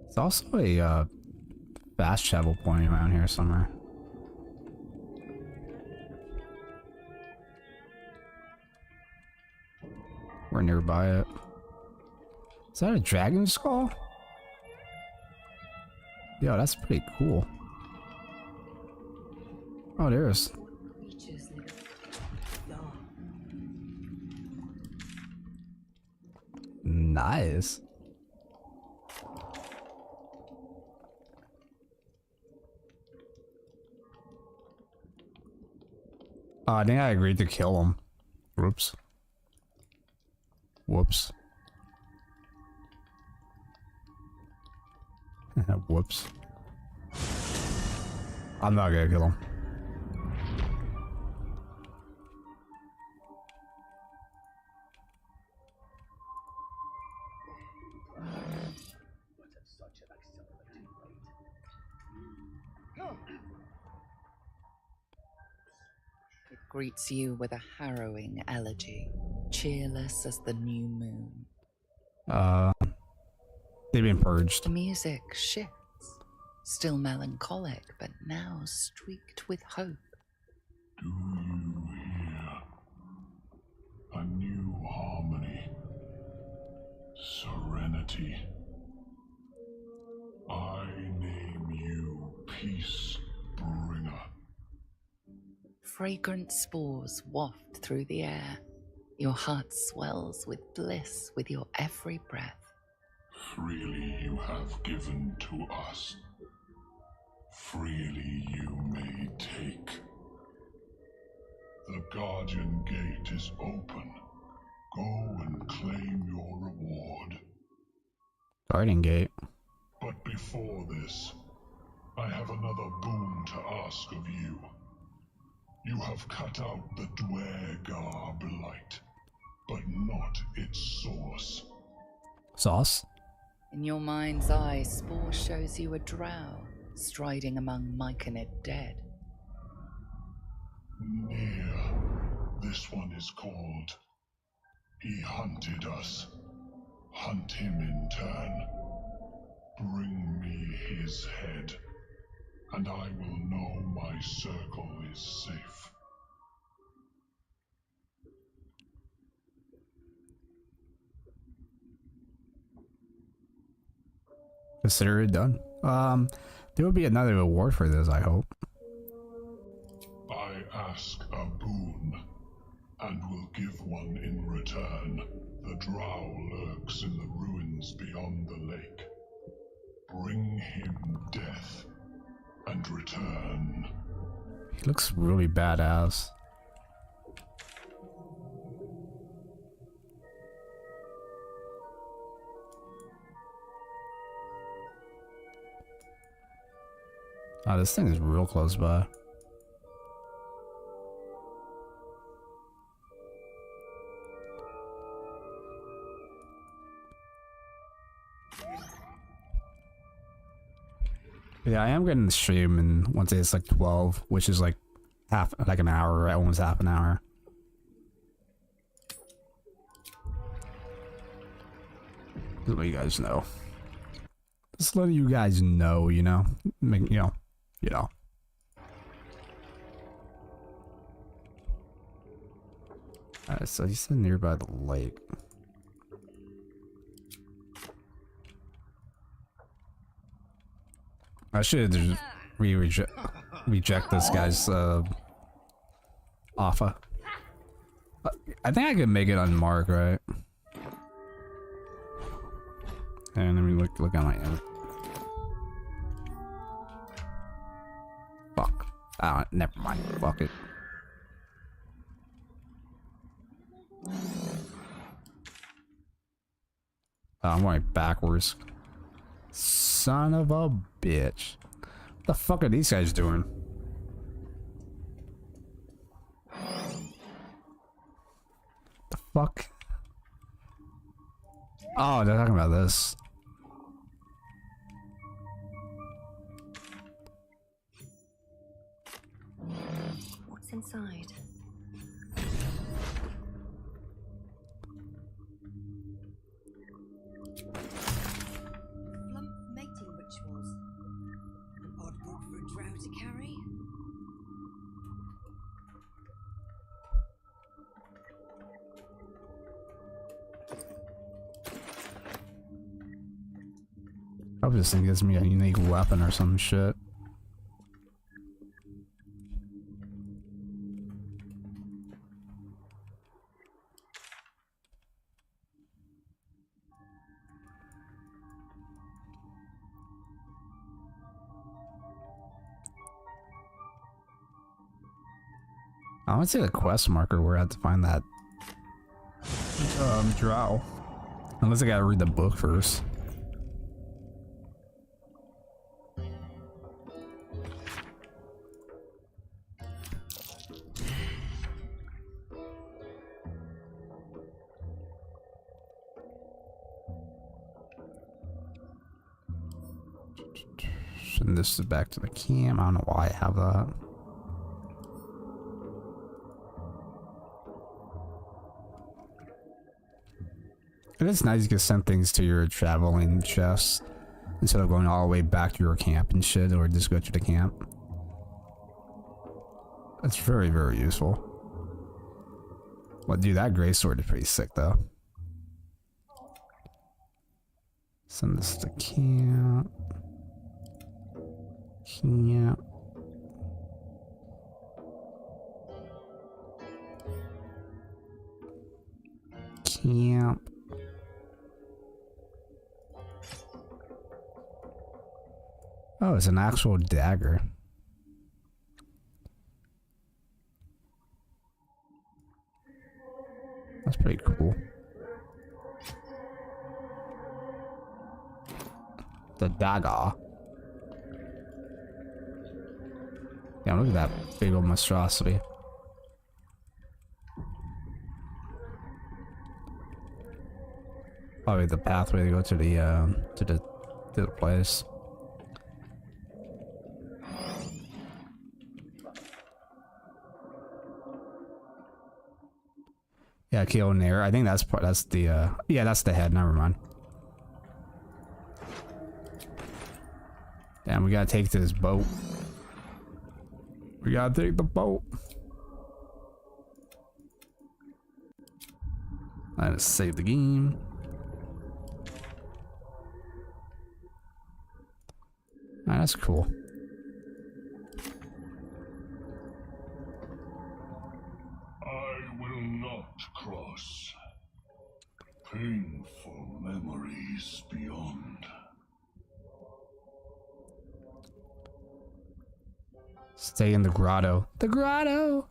It's also a fast travel point around here somewhere. We're nearby it. Is that a dragon skull? Yo, that's pretty cool. Oh, there's. Nice. Oh, I think I agreed to kill him. Whoops. Whoops. Whoops. I'm not gonna kill him. It greets you with a harrowing elegy, cheerless as the new moon. They've been purged. The music shifts, still melancholic, but now streaked with hope. Do you hear? A new harmony. Serenity. I name you Peace Bringer. Fragrant spores waft through the air. Your heart swells with bliss with your every breath. Freely you have given to us. Freely you may take. The Guardian Gate is open. Go and claim your reward. Guardian Gate. But before this, I have another boon to ask of you. You have cut out the Dwegar blight, but not its source. Sauce? In your mind's eye, Spore shows you a drow, striding among Myconid dead. Near. This one is called. He hunted us. Hunt him in turn. Bring me his head, and I will know my circle is safe. Consider it done. There will be another reward for this, I hope. I ask a boon, and will give one in return. The drow lurks in the ruins beyond the lake. Bring him death, and return. He looks really badass. Oh, this thing is real close by. Yeah, I am getting the stream, and once it's like 12, which is like an hour, right? Almost half an hour. Just let you guys know. Just letting you guys know, you know, you know. So he's nearby the lake. I should just reject this guy's offer. I think I could make it on Mark, right? And let me look at my end. Fuck. Ah, never mind. Fuck it. Oh, I'm going backwards. Son of a bitch. What the fuck are these guys doing? The fuck? Oh, they're talking about this. What's inside? Mating rituals. An odd book for a drow to carry. I was just thinking it gives me a unique weapon or some shit. I want to see the quest marker where I have to find that drow. Unless I gotta read the book first. And this is back to the camp. I don't know why I have that. It is nice you can send things to your traveling chest instead of going all the way back to your camp and shit, or just go to the camp. That's very, very useful. Well, dude, that gray sword is pretty sick, though. Send this to camp. Camp. Camp. Oh, it's an actual dagger. That's pretty cool. The dagger. Yeah, look at that big old monstrosity. Probably the pathway to go to the place. Yeah, kill Nair. I think that's the yeah, that's the head. Never mind. Damn, we gotta take to this boat. We gotta take the boat. Let's save the game. Ah, that's cool. I will not cross. Painful memories beyond. Stay in the grotto. The grotto!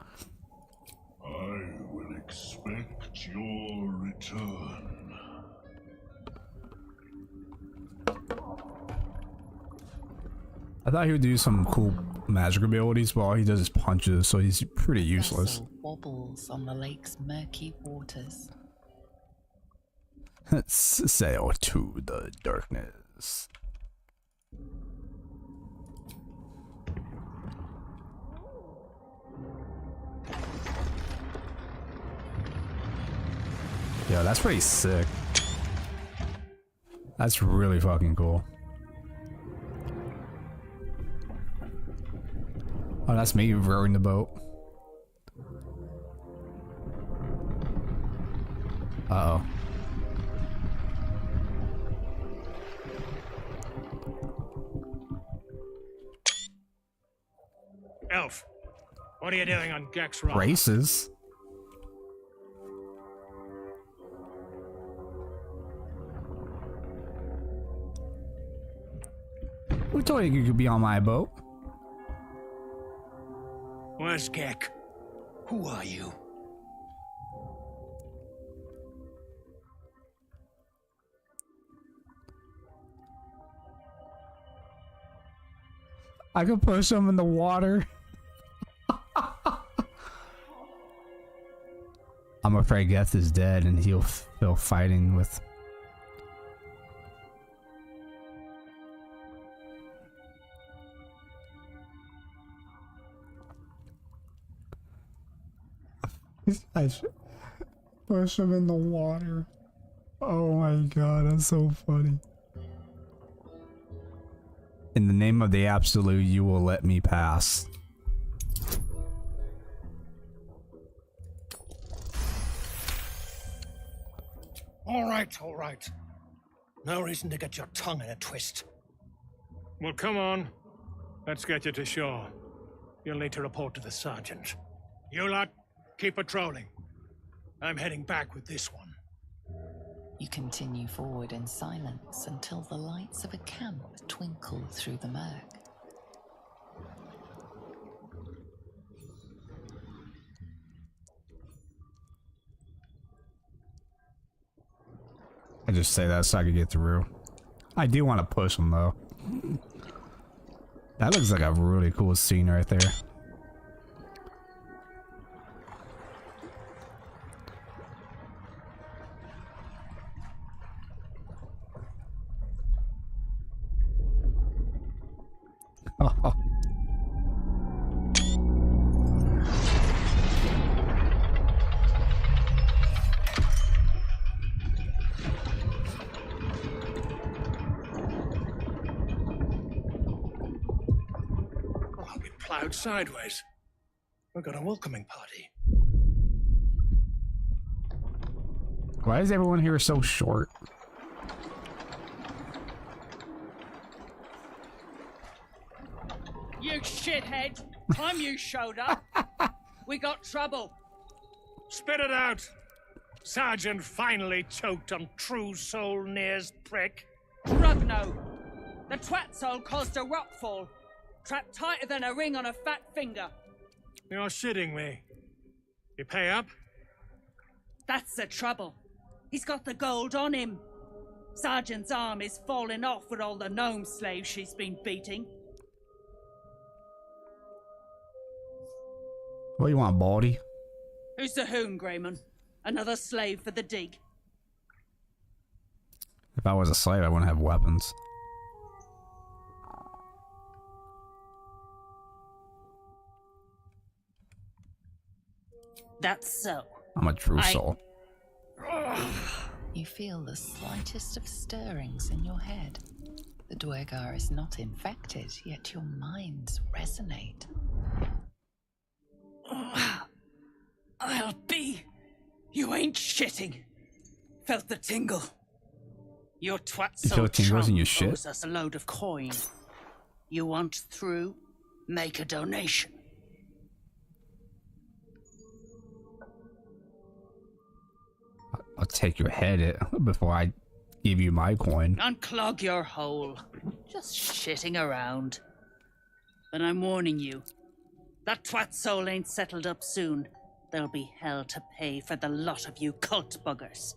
I will expect your return. I thought he would do some cool magic abilities, but all he does is punches, so he's pretty useless. Vessel wobbles on the lake's murky waters. Let's sail to the darkness. Yo, that's pretty sick. That's really fucking cool. Oh, that's me rowing the boat. Uh-oh. Elf, what are you doing on Gek's Rock? Races? Who told you you could be on my boat? Where's Gek? Who are you? I could push him in the water. I'm afraid Geth is dead and he'll feel fighting with... I should push him in the water. Oh my god, that's so funny. In the name of the Absolute, you will let me pass. All right. No reason to get your tongue in a twist. Well, come on. Let's get you to shore. You'll need to report to the sergeant. You lot, keep patrolling. I'm heading back with this one. You continue forward in silence until the lights of a camp twinkle through the murk. I just say that so I can get through. I do want to push him though. That looks like a really cool scene right there. Plowed sideways. We've got a welcoming party. Why is everyone here so short? You shithead! Time you showed up. We got trouble. Spit it out! Sergeant finally choked on True Soul Near's prick. Rugno! The twat soul caused a rock fall. Trapped tighter than a ring on a fat finger. You're shitting me. You pay up? That's the trouble. He's got the gold on him. Sergeant's arm is falling off with all the gnome slaves she's been beating. What do you want, Baldy? Who's the hoon, Greyman? Another slave for the dig. If I was a slave, I wouldn't have weapons. That's so. I'm a true soul. You feel the slightest of stirrings in your head. The Dwergar is not infected, yet your minds resonate. I'll be. You ain't shitting. Felt the tingle. Your twat You feel tingles in your shit? owes us a load of coin. You want through? Make a donation. I'll take your head before I give you my coin. Unclog your hole. Just shitting around. But I'm warning you. That twat soul ain't settled up soon. There'll be hell to pay for the lot of you cult buggers.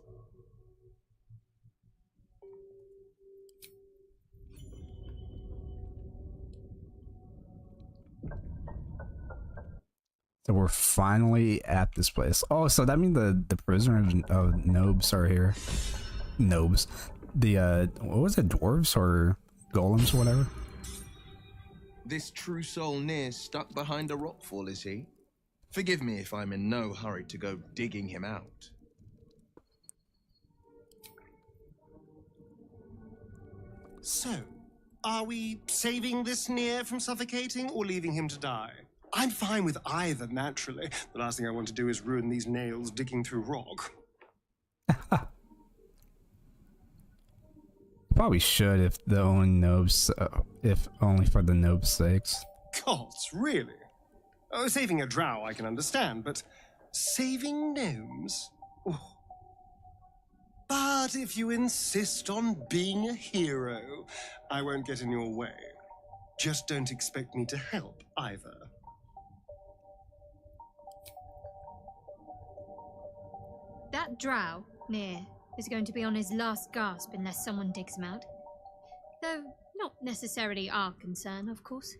So we're finally at this place. Oh, so that means the prisoners of Nobes are here. Nobes. The what was it, dwarves or golems or whatever? This true soul near stuck behind a rockfall, is he? Forgive me if I'm in no hurry to go digging him out. So, are we saving this Nier from suffocating or leaving him to die? I'm fine with either, naturally. The last thing I want to do is ruin these nails digging through rock. Probably should if the only Nobes, if only for the Nobes' sakes. Gods, really? Oh, saving a drow I can understand, but saving gnomes? Oh. But if you insist on being a hero, I won't get in your way. Just don't expect me to help either. That drow, Nier, is going to be on his last gasp unless someone digs him out. Though not necessarily our concern, of course.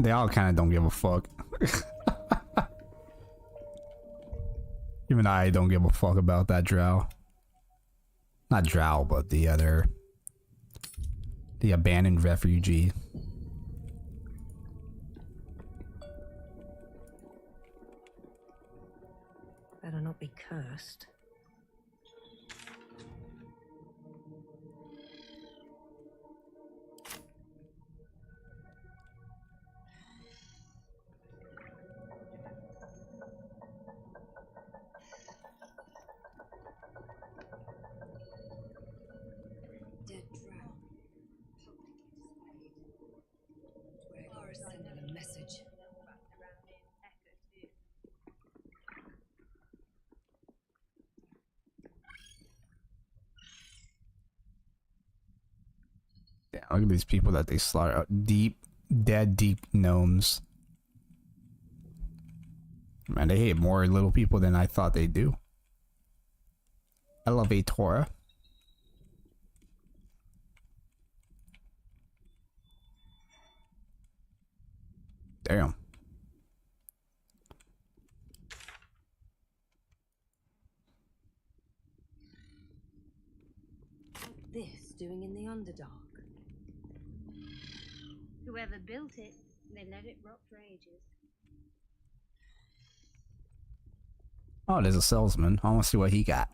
They all kind of don't give a fuck. Even I don't give a fuck about that drow. Not drow, but the other... the abandoned refugee. Better not be cursed. Dead drow. Dwegar is sending a message. Yeah, look at these people that they slaughter out. Dead deep gnomes. Man, they hate more little people than I thought they do. Elevator. Damn. What's this doing in the Underdark? Whoever built it, they let it rot for ages. Oh, there's a salesman. I want to see what he got.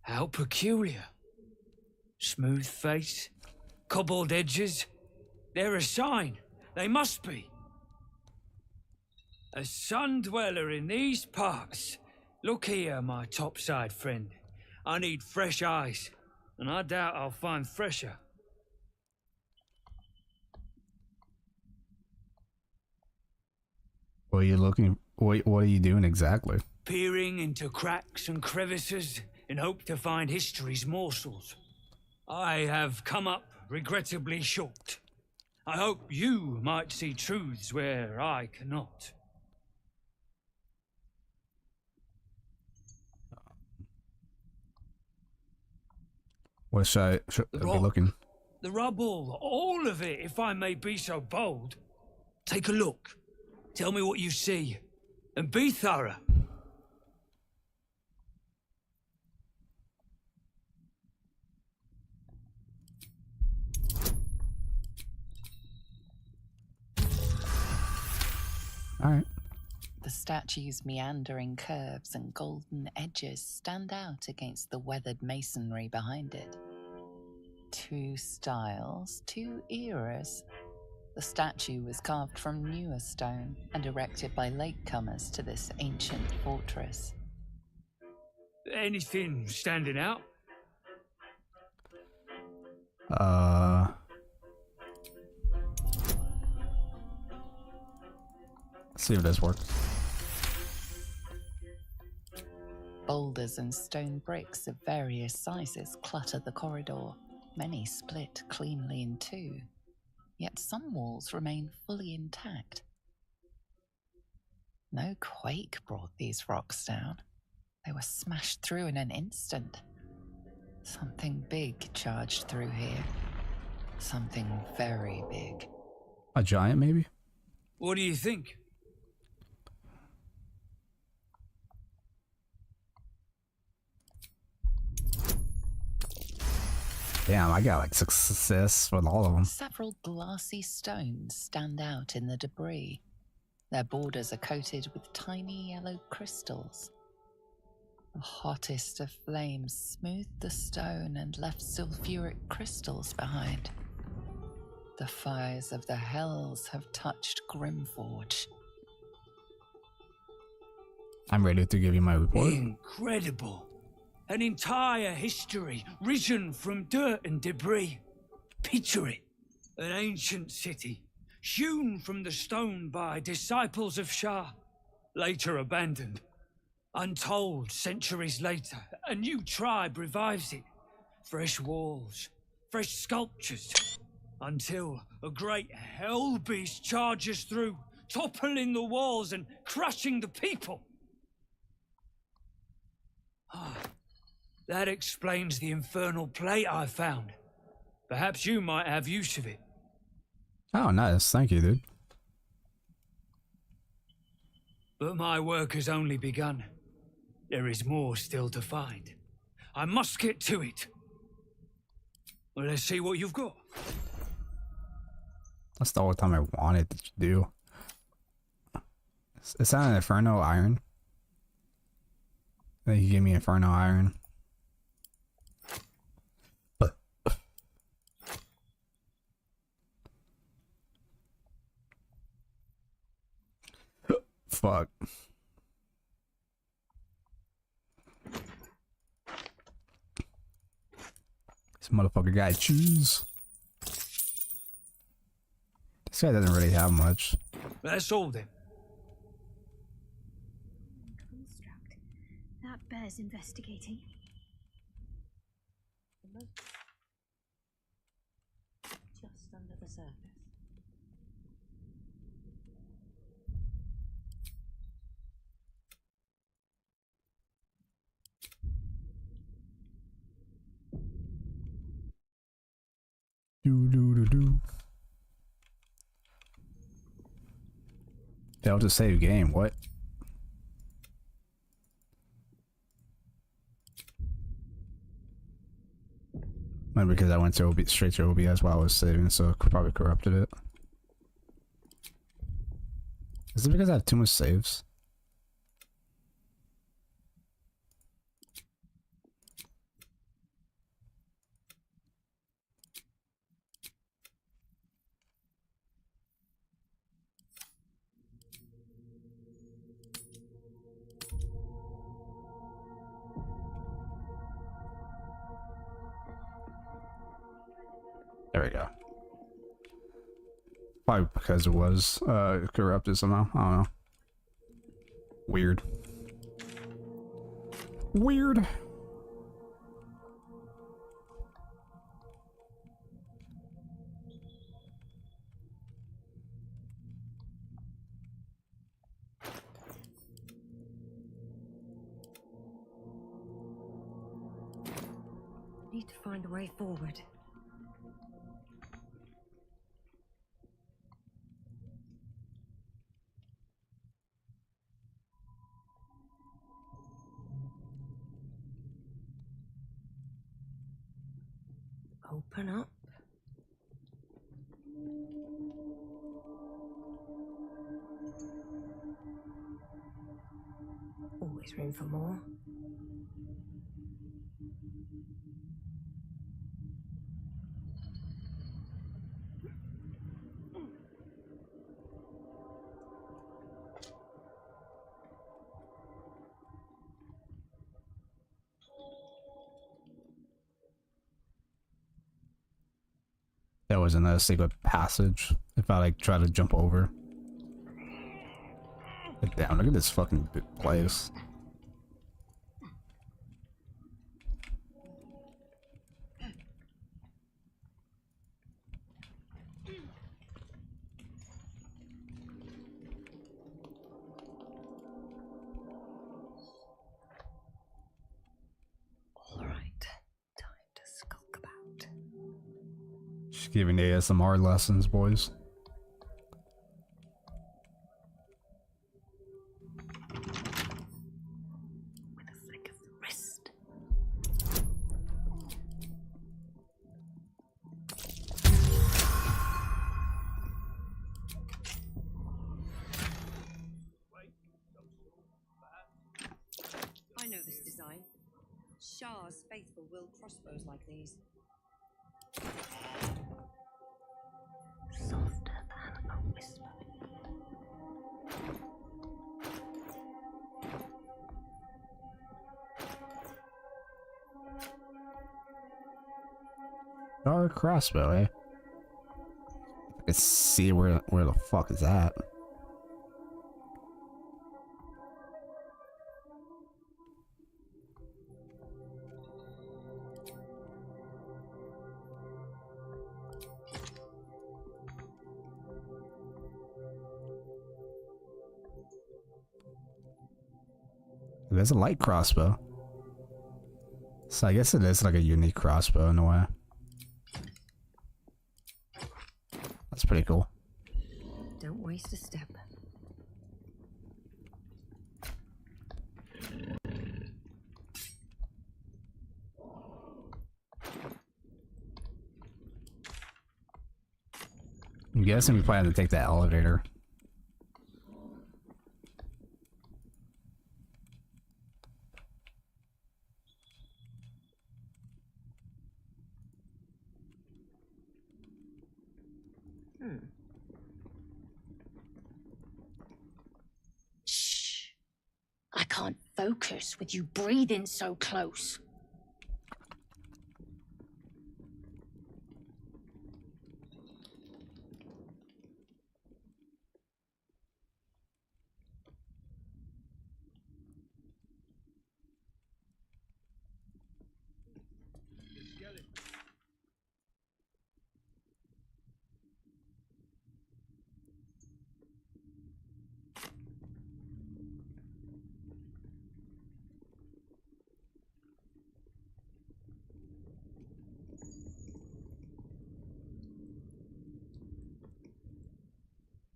How peculiar. Smooth face, cobbled edges. They're a sign. They must be. A sun dweller in these parts. Look here, my topside friend. I need fresh eyes, and I doubt I'll find fresher. What are you looking? What are you doing exactly? Peering into cracks and crevices in hope to find history's morsels. I have come up regrettably short. I hope you might see truths where I cannot. What should I be looking? The rubble, all of it, if I may be so bold. Take a look. Tell me what you see. And be thorough. Alright. The statue's meandering curves and golden edges stand out against the weathered masonry behind it. Two styles, two eras. The statue was carved from newer stone and erected by latecomers to this ancient fortress. Anything standing out? Let's see if this works. Boulders and stone bricks of various sizes clutter the corridor, many split cleanly in two. Yet some walls remain fully intact. No quake brought these rocks down. They were smashed through in an instant. Something big charged through here. Something very big. A giant, maybe? What do you think? Damn, I got like success with all of them. Several glassy stones stand out in the debris. Their borders are coated with tiny yellow crystals. The hottest of flames smoothed the stone and left sulfuric crystals behind. The fires of the hells have touched Grimforge. I'm ready to give you my report. Incredible. An entire history risen from dirt and debris. Picture it. An ancient city, hewn from the stone by disciples of Shah, later abandoned. Untold centuries later, a new tribe revives it. Fresh walls, fresh sculptures, until a great hell beast charges through, toppling the walls and crushing the people. That explains the infernal plate I found. Perhaps you might have use of it. Oh, nice. Thank you, dude. But my work has only begun. There is more still to find. I must get to it. Well, let's see what you've got. That's the whole time I wanted to do. Is that an Inferno Iron? I think you gave me Inferno Iron. Fuck. This motherfucker got cheese. This guy doesn't really have much. That's all then. Construct. That bears investigating. Just under the surface. Do. Failed to save game. What? Maybe because I went to straight to OBS while I was saving, so probably corrupted it. Is it because I have too much saves? There we go. Probably because it was corrupted somehow. I don't know. Weird. Weird. Need to find a way forward. Open up. Always room for more. There was another secret passage if I like try to jump over. But damn, look at this fucking place. All right, time Just giving ASMR lessons, boys. With a flick of the wrist. I know this design. Shah's faithful wield crossbows like these. Softer than a whisper. Dark crossbow, eh? I can see where the fuck is that. There's a light crossbow. So I guess it is like a unique crossbow in a way. That's pretty cool. Don't waste a step. I'm guessing we probably have to take that elevator. Shh. I can't focus with you breathing so close.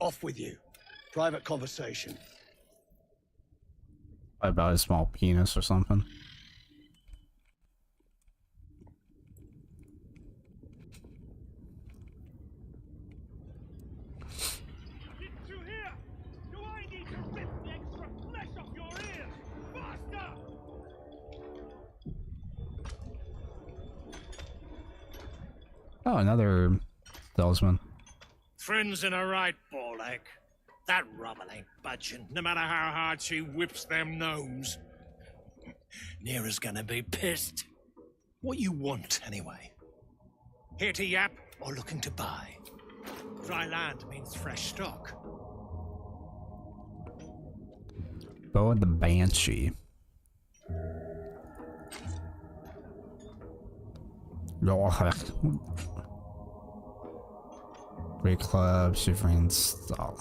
Off with you. Private conversation. About a small penis or something. Oh, another salesman. Friends in a right, Baldur. That rubble ain't budging, no matter how hard she whips them gnomes. Neera's gonna be pissed. What you want, anyway? Here to yap or looking to buy? Dry land means fresh stock. Bow of the Banshee. Great club, shivering stall.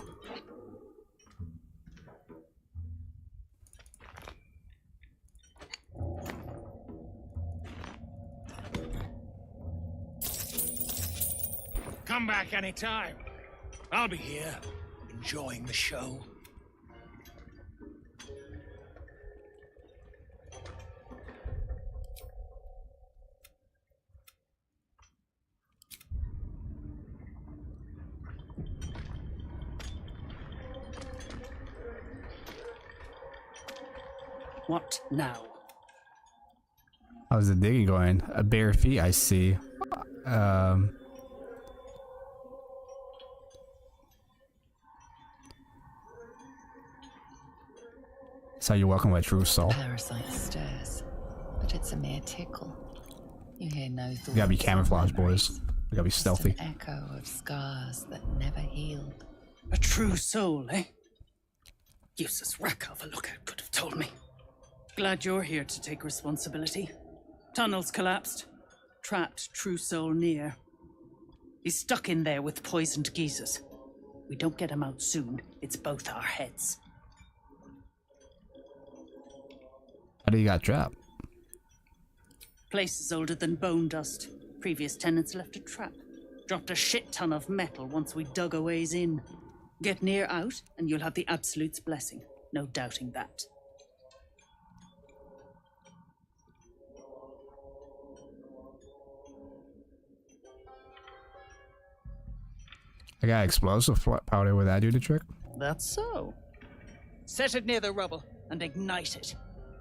Come back anytime. I'll be here, enjoying the show. What now? How's the digging going? A bare feet, I see. So you're welcome by True Soul. Parasite stirs, but it's a mere tickle. You hear no thoughts. You gotta be camouflage, boys. You gotta be stealthy. Just an echo of scars that never healed. A true soul, eh? Useless wreck of a lookout could have told me. Glad you're here to take responsibility. Tunnels collapsed. Trapped true soul near. He's stuck in there with poisoned geezers. We don't get him out soon, it's both our heads. How do you got trapped? Place is older than bone dust. Previous tenants left a trap. Dropped a shit ton of metal once we dug a ways in. Get near out, and you'll have the Absolute's blessing. No doubting that. I got explosive powder. Would that do the trick? That's so. Set it near the rubble and ignite it.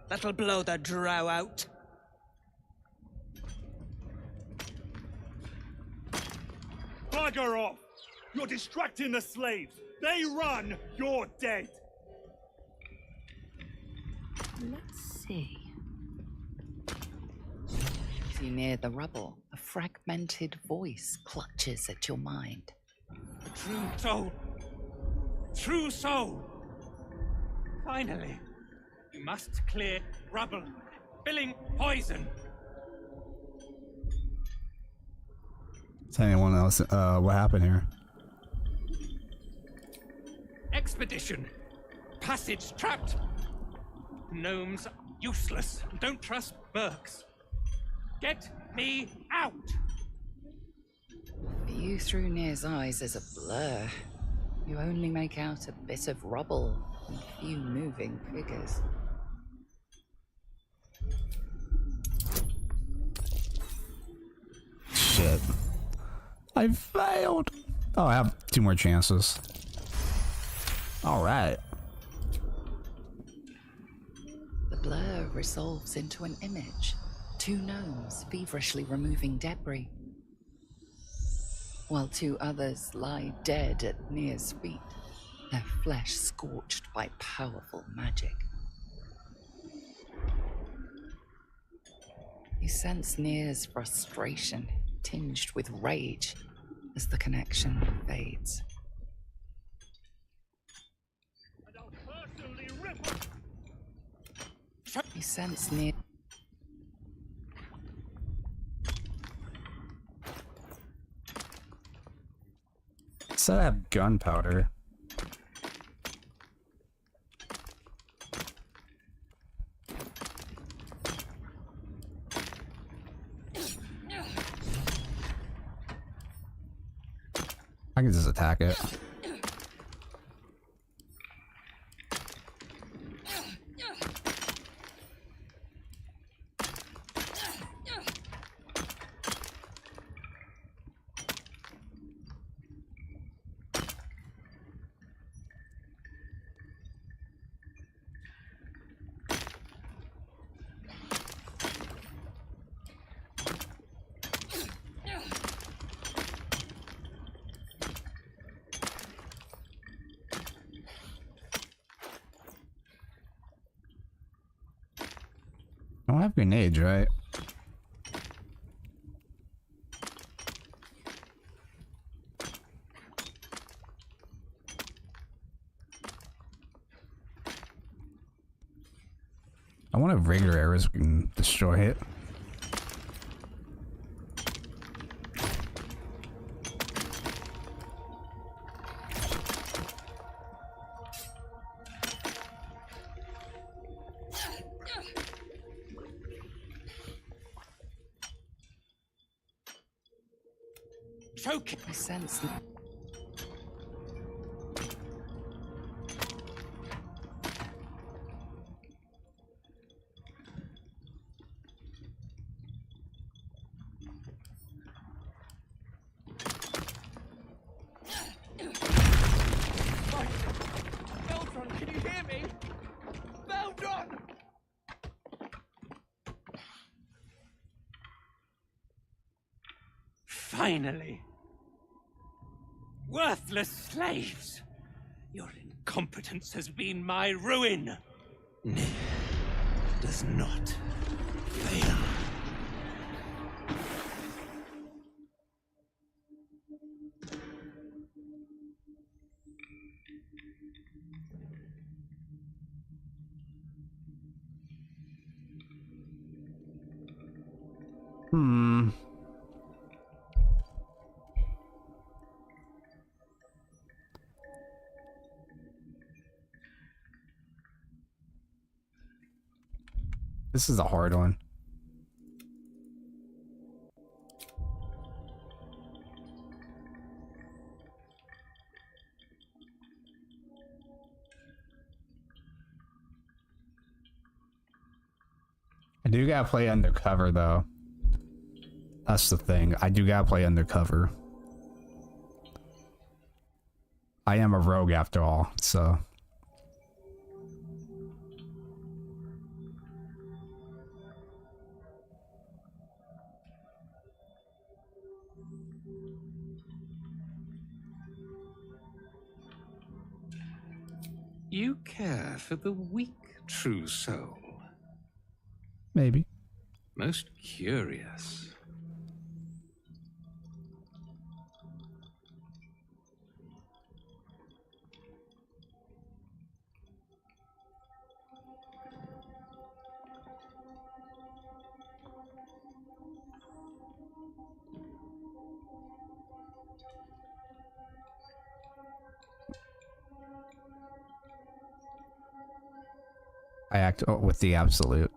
That'll blow the drow out. Bugger off! You're distracting the slaves. They run, you're dead. Let's see. As you near the rubble, a fragmented voice clutches at your mind. True soul. True soul. Finally. You must clear rubble. Spilling poison. Tell anyone else what happened here. Expedition. Passage trapped. Gnomes useless. Don't trust Burks. Get me out. View through Nir's eyes is a blur. You only make out a bit of rubble and a few moving figures. Shit. I failed. Oh, I have 2 more chances. Alright. The blur resolves into an image. 2 gnomes feverishly removing debris, while 2 others lie dead at Nir's feet, their flesh scorched by powerful magic. You sense Nir's frustration, tinged with rage, as the connection fades. You sense Nir. Said I have gunpowder. I can just attack it. I don't have grenades, right? I want to have regular arrows we can destroy it. Choke. I sense. Baldur, can you hear me? Baldur! Finally. Worthless slaves! Your incompetence has been my ruin. Nir does not fail. This is a hard one. do gotta play undercover though. That's the thing. I do gotta play undercover. I am a rogue after all, so. You care for the weak, true soul. Maybe. Most curious. I act with the absolute.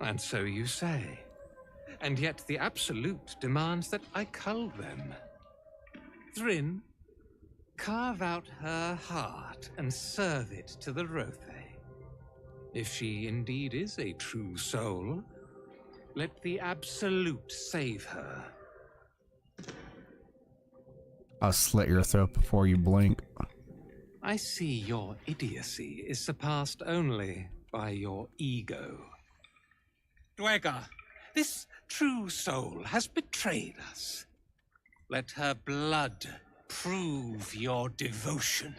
And so you say. And yet the absolute demands that I cull them. Thrin, carve out her heart and serve it to the Rothe. If she indeed is a true soul, let the absolute save her. I'll slit your throat before you blink. I see your idiocy is surpassed only by your ego. Dwega, this true soul has betrayed us. Let her blood prove your devotion.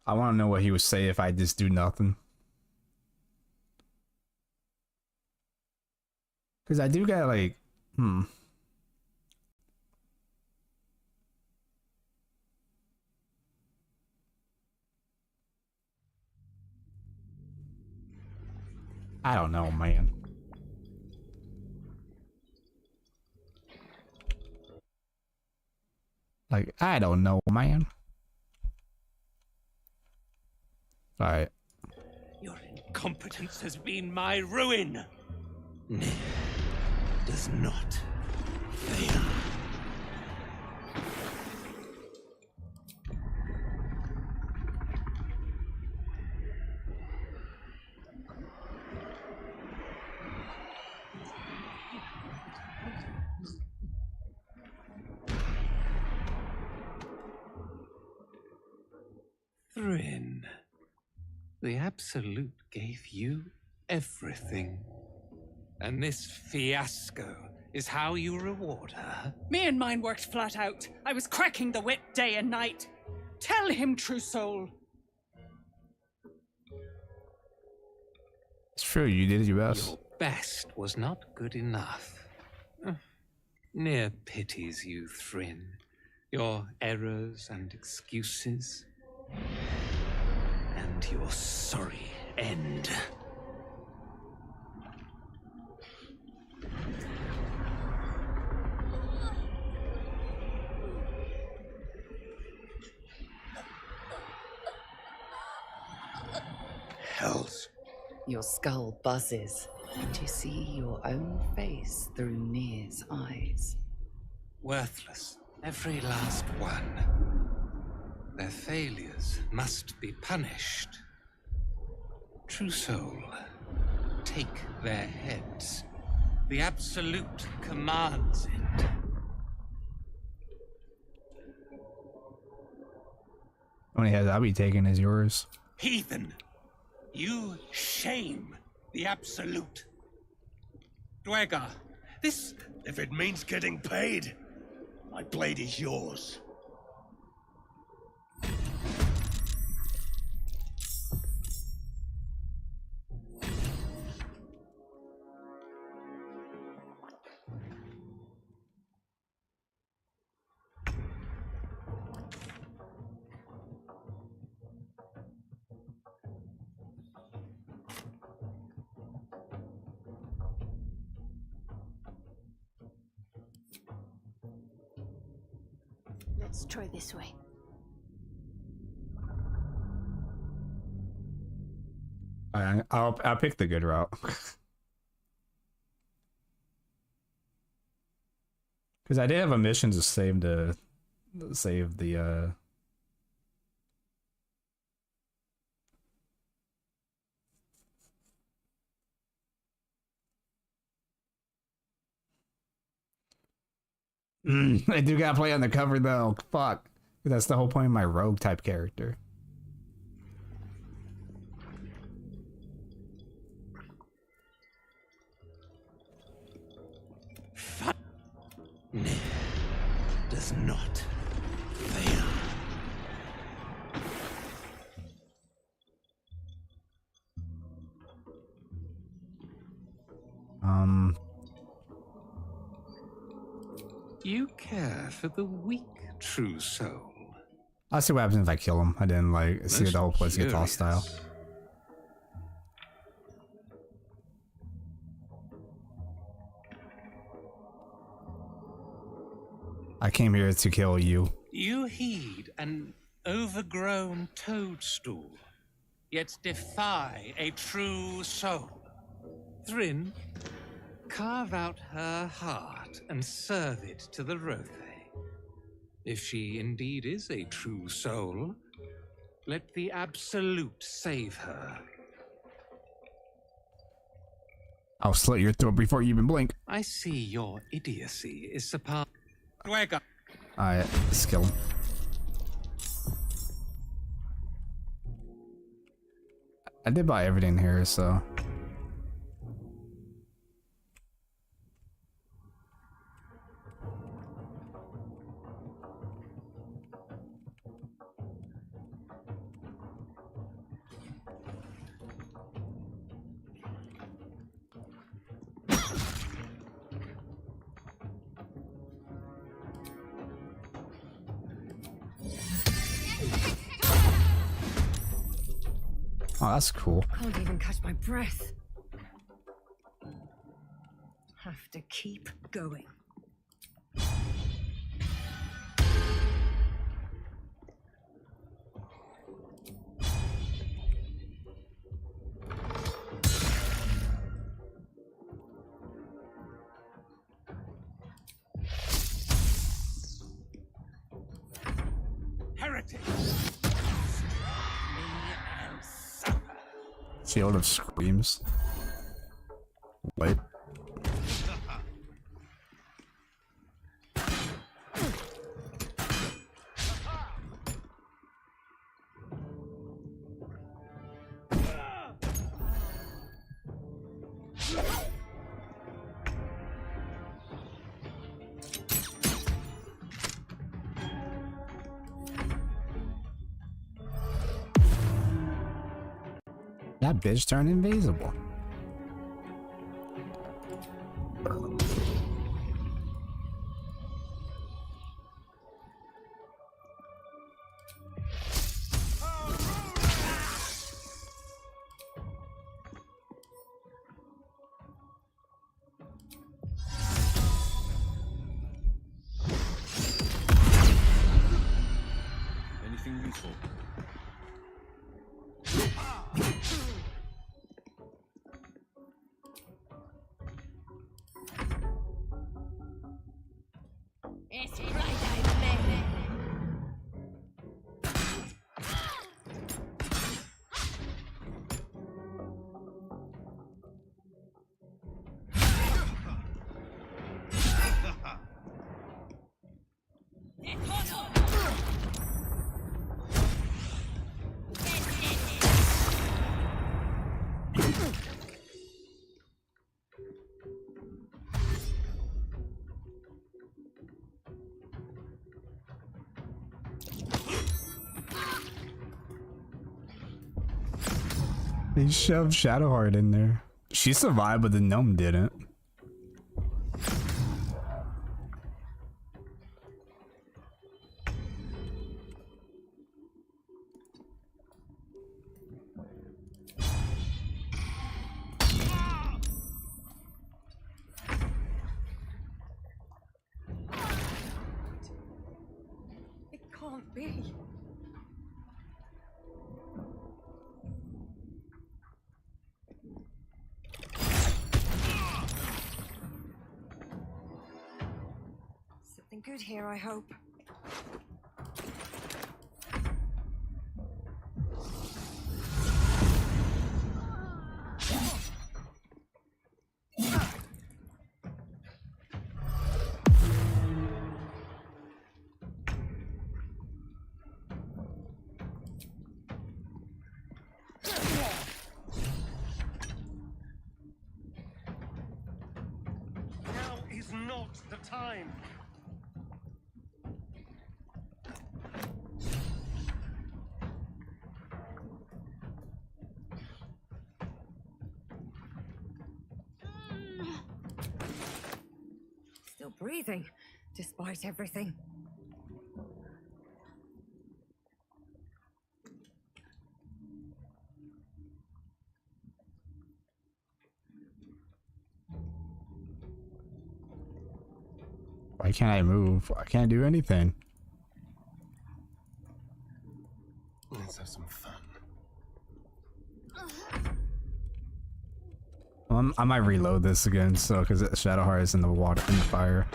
I want to know what he would say if I just do nothing. Because I do got like, I don't know, man. Like, I don't know, man. Alright. Your incompetence has been my ruin. Nick does not fail. Thrin, the Absolute gave you everything. And this fiasco is how you reward her? Me and mine worked flat out. I was cracking the whip day and night. Tell him, true soul. It's true, you did your best. Your best was not good enough. Near pities you, Thrin. Your errors and excuses. And your sorry end. Hells. Your skull buzzes, and you see your own face through Nir's eyes. Worthless, every last one. Their failures must be punished. True soul, take their heads. The Absolute commands it. How many heads I'll be taking is yours. Heathen, you shame the Absolute. Dwega, this... If it means getting paid, my blade is yours. Let's try this way. I'll pick the good route. Because I did have a mission to save the I do gotta play on the cover though. Fuck. That's the whole point of my rogue type character. Does not fail. You care for the weak, true soul. I'll see what happens if I kill him. I didn't like see the whole place get hostile. I came here to kill you. You heed an overgrown toadstool, yet defy a true soul. Thrin, carve out her heart and serve it to the Rothe. If she indeed is a true soul, let the Absolute save her. I'll slit your throat before you even blink. I see your idiocy is surpassed. Alright, skill him. I did buy everything here, so. Oh, that's cool. Can't even catch my breath. Have to keep going. Heretic! Field of Screams. Wait. That bitch turned invisible. Anything useful? It's Friday, baby. They shoved Shadowheart in there. She survived, but the gnome didn't. can't be. Something good here, I hope. Now is not the time. Still breathing, despite everything. Why can't I move? I can't do anything. Let's have some fun. I might reload this again, so because Shadowheart is in the water, in the fire.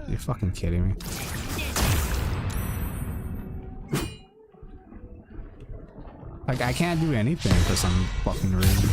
You fucking kidding me? Like, I can't do anything for some fucking reason.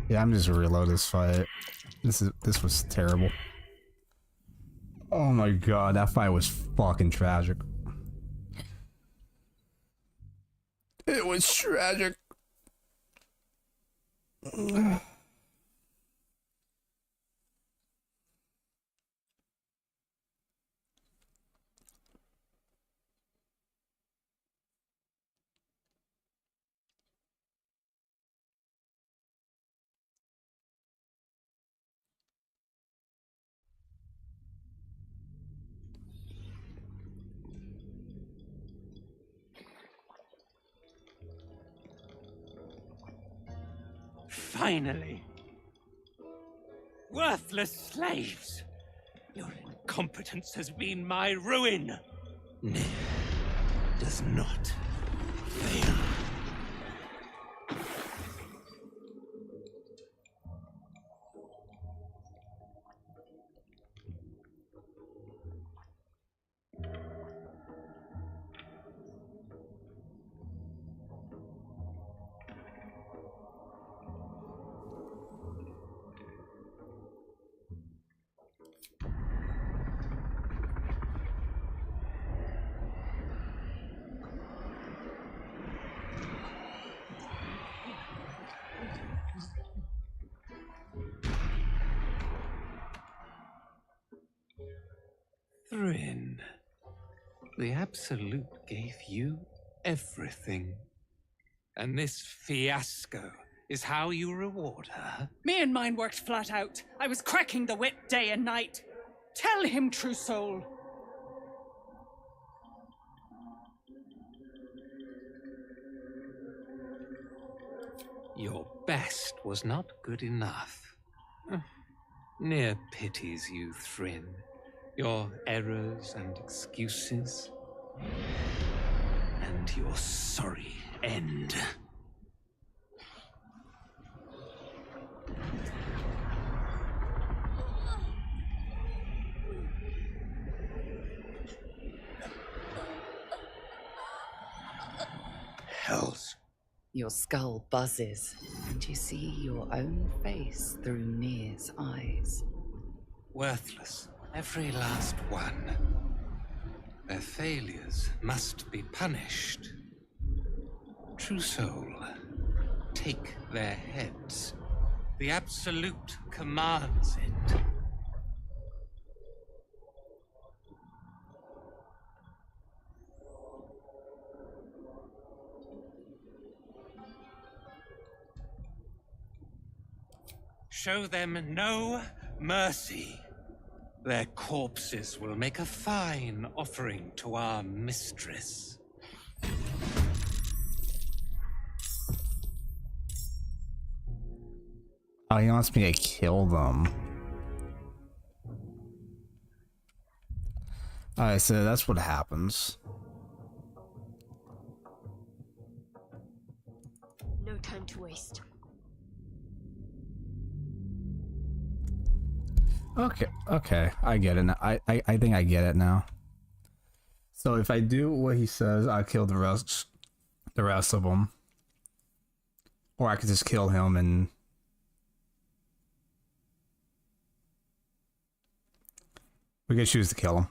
Yeah, I'm just gonna reload this fight. This was terrible. Oh my god, that fight was fucking tragic. It was tragic. Finally! Worthless slaves! Your incompetence has been my ruin! Nay, does not fail. Thrin, the Absolute gave you everything. And this fiasco is how you reward her? Me and mine worked flat out. I was cracking the whip day and night. Tell him, true soul. Your best was not good enough. Near pities you, Thrin. Your errors and excuses. And your sorry end. Your skull buzzes, and you see your own face through Nir's eyes. Worthless, every last one. Their failures must be punished. True soul, take their heads. The Absolute commands it. Show them no mercy. Their corpses will make a fine offering to our mistress. Oh, he wants me to kill them. Alright, so that's what happens. No time to waste. Okay, I get it now. I think I get it now. So if I do what he says, I kill the rest of them, or I could just kill him and we could choose to kill him.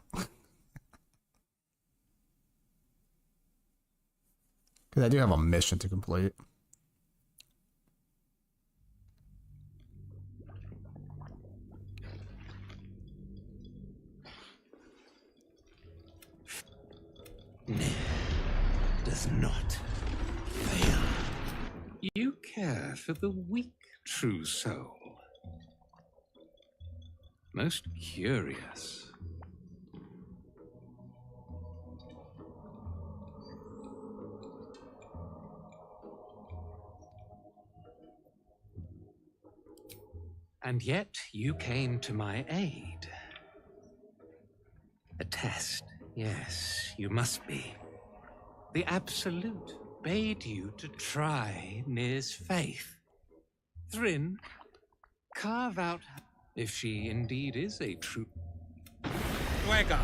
Because I do have a mission to complete. Does not fail. You care for the weak, true soul. Most curious. And yet you came to my aid. A test, yes, you must be. The Absolute bade you to try Nir's faith. Thryn, carve out if she indeed is a true Dwegar.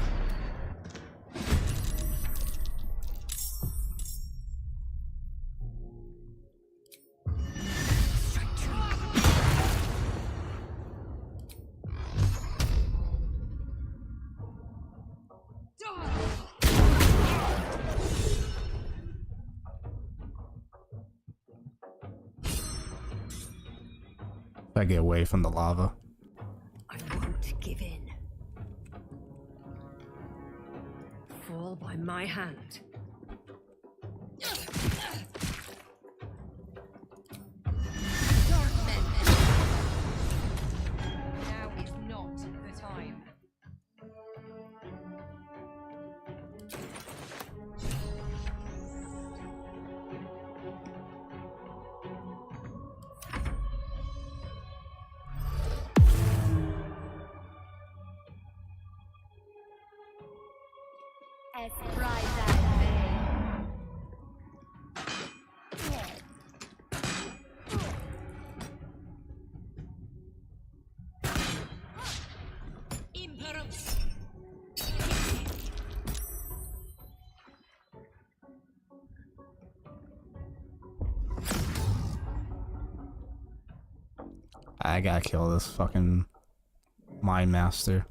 I get away from the lava. I won't give in. Fall by my hand. Now is not the time. As bright as day. I gotta kill this fucking Mind Master.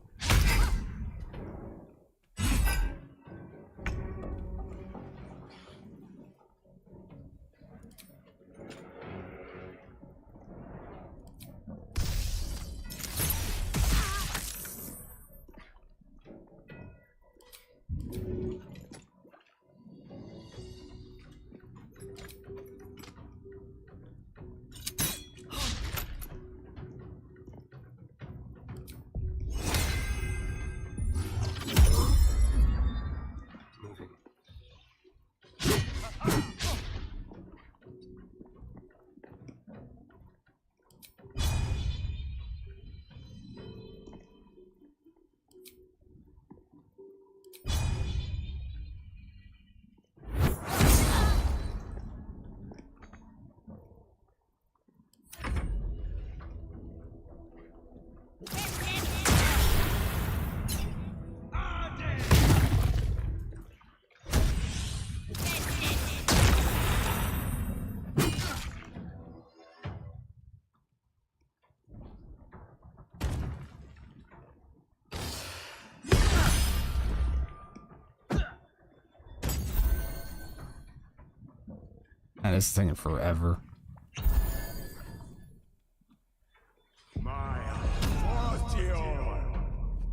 this is taking forever.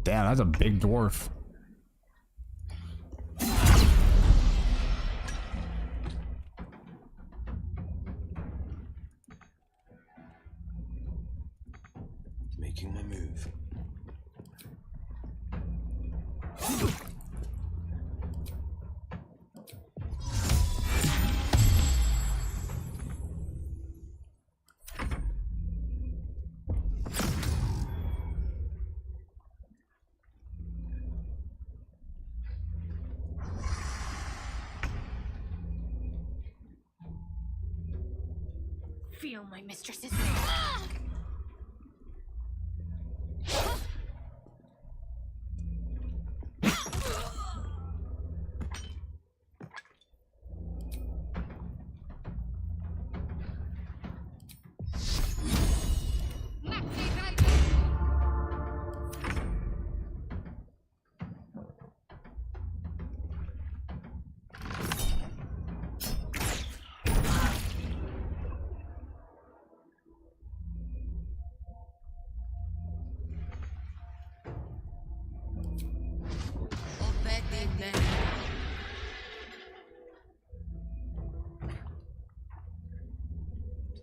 Damn, that's a big dwarf. Making my move. Feel my mistress's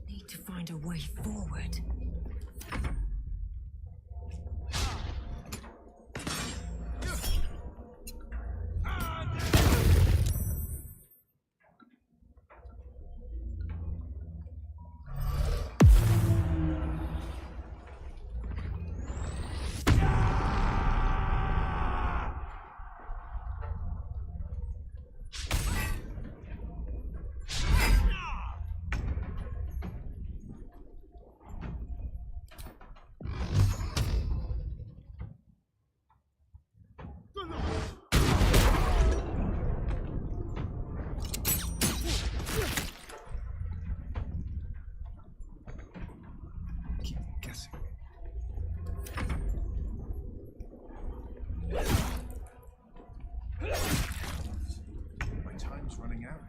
Need to find a way forward. My time's running out.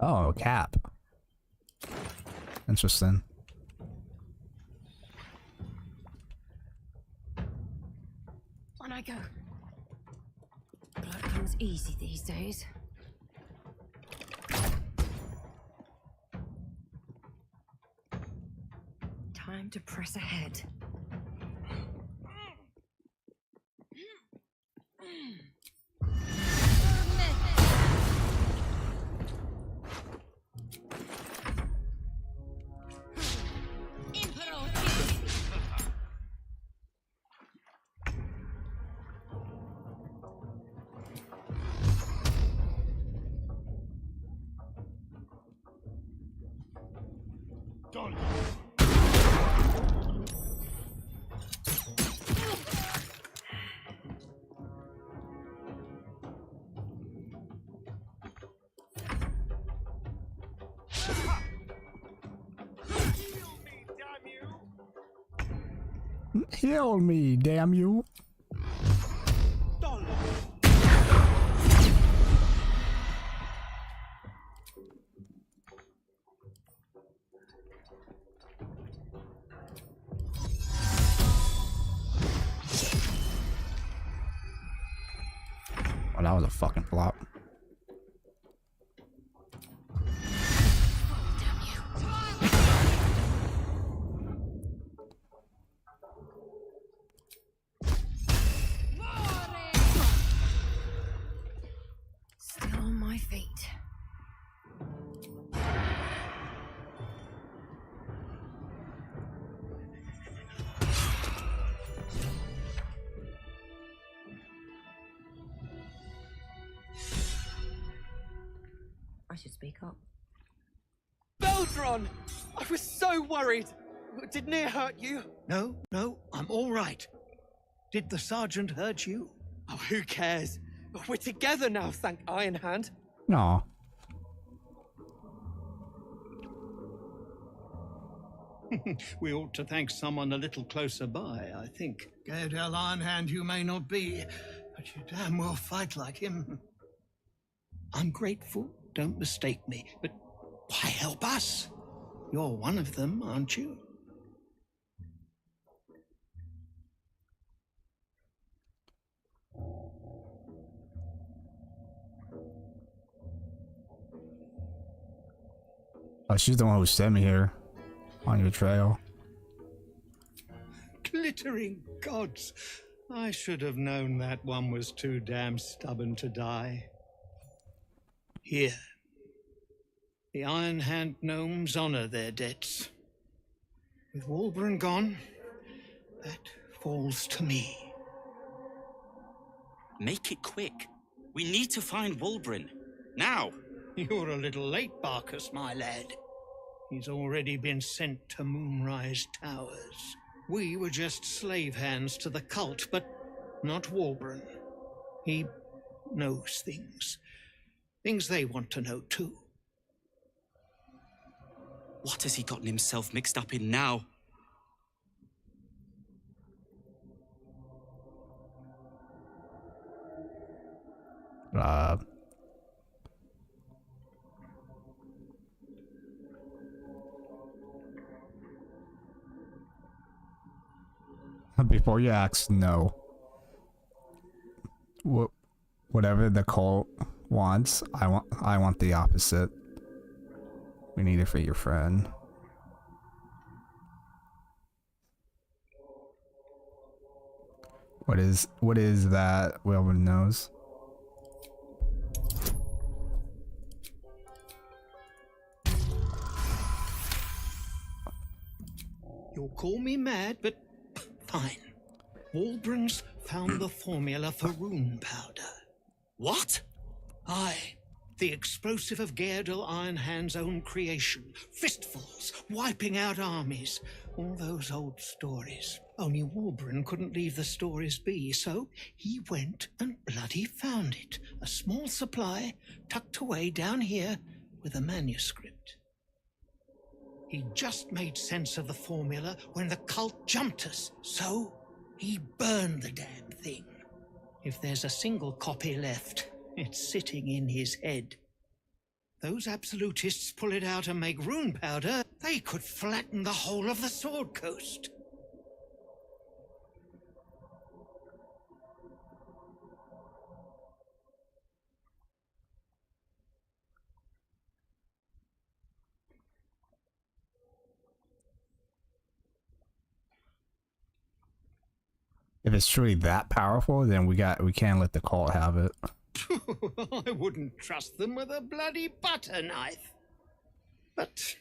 Oh, cap. Interesting. On I go. Blood comes easy these days. Time to press ahead. Heal me, damn you. Oh, that was a fucking flop. Still on my feet. I should speak up. Strahd! I was so worried! Did Near hurt you? No, I'm all right. Did the sergeant hurt you? Oh, who cares? We're together now, thank Iron Hand. No. We ought to thank someone a little closer by, I think. Gaedel Ironhand you may not be, but you damn well fight like him. I'm grateful, don't mistake me, but why help us? You're one of them, aren't you? Oh, she's the one who sent me here on your trail. Glittering gods! I should have known that one was too damn stubborn to die. Here. The Iron Hand gnomes honor their debts. With Walburn gone, that falls to me. Make it quick. We need to find Walburn. Now! You're a little late, Barkus, my lad. He's already been sent to Moonrise Towers. We were just slave hands to the cult, but not Walburn. He knows things. Things they want to know, too. What has he gotten himself mixed up in now? Before you ask, no. Whatever the cult wants, I want the opposite. We need it for your friend. What is that Wilburn knows? You'll call me mad, but fine. Walburn's found the formula for rune powder. What? Aye. The explosive of Gaedel Ironhand's own creation. Fistfuls, wiping out armies. All those old stories. Only Walburn couldn't leave the stories be, so he went and bloody found it. A small supply tucked away down here with a manuscript. He just made sense of the formula when the cult jumped us, so he burned the damn thing. If there's a single copy left, it's sitting in his head. Those absolutists pull it out and make rune powder, they could flatten the whole of the Sword Coast. If it's truly that powerful, then we can't let the cult have it. I wouldn't trust them with a bloody butter knife. But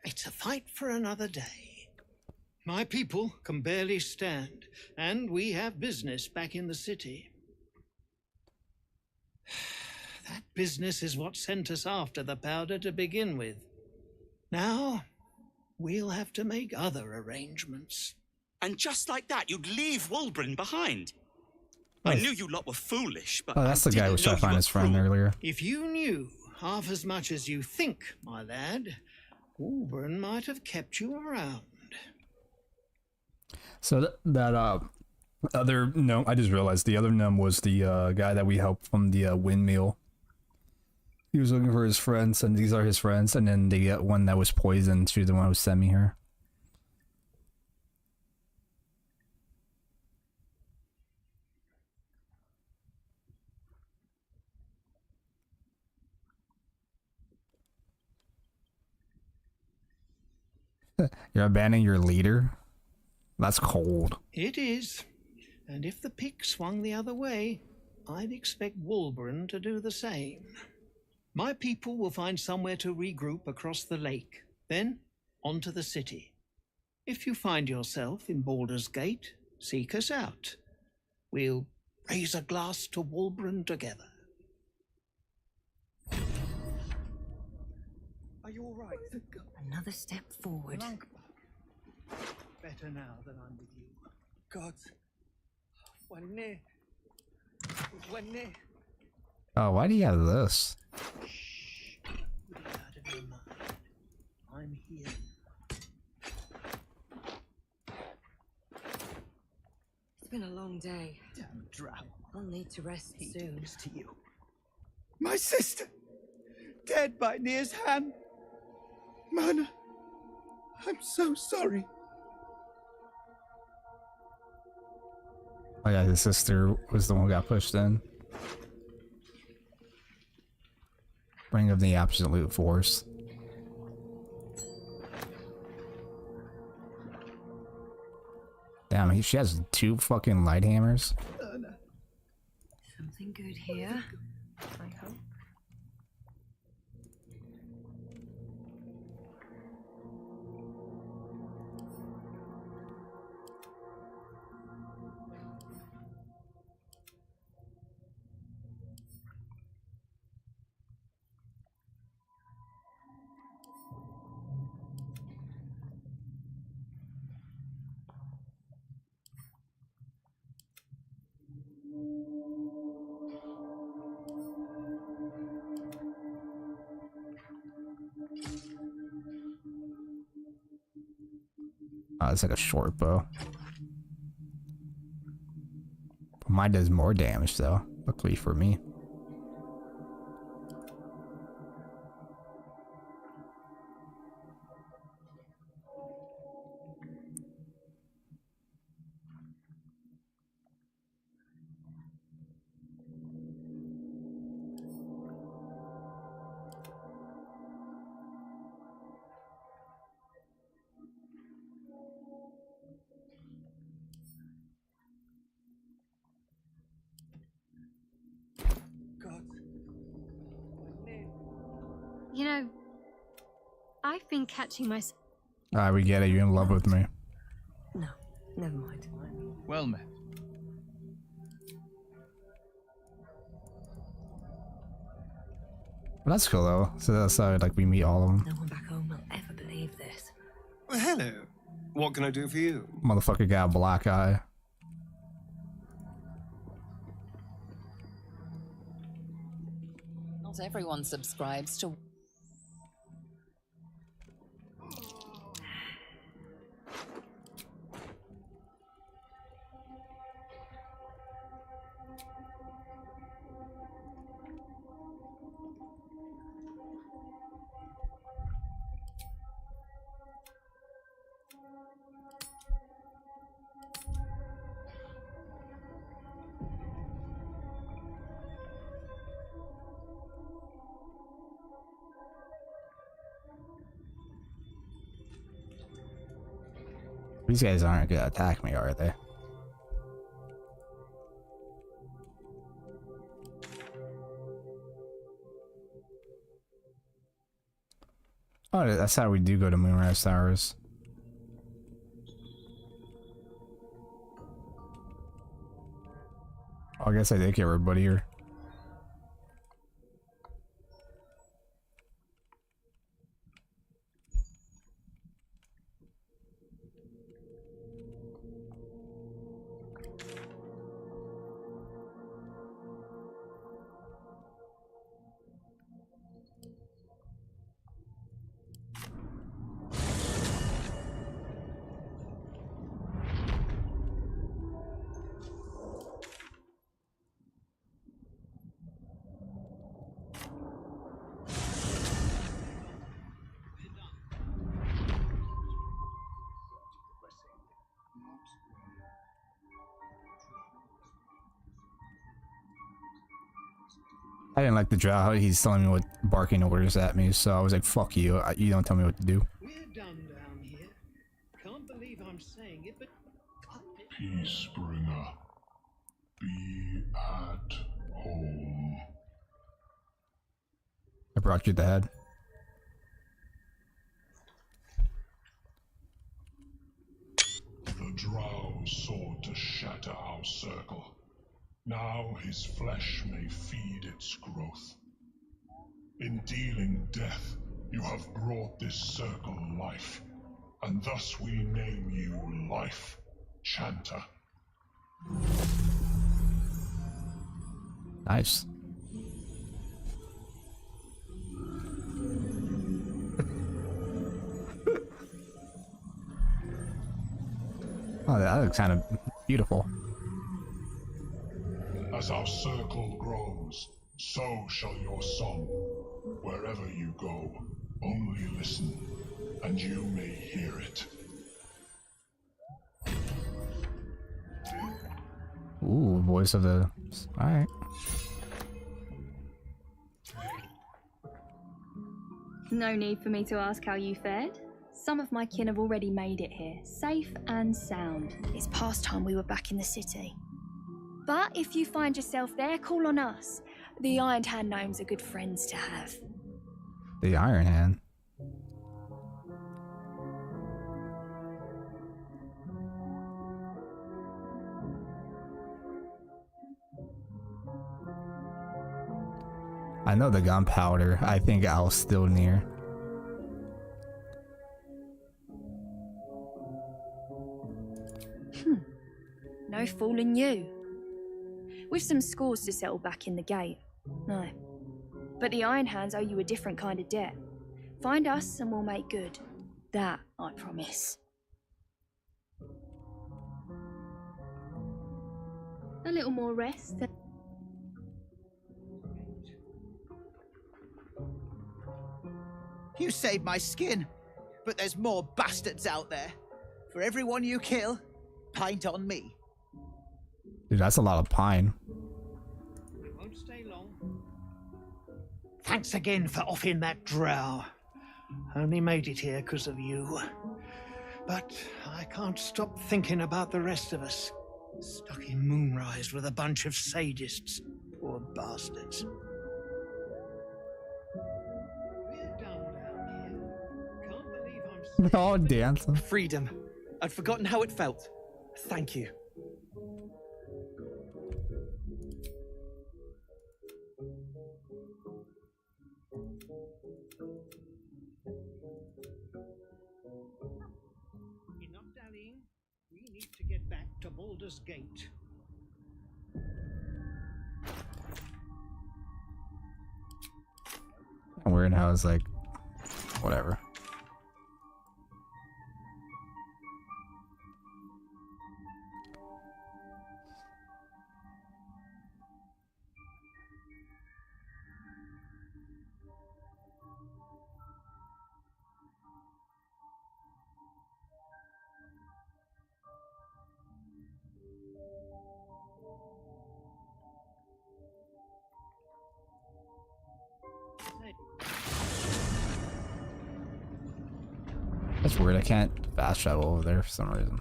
it's a fight for another day. My people can barely stand, and we have business back in the city. That business is what sent us after the powder to begin with. Now, we'll have to make other arrangements. And just like that, you'd leave Walburn behind. I knew you lot were foolish, but oh, that's the guy who was trying to find his friend earlier. If you knew half as much as you think, my lad, Walburn might have kept you around. So that other gnome, I just realized the other gnome was the guy that we helped from the windmill. He was looking for his friends, and these are his friends, and then the one that was poisoned, she's the one who sent me here. You're abandoning your leader? That's cold. It is. And if the pick swung the other way, I'd expect Walburn to do the same. My people will find somewhere to regroup across the lake, then onto the city. If you find yourself in Baldur's Gate, seek us out. We'll raise a glass to Walburn together. Are you all right? Another step forward. Better now that I'm with you. God. When Oh, why do you have this? Get out of your mind. I'm here. It's been a long day. Damn drow. I'll need to rest soon. To you. My sister! Dead by Nir's hand! Mana, I'm so sorry. Oh yeah, his sister was the one who got pushed in. Ring of the Absolute Force. Damn, she has 2 fucking light hammers. Something good here, I hope. Oh, it's like a short bow. Mine does more damage though, luckily for me. You know, I've been catching myself. Alright, we get it. You're in love with me. No, never mind. Well met. Well, that's cool though. So that's how like we meet all of them. No one back home will ever believe this. Well, hello. What can I do for you? Motherfucker got a black eye. Not everyone subscribes to. These guys aren't gonna attack me, are they? Oh, that's how we do go to Moonrise Towers. Oh, I guess I did get everybody here. I didn't like the drow. He's telling me what barking orders at me, so I was like, fuck you. You don't tell me what to do. We're done down here. Can't believe I'm saying it, but Peacebringer, be at home. I brought you the head. The drow sought to shatter our circle. Now his flesh may feed its growth. In dealing death, You have brought this circle life, and thus we name you Life Chanter. Nice. Oh, that looks kind of beautiful. As our circle grows, so shall your song. Wherever you go, only listen, and you may hear it. Ooh, voice of the... Alright. No need for me to ask how you fared. Some of my kin have already made it here, safe and sound. It's past time we were back in the city. But if you find yourself there, call on us. The Iron Hand gnomes are good friends to have. The Iron Hand. I know the gunpowder. I think I was still near. No fooling you. We've some scores to settle back in the gate. No. But the Iron Hands owe you a different kind of debt. Find us and we'll make good. That, I promise. A little more rest. You saved my skin, but there's more bastards out there. For everyone you kill, pint on me. Dude, that's a lot of pine. We won't stay long. Thanks again for offing that drow. Only made it here because of you. But I can't stop thinking about the rest of us. Stuck in Moonrise with a bunch of sadists. Poor bastards. We're all dancing. Freedom. I'd forgotten how it felt. Thank you. Enough dallying. We need to get back to Baldur's Gate. Weird how it's like, whatever. That's weird, I can't fast travel over there for some reason.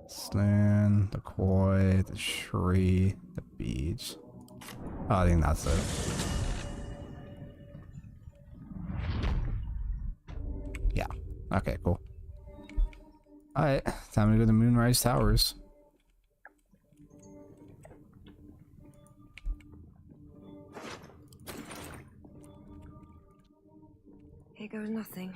Slan, the koi, the tree, the beach. Oh, I think that's it. Yeah. Okay, cool. Alright, time to go to Moonrise Towers. Here goes nothing.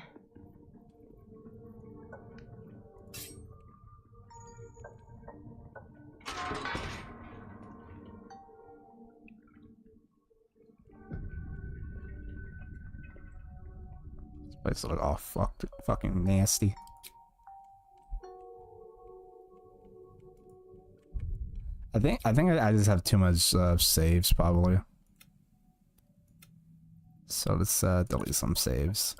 This place looks all fucking nasty. I think I just have too much saves probably. So let's delete some saves.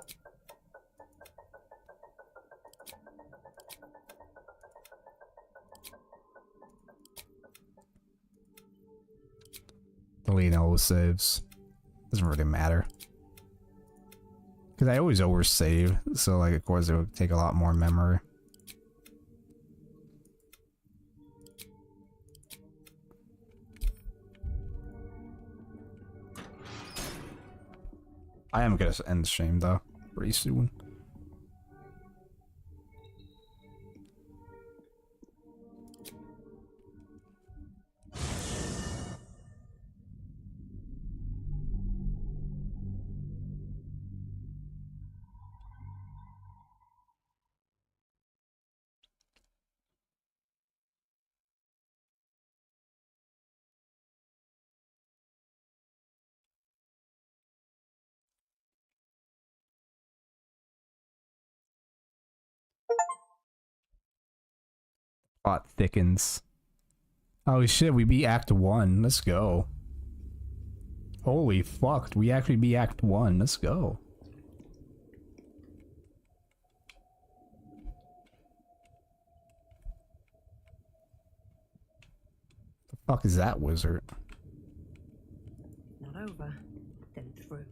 Delete all the saves. Doesn't really matter. Because I always oversave, so like of course it would take a lot more memory. I am gonna end the stream though, pretty soon. Plot thickens. Oh shit, we beat Act 1. Let's go. Holy fuck, we actually beat Act 1. Let's go. The fuck is that wizard? Not over, then through.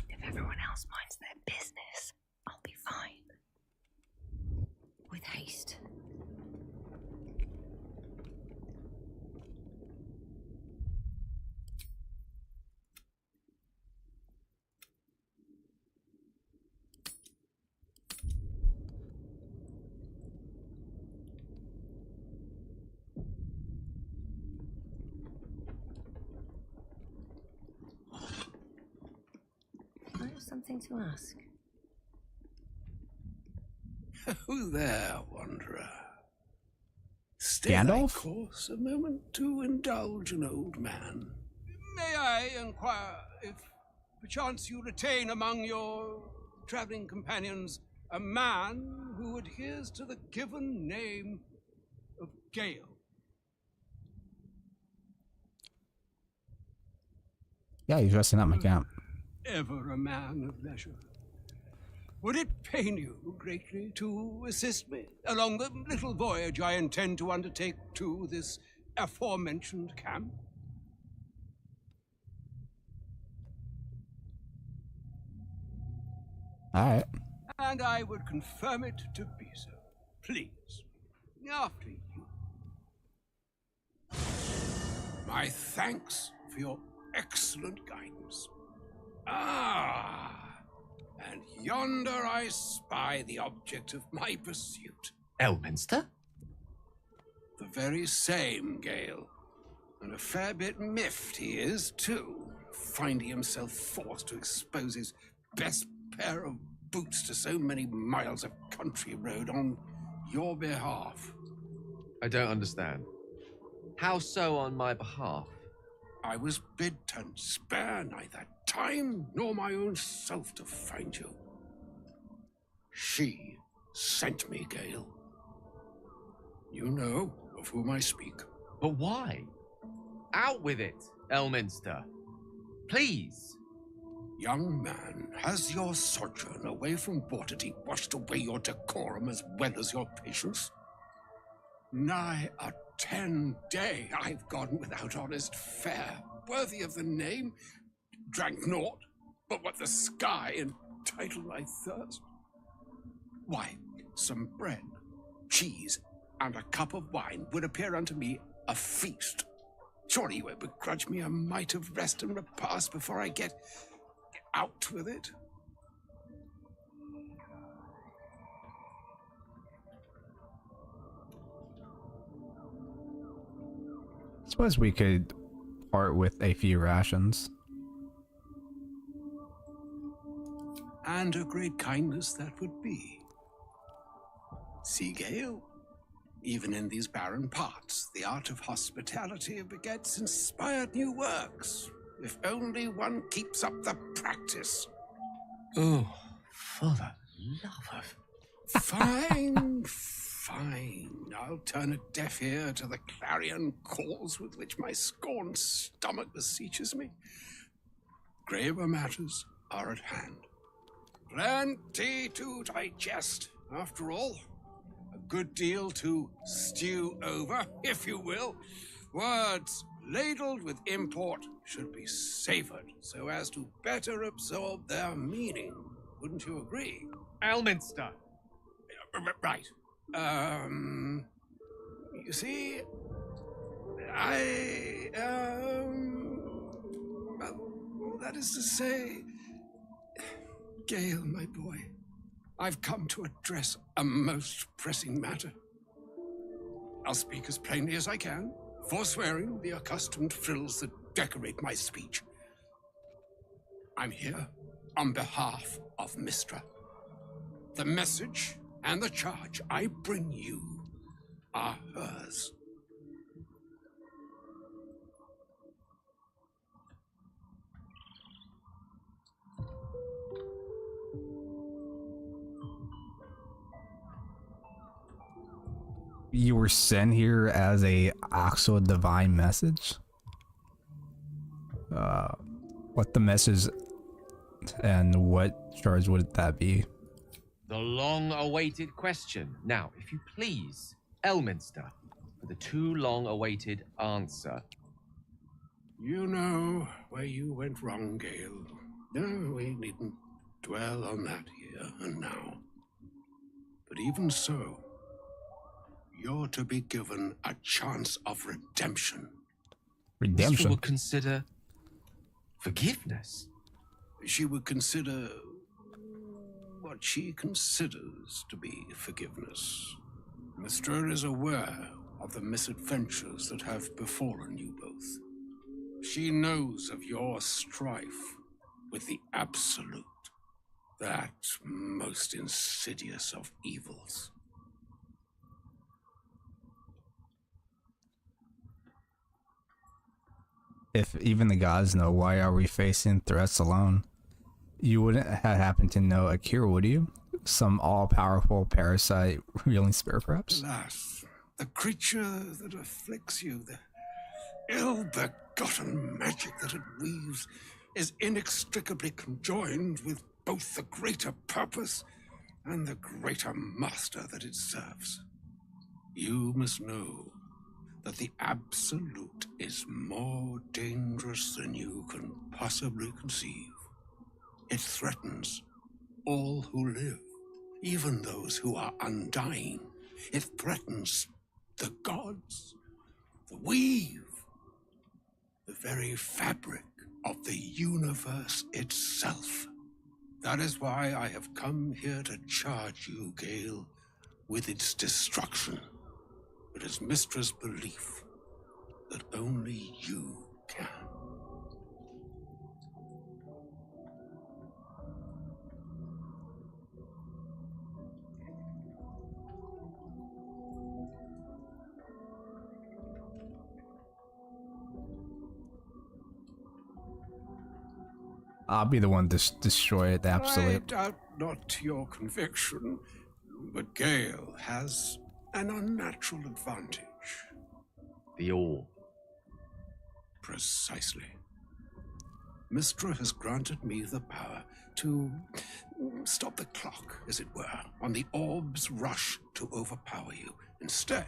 If everyone else minds their business, I'll be fine. With haste. I have something to ask. Who there, wanderer? Stay Gandalf? thy course a moment to indulge an old man. May I inquire if perchance you retain among your traveling companions a man who adheres to the given name of Gale? Yeah, he's resting at my camp. Ever a man of leisure. Would it pain you greatly to assist me along the little voyage I intend to undertake to this aforementioned camp? Alright. And I would confirm it to be so. Please, after you. My thanks for your excellent guidance. Ah, and yonder I spy the object of my pursuit. Elminster? The very same, Gale. And a fair bit miffed he is, too, finding himself forced to expose his best pair of boots to so many miles of country road on your behalf. I don't understand. How so on my behalf? I was bid to spare neither time nor my own self to find you. She sent me, Gale. You know of whom I speak. But why? Out with it, Elminster. Please. Young man, has your sojourn away from Waterdeep washed away your decorum as well as your patience? Nigh a 10-day I've gone without honest fare, worthy of the name. Drank naught but what the sky entitled my thirst. Why, some bread, cheese, and a cup of wine would appear unto me a feast. Surely you would begrudge me a mite of rest and repast before I get out with it? Suppose we could part with a few rations. And a great kindness that would be. See, Gale, even in these barren parts, the art of hospitality begets inspired new works, if only one keeps up the practice. Oh, for the love of... Fine, fine. I'll turn a deaf ear to the clarion calls with which my scorned stomach beseeches me. Graver matters are at hand. Plenty to digest, after all. A good deal to stew over, if you will. Words ladled with import should be savored so as to better absorb their meaning. Wouldn't you agree? Elminster. Right. You see, well, that is to say, Gale, my boy, I've come to address a most pressing matter. I'll speak as plainly as I can, forswearing the accustomed frills that decorate my speech. I'm here on behalf of Mystra. The message and the charge I bring you are hers. you were sent here as a actual divine message? What the message and what charge would that be? The long-awaited question. Now, if you please, Elminster, for the too long-awaited answer. You know where you went wrong, Gale. No, we needn't dwell on that here and now. But even so, you're to be given a chance of redemption. Redemption? Would consider forgiveness. She would consider what she considers to be forgiveness. Mistra is aware of the misadventures that have befallen you both. She knows of your strife with the Absolute, that most insidious of evils. If even the gods know, why are we facing threats alone? You wouldn't have happened to know a cure, would you? Some all-powerful parasite reeling spirit, perhaps? Alas, the creature that afflicts you, the ill-begotten magic that it weaves, is inextricably conjoined with both the greater purpose and the greater master that it serves. You must know that the Absolute is more dangerous than you can possibly conceive. It threatens all who live, even those who are undying. It threatens the gods, the weave, the very fabric of the universe itself. That is why I have come here to charge you, Gale, with its destruction. It is Mistra's belief that only you can. I'll be the one to destroy the Absolute. I doubt not your conviction, but Gale has an unnatural advantage. The awe. Precisely. Mistra has granted me the power to stop the clock, as it were, on the orb's rush to overpower you. Instead,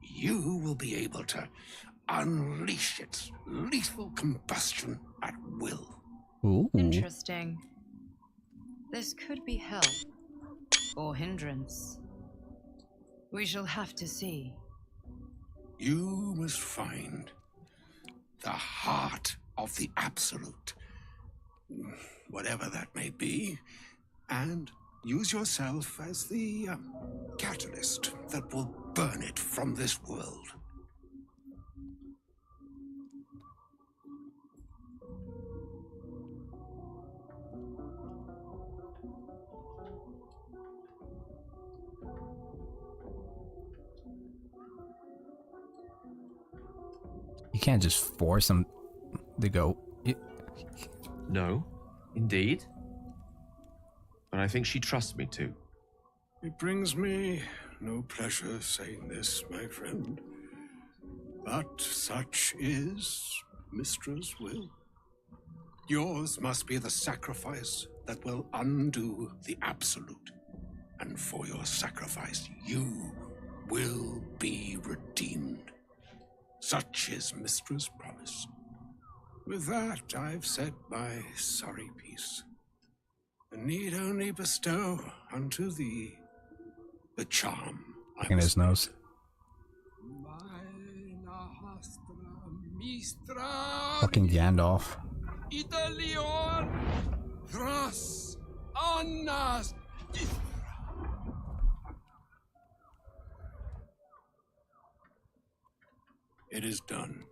you will be able to unleash its lethal combustion at will. Ooh. Interesting. This could be help or hindrance. We shall have to see. You must find the heart of the Absolute, whatever that may be, and use yourself as the catalyst that will burn it from this world. You can't just force them to go. No, indeed. But I think she trusts me too. It brings me no pleasure saying this, my friend, but such is Mistra's will. Yours must be the sacrifice that will undo the Absolute, and for your sacrifice, you will be redeemed. Such is Mistra's promise. With that, I've said my sorry piece, and need only bestow unto thee the charm In his nose. Fucking Gandalf. It is done.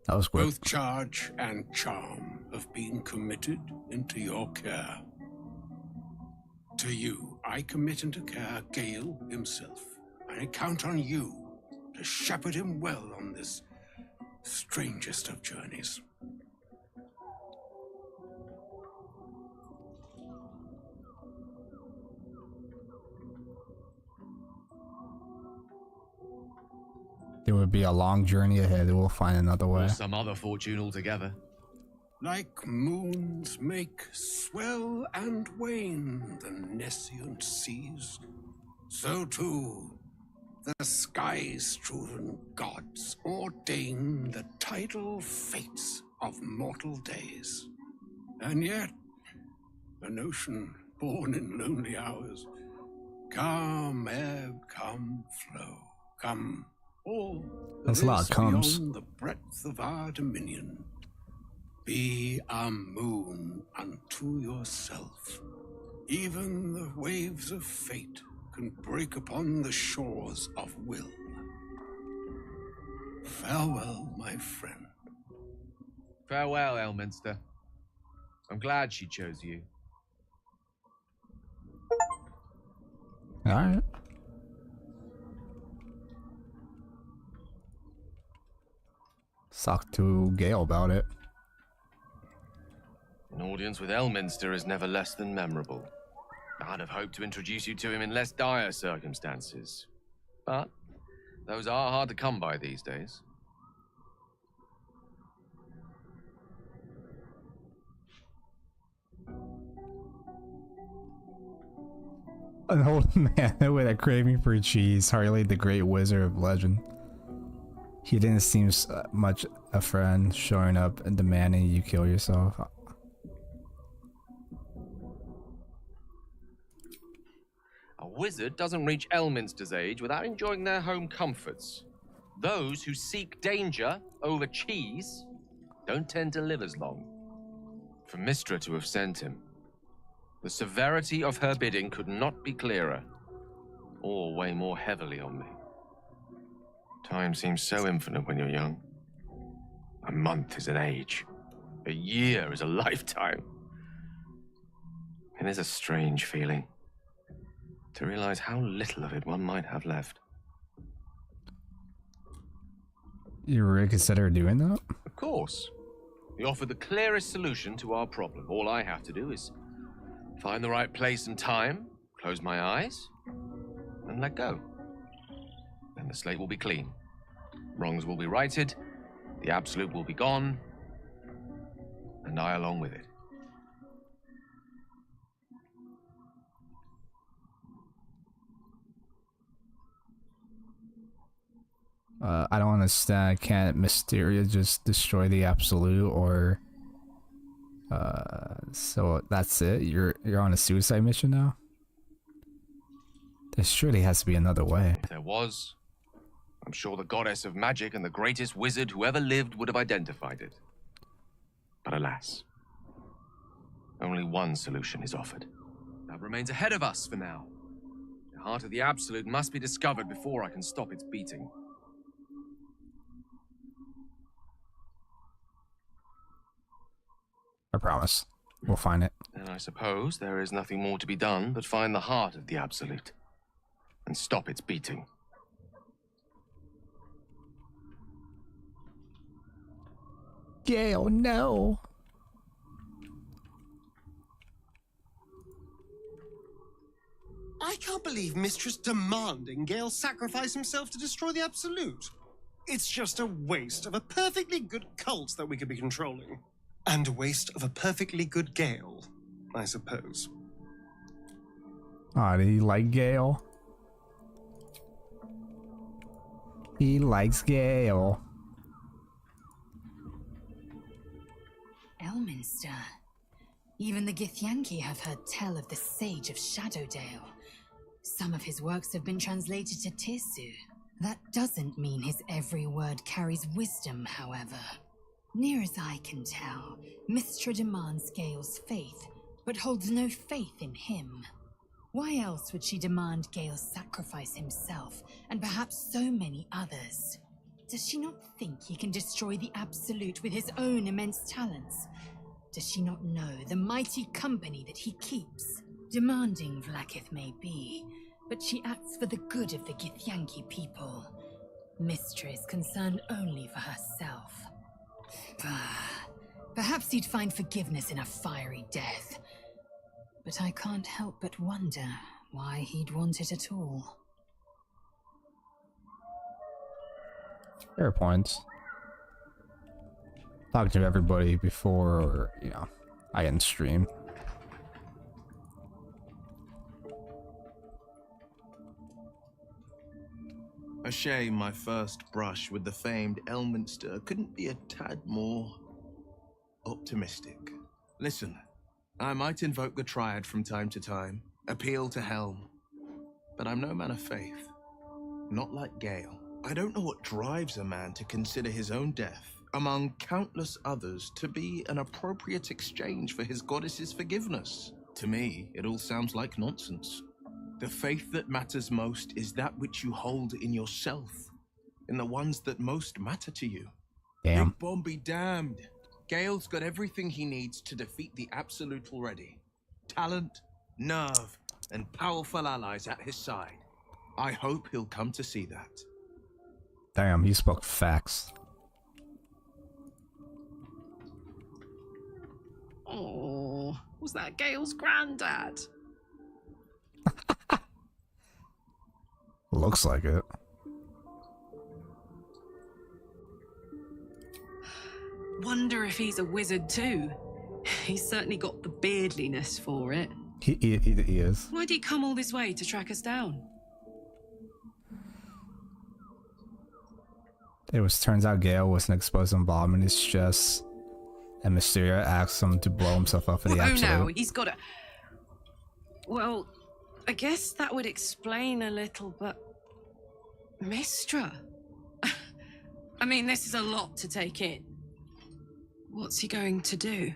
That was quick. Both charge and charm have been committed into your care. To you, I commit into care Gale himself. I count on you to shepherd him well on this strangest of journeys. It would be a long journey ahead. We'll find another way. Or some other fortune altogether. Like moons make swell and wane the nescient seas, so too the sky-strewn gods ordain the tidal fates of mortal days. And yet, an ocean born in lonely hours, come ebb, come flow, come all That's a lot of comes. beyond the breadth of our dominion. Be a moon unto yourself. Even the waves of fate can break upon the shores of will. Farewell, my friend. Farewell, Elminster. I'm glad she chose you. Alright. Talk to Gale about it. An audience with Elminster is never less than memorable. I'd have hoped to introduce you to him in less dire circumstances. But those are hard to come by these days. An old man with a craving for cheese, hardly the great wizard of legend. He didn't seem much a friend, showing up and demanding you kill yourself. A wizard doesn't reach Elminster's age without enjoying their home comforts. Those who seek danger over cheese don't tend to live as long. For Mystra to have sent him, the severity of her bidding could not be clearer, or weigh more heavily on me. Time seems so infinite when you're young. A month is an age. A year is a lifetime. It is a strange feeling to realize how little of it one might have left. You really consider doing that? Of course. We offer the clearest solution to our problem. All I have to do is find the right place and time, close my eyes, and let go. Then the slate will be clean. Wrongs will be righted, the absolute will be gone, and I along with it. I don't understand. Can't Mysteria just destroy the absolute, or so that's it? You're on a suicide mission now? There surely has to be another way. If there was, I'm sure the goddess of magic and the greatest wizard who ever lived would have identified it. But alas, only one solution is offered. That remains ahead of us for now. The heart of the absolute must be discovered before I can stop its beating. I promise. We'll find it. And I suppose there is nothing more to be done but find the heart of the absolute and stop its beating. Gale, no. I can't believe Mistress demanding Gale sacrifice himself to destroy the Absolute. It's just a waste of a perfectly good cult that we could be controlling. And a waste of a perfectly good Gale, I suppose. Oh, did he like Gale? He likes Gale. Elminster. Even the Githyanki have heard tell of the Sage of Shadowdale. Some of his works have been translated to Tirsu. That doesn't mean his every word carries wisdom, however. Near as I can tell, Mystra demands Gale's faith, but holds no faith in him. Why else would she demand Gale sacrifice himself, and perhaps so many others? Does she not think he can destroy the Absolute with his own immense talents? Does she not know the mighty company that he keeps? Demanding Vlaakith may be, but she acts for the good of the Githyanki people. Mystra is concerned only for herself. Perhaps he'd find forgiveness in a fiery death. But I can't help but wonder why he'd want it at all. Fair points. Talk to everybody before, you know, I can stream. A shame my first brush with the famed Elminster couldn't be a tad more optimistic. Listen, I might invoke the Triad from time to time, appeal to Helm, but I'm no man of faith. Not like Gale. I don't know what drives a man to consider his own death, among countless others, to be an appropriate exchange for his goddess's forgiveness. To me, it all sounds like nonsense. The faith that matters most is that which you hold in yourself, in the ones that most matter to you. Damn. Big Bomb be damned. Gale's got everything he needs to defeat the Absolute already. Talent, nerve, and powerful allies at his side. I hope he'll come to see that. Damn, he spoke facts. Oh, was that Gale's granddad? Looks like it. Wonder if he's a wizard too. He's certainly got the beardliness for it. He is. Why'd he come all this way to track us down? Turns out Gale was an explosive bomb in his chest, and Mysteria asked him to blow himself up for the Absolute. Oh no, he's got a... Well, I guess that would explain a little, but... Mystra? I mean, this is a lot to take in. What's he going to do?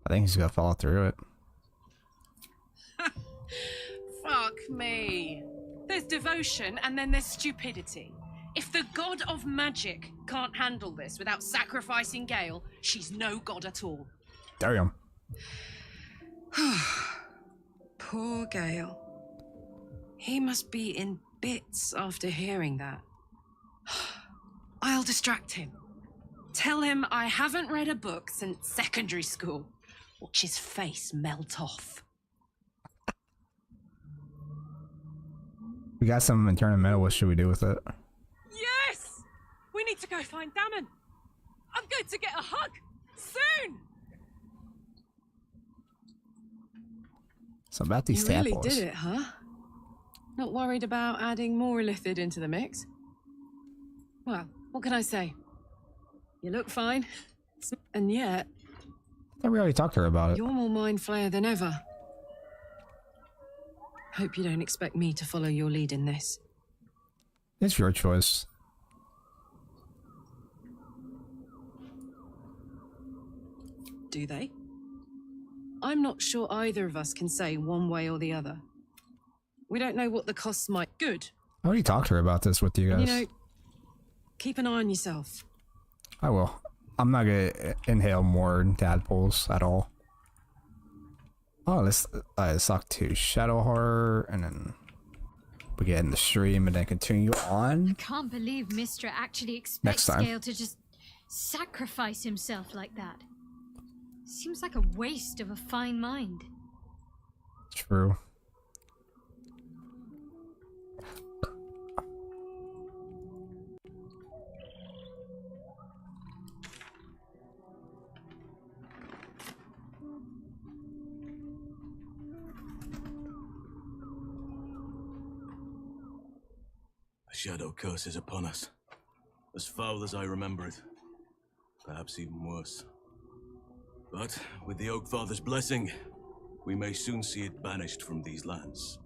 I think he's gonna follow through it. Fuck me. There's devotion and then there's stupidity. If the god of magic can't handle this without sacrificing Gale, she's no god at all. Damn. Poor Gale. He must be in bits after hearing that. I'll distract him. Tell him I haven't read a book since secondary school. Watch his face melt off. We got some internal metal. What should we do with it? Yes! We need to go find Damon. I'm going to get a hug soon. So about these You tadpoles. really did it, huh? Not worried about adding more illithid into the mix? Well, what can I say? You look fine. And yet... I already talked to her about it. You're more mind flayer than ever. Hope you don't expect me to follow your lead in this. It's your choice. Do they? I'm not sure either of us can say one way or the other. We don't know what the costs might... Good. I already talked to her about this with you guys. You know, keep an eye on yourself. I will. I'm not gonna inhale more tadpoles at all. Oh, let's talk to Shadow Horror, and then we get in the stream, and then continue on. I can't believe Mystra actually Next expects time. Gale to just sacrifice himself like that. Seems like a waste of a fine mind. True. The shadow curse is upon us. As foul as I remember it. Perhaps even worse. But with the Oak Father's blessing, we may soon see it banished from these lands.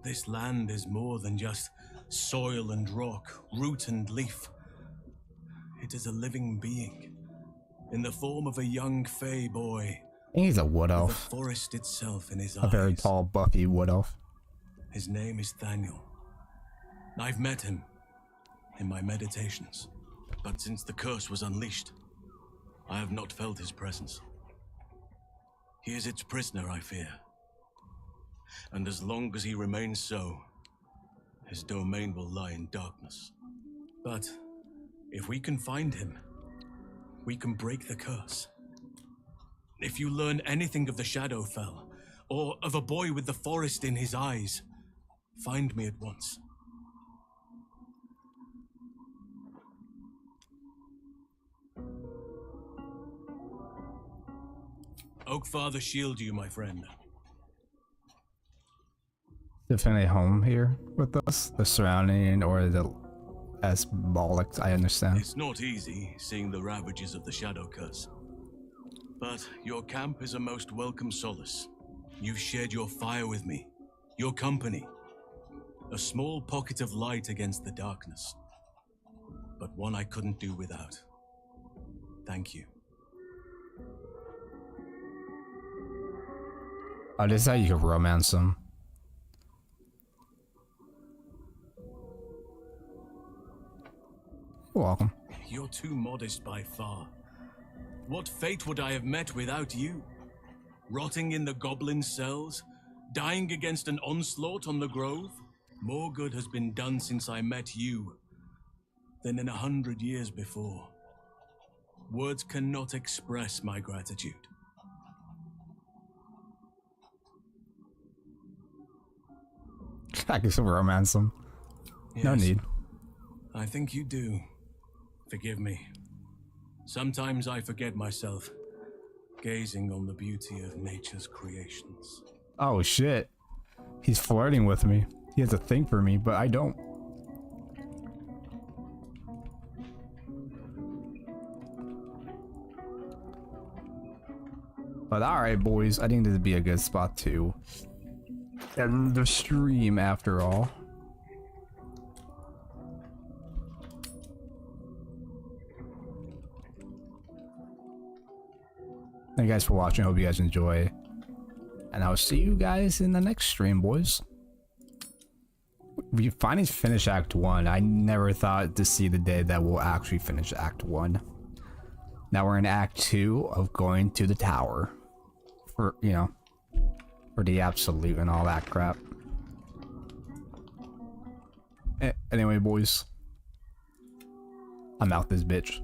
This land is more than just soil and rock, root and leaf. It is a living being, in the form of a young fey boy. I think he's a wood With elf. the forest itself in his A very eyes. tall, buffy wood elf. His name is Thaniel. I've met him in my meditations, but since the curse was unleashed, I have not felt his presence. He is its prisoner, I fear. And as long as he remains so, his domain will lie in darkness. But if we can find him we can break the curse. If you learn anything of the Shadowfell, or of a boy with the forest in his eyes, find me at once. Oakfather shield you, my friend. Definitely home here with us. The surrounding or the as bollocks, I understand. It's not easy seeing the ravages of the Shadow Curse. But your camp is a most welcome solace. You've shared your fire with me, your company. A small pocket of light against the darkness. But one I couldn't do without. Thank you. Oh, this is how you can romance them. You're welcome. You're too modest by far. What fate would I have met without you? Rotting in the goblin cells? Dying against an onslaught on the grove? More good has been done since I met you than in 100 years before. Words cannot express my gratitude. I can still romance them. No Yes, need. I think you do. Forgive me. Sometimes I forget myself, gazing on the beauty of nature's creations. Oh shit. He's flirting with me. He has a thing for me, but I don't. But alright, boys. I think this would be a good spot to end the stream after all. Thank you guys for watching. I hope you guys enjoy. And I'll see you guys in the next stream, boys. We finally finished Act 1. I never thought to see the day that we'll actually finish Act 1. Now we're in Act 2 of going to the tower. For, you know, for the absolute and all that crap. Anyway, boys. I'm out this bitch.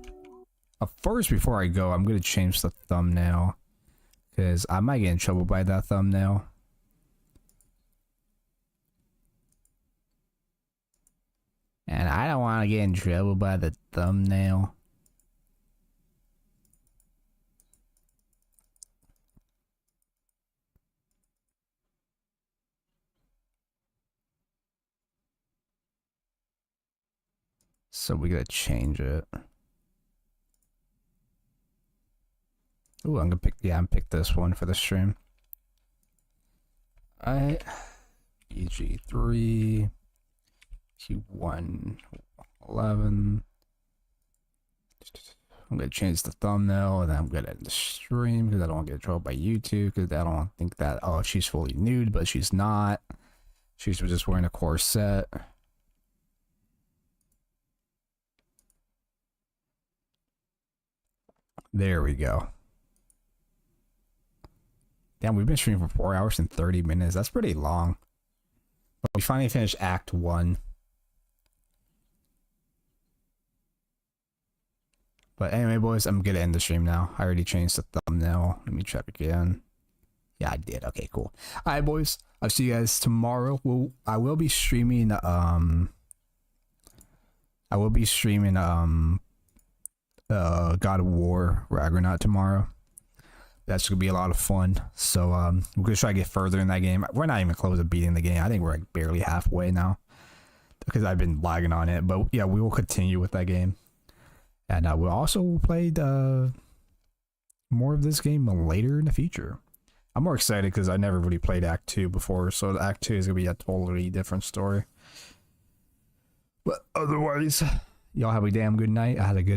First, before I go, I'm going to change the thumbnail. Because I might get in trouble by that thumbnail. And I don't want to get in trouble by the thumbnail. So we gotta change it. Ooh, I'm gonna pick, yeah, I'm pick this one for the stream. Alright. EG3. Q1 11. I'm gonna change the thumbnail and then I'm gonna end the stream because I don't want to get in trouble by YouTube because I don't think that, oh, she's fully nude, but she's not. She's just wearing a corset. There we go. Damn, we've been streaming for 4 hours and 30 minutes. That's pretty long. But we finally finished Act 1. But anyway, boys, I'm gonna end the stream now. I already changed the thumbnail. Let me check again. Yeah, I did. Okay, cool. Alright, boys. I'll see you guys tomorrow. I will be streaming God of War Ragnarok tomorrow. That's gonna be a lot of fun. So we're gonna try to get further in that game. We're not even close to beating the game. I think we're like barely halfway now because I've been lagging on it. But yeah, we will continue with that game, and we'll also play more of this game later in the future. I'm more excited because I never really played Act 2 before, so the Act 2 is gonna be a totally different story. But otherwise, y'all have a damn good night. I had a good